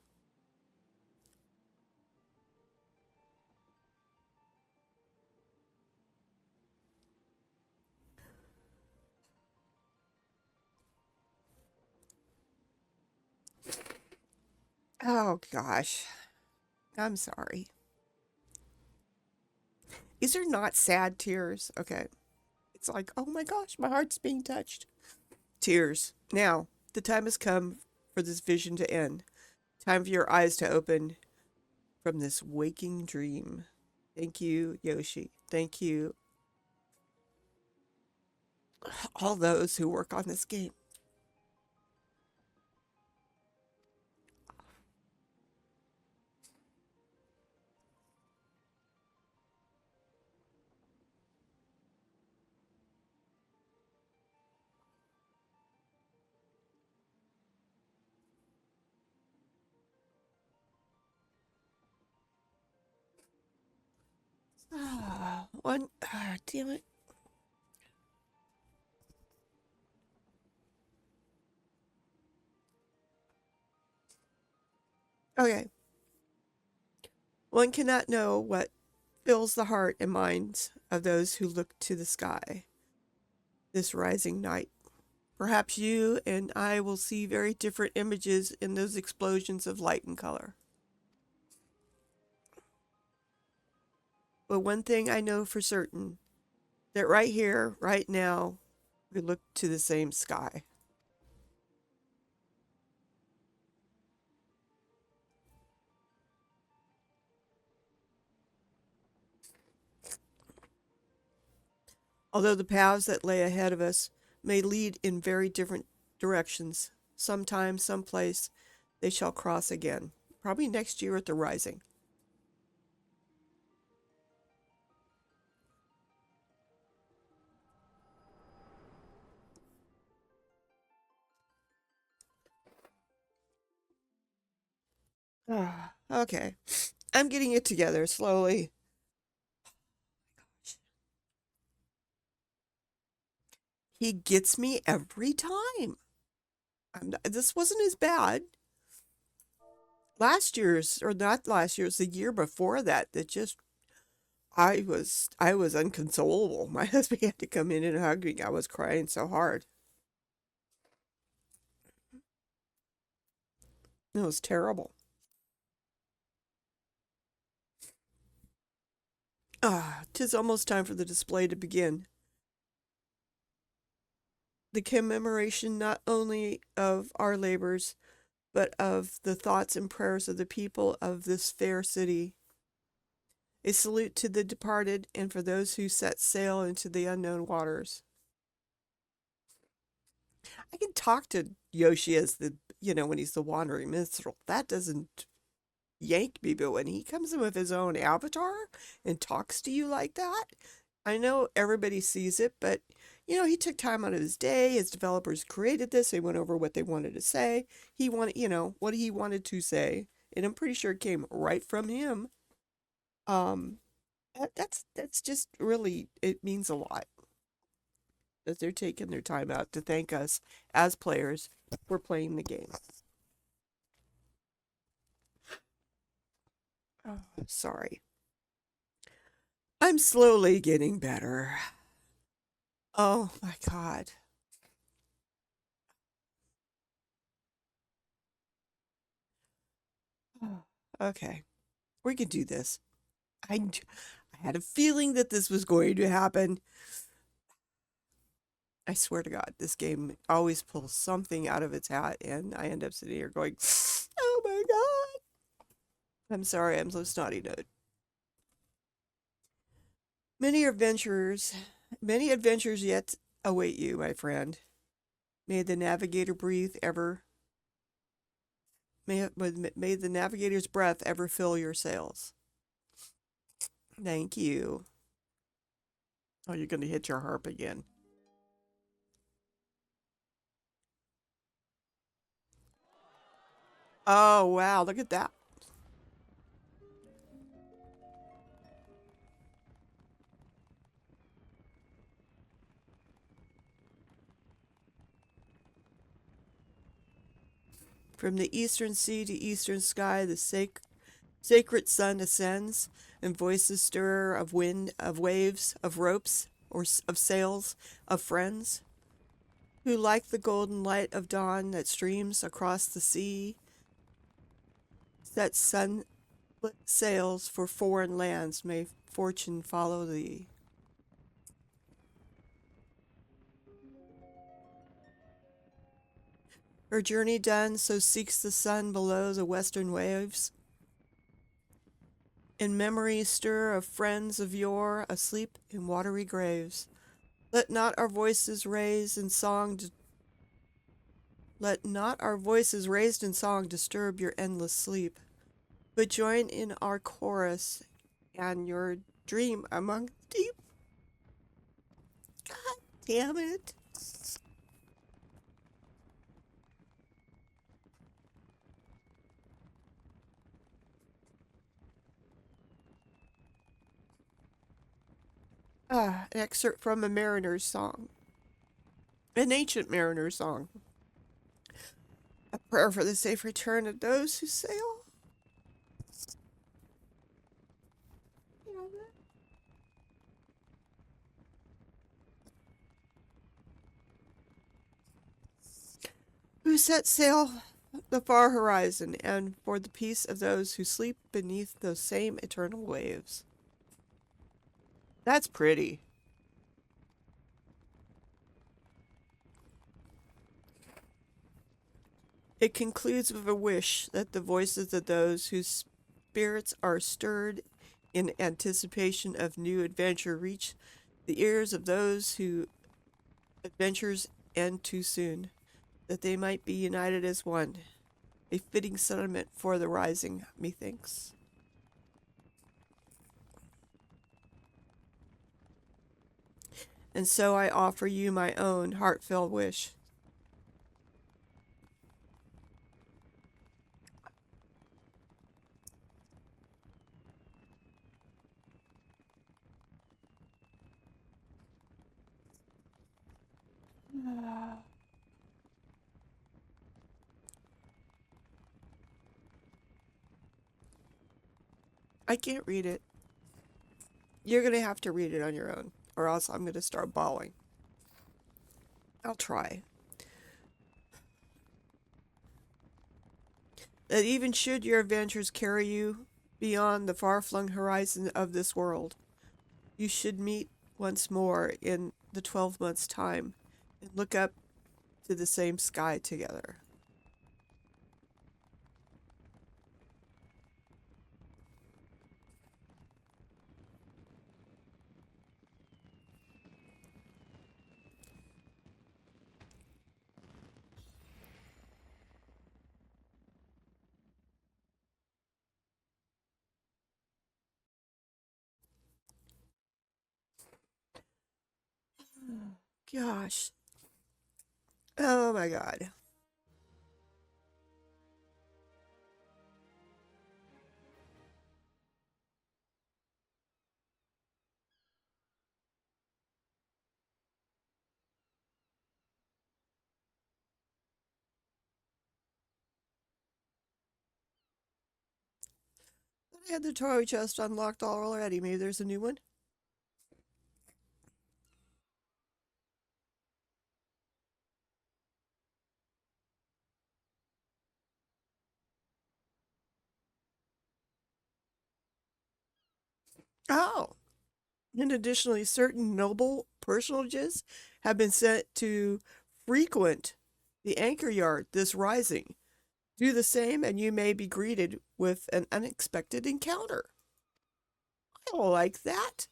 Oh gosh. I'm sorry. These are not sad tears. Okay. It's like, oh my gosh, my heart's being touched. Tears. Now, the time has come for this vision to end. Time for your eyes to open from this waking dream. Thank you, Yoshi. Thank you, all those who work on this game. Damn it. Okay. One cannot know what fills the heart and minds of those who look to the sky this rising night. Perhaps you and I will see very different images in those explosions of light and color. But one thing I know for certain, that right here, right now, we look to the same sky. Although the paths that lay ahead of us may lead in very different directions, sometime, someplace, they shall cross again. Probably next year at the Rising. Okay. I'm getting it together slowly. He gets me every time. This wasn't as bad. Last year's, or not last year's, the year before that, I was inconsolable. My husband had to come in and hug me. I was crying so hard. It was terrible. Tis almost time for the display to begin. The commemoration not only of our labors, but of the thoughts and prayers of the people of this fair city. A salute to the departed and for those who set sail into the unknown waters. I can talk to Yoshi as when he's the wandering minstrel. That doesn't yank me, but when he comes in with his own avatar and talks to you like that, I know everybody sees it, but he took time out of his day. His developers created this. They went over what they wanted to say. He wanted, what he wanted to say, and I'm pretty sure it came right from him. That's just really, it means a lot that they're taking their time out to thank us as players for playing the game. Oh, sorry. I'm slowly getting better. Oh my God. Okay, we can do this. I had a feeling that this was going to happen. I swear to God, this game always pulls something out of its hat, and I end up sitting here going, oh my God. I'm sorry, I'm so snotty nose. Many adventures yet await you, my friend. May the navigator breathe ever May the navigator's breath ever fill your sails. Thank you. Oh, you're going to hit your harp again. Oh, wow. Look at that. From the eastern sea to eastern sky, the sacred sun ascends, and voices stir of wind, of waves, of ropes, of sails, of friends, who like the golden light of dawn that streams across the sea, set sunlit sails for foreign lands, may fortune follow thee. Her journey done, so seeks the sun below the western waves. In memory stir of friends of yore, asleep in watery graves. Let not our voices raised in song disturb your endless sleep, but join in our chorus and your dream among the deep. God damn it. An excerpt from a mariner's song. An ancient mariner's song. A prayer for the safe return of those who sail. Who set sail the far horizon, and for the peace of those who sleep beneath those same eternal waves. That's pretty. It concludes with a wish that the voices of those whose spirits are stirred in anticipation of new adventure reach the ears of those whose adventures end too soon, that they might be united as one. A fitting sentiment for the rising, methinks. And so I offer you my own heartfelt wish. I can't read it. You're going to have to read it on your own, or else I'm going to start bawling. I'll try. That even should your adventures carry you beyond the far-flung horizon of this world, you should meet once more in the 12 months' time and look up to the same sky together. Gosh. Oh my God. I had the toy chest unlocked already. Maybe there's a new one? Oh. And additionally, certain noble personages have been sent to frequent the anchor yard this rising. Do the same, and you may be greeted with an unexpected encounter. I like that.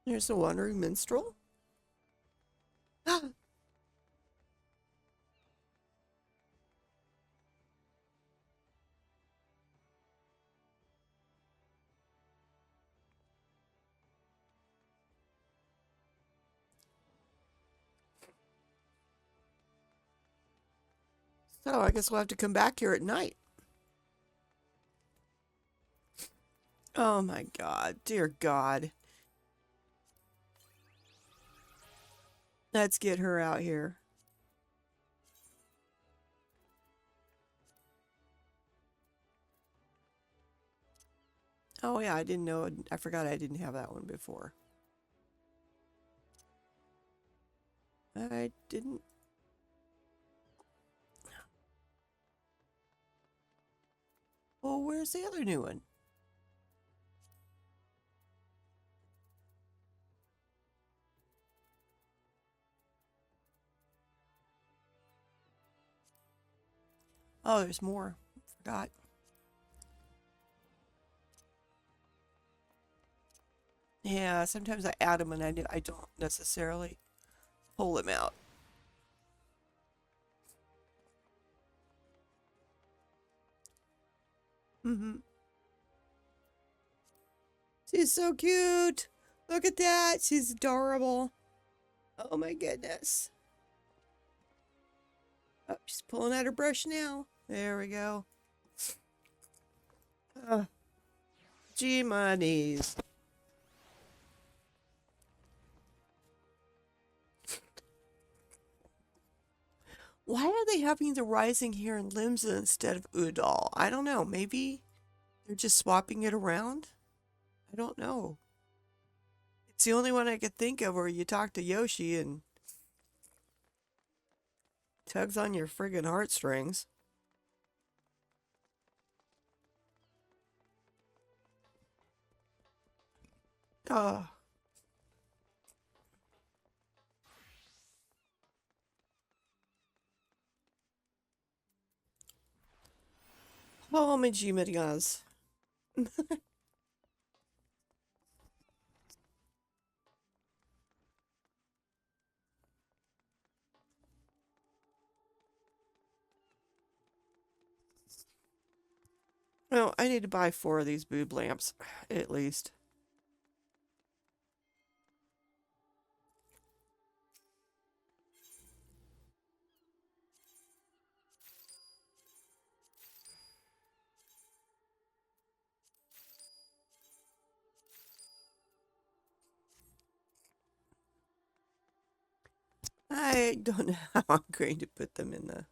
There's the Wandering Minstrel. So I guess we'll have to come back here at night. Oh my God, dear God. Let's get her out here. Oh yeah, I didn't know. I forgot I didn't have that one before. I didn't. Well, where's the other new one? Oh, there's more. Forgot. Yeah, sometimes I add them and I don't necessarily pull them out. Mm-hmm. She's so cute. Look at that. She's adorable. Oh my goodness. Oh, she's pulling out her brush now. There we go. G-Monies. Why are they having the Rising here in Limsa instead of Udall? I don't know. Maybe they're just swapping it around? I don't know. It's the only one I could think of where you talk to Yoshi and tugs on your friggin' heartstrings. Oh. Oh, my G-Migas. Well, I need to buy 4 of these boob lamps, at least. I don't know how I'm going to put them in the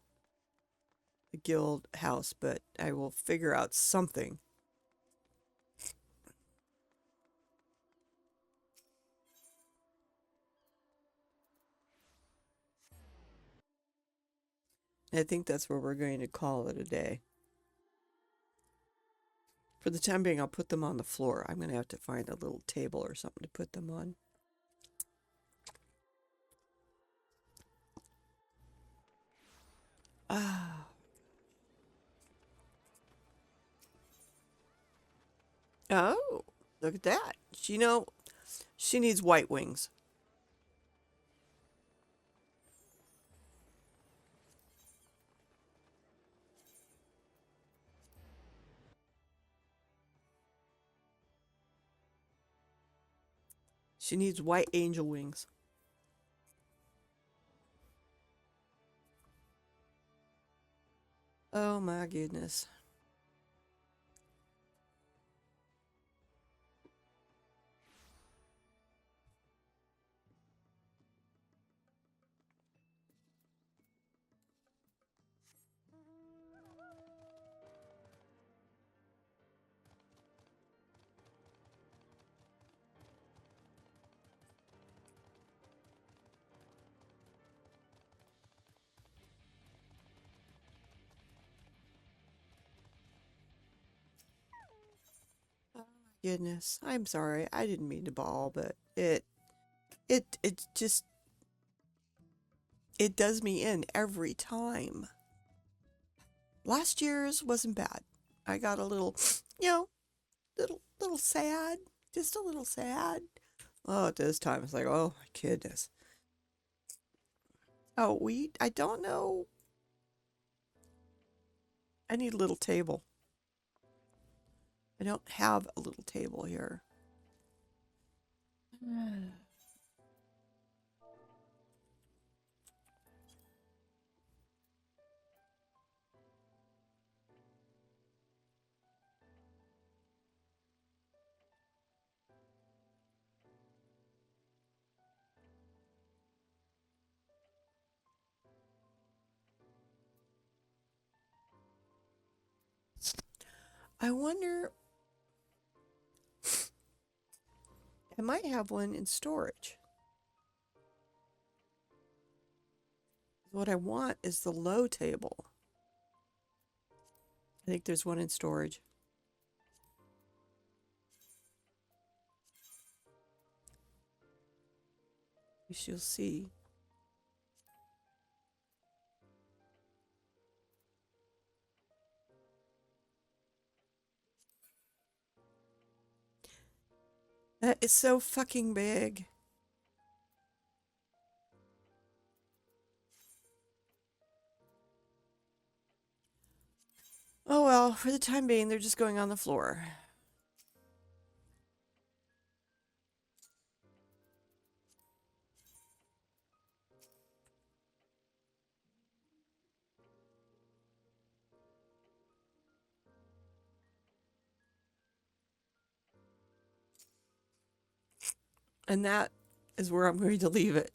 guild house, but I will figure out something. I think that's where we're going to call it a day. For the time being, I'll put them on the floor. I'm going to have to find a little table or something to put them on. Ah. Oh, look at that. She needs white wings. She needs white angel wings. Oh my goodness. Oh my goodness. I'm sorry. I didn't mean to bawl, but it just it does me in every time. Last year's wasn't bad. I got a little, little sad, just a little sad. Oh, at this time, it's like, oh my goodness. Oh, I don't know. I need a little table. I don't have a little table here. I wonder, I might have one in storage. What I want is the low table. I think there's one in storage. We shall see. That is so fucking big. Oh well, for the time being, they're just going on the floor. And that is where I'm going to leave it.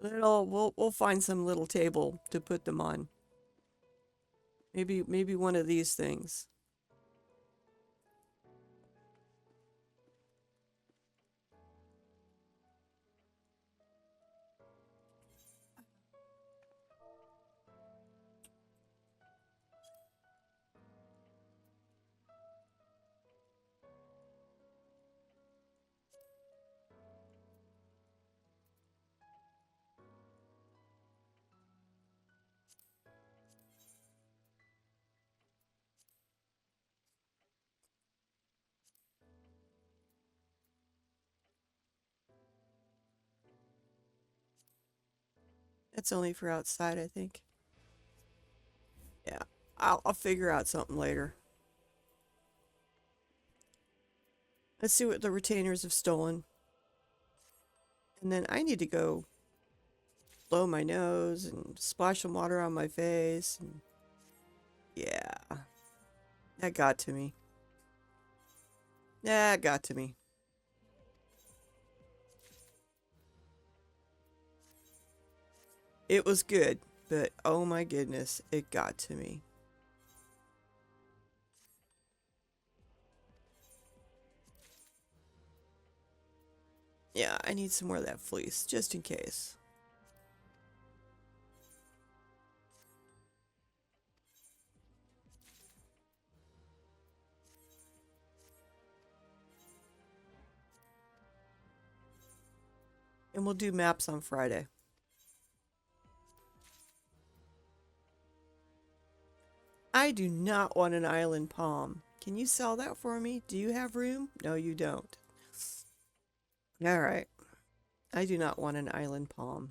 We'll find some little table to put them on. Maybe one of these things. That's only for outside, I think. Yeah, I'll figure out something later. Let's see what the retainers have stolen. And then I need to go blow my nose and splash some water on my face. And yeah, that got to me. That got to me. It was good, but oh my goodness, it got to me. Yeah, I need some more of that fleece, just in case. And we'll do maps on Friday. I do not want an island palm. Can you sell that for me? Do you have room? No, you don't. All right. I do not want an island palm.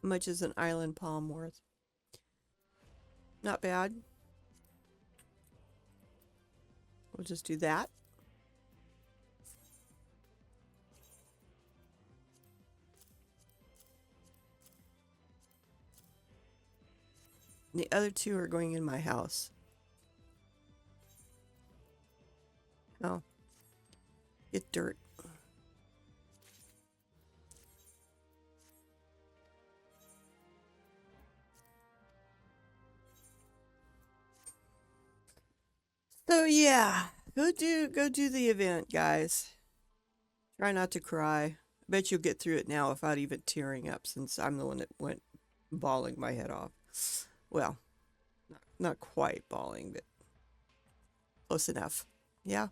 How much is an island palm worth? Not bad. We'll just do that. And the other two are going in my house. Oh. Get dirt. So yeah, go do the event, guys. Try not to cry. I bet you'll get through it now without even tearing up, since I'm the one that went bawling my head off. Well, not quite bawling, but close enough. Yeah.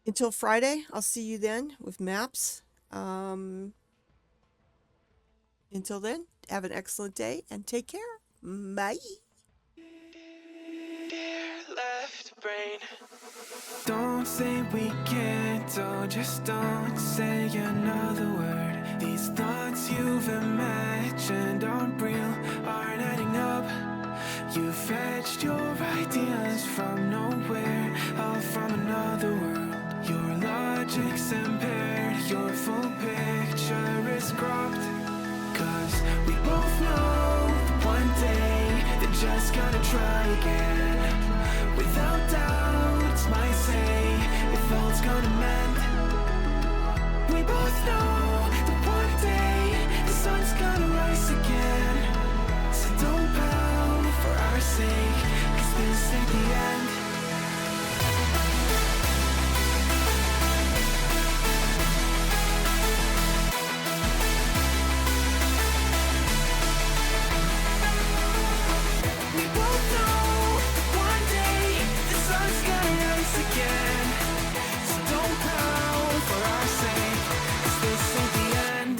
Until Friday, I'll see you then with maps. Until then, have an excellent day and take care. Bye. Left brain. Don't say we can't, oh, just don't say another word. These thoughts you've imagined aren't real, aren't adding up. You fetched your ideas from nowhere, all from another world. Your logic's impaired, your full picture is cropped. Cause we both know that one day they're just gonna try again. Without doubt, it's my say, if all's gonna mend. We both know that one day the sun's gonna rise again. So don't pout for our sake, cause this ain't the end. We both know that one day the sun's gonna rise again. So don't pout for our sake, cause this ain't the end.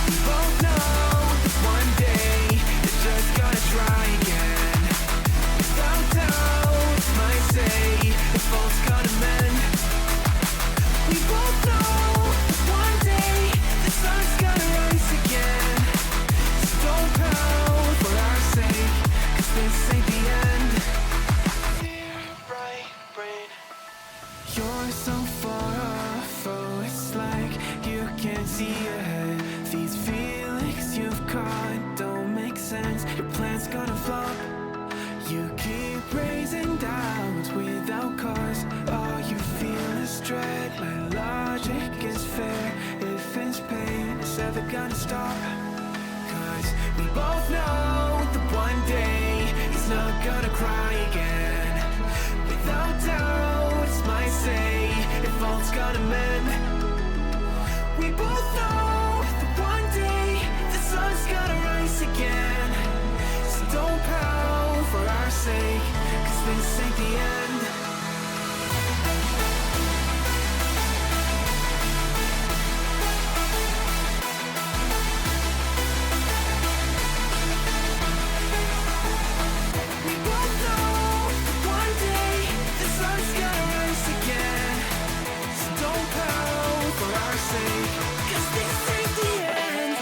We both know that one day they're just gonna try again. Without doubt, it's my say, if all's gonna mend. We both know that one day the sun's gonna rise again. So don't pout for our sake, cause this ain't the end. Clear, right brain. You're so far off, oh, it's like you can't see ahead. These feelings you've caught don't make sense, your plan's gonna flop. You keep raising doubts without cause, all you feel is dread. My logic is fair, if it's pain, it's ever gonna stop. Cause we both know that one day he's not gonna cry again. Without doubt, it's my say, if all's gonna mend. We both know that one day the sun's gonna rise again. So don't pout for our sake, cause this ain't the end. We both know that one day the sun's gonna rise again. So don't pout for our sake, cause this ain't the end.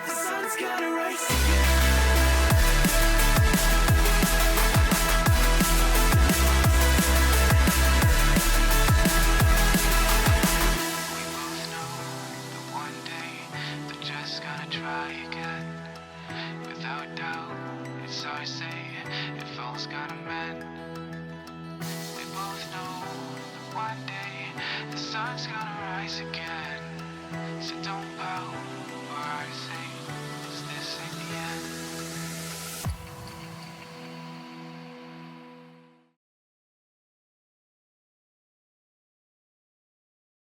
The sun's gonna rise again. We both know that one day they're just gonna try again. Without doubt, it's our say, if all's gonna mend. We both know that one day the sun's gonna rise again. So don't pout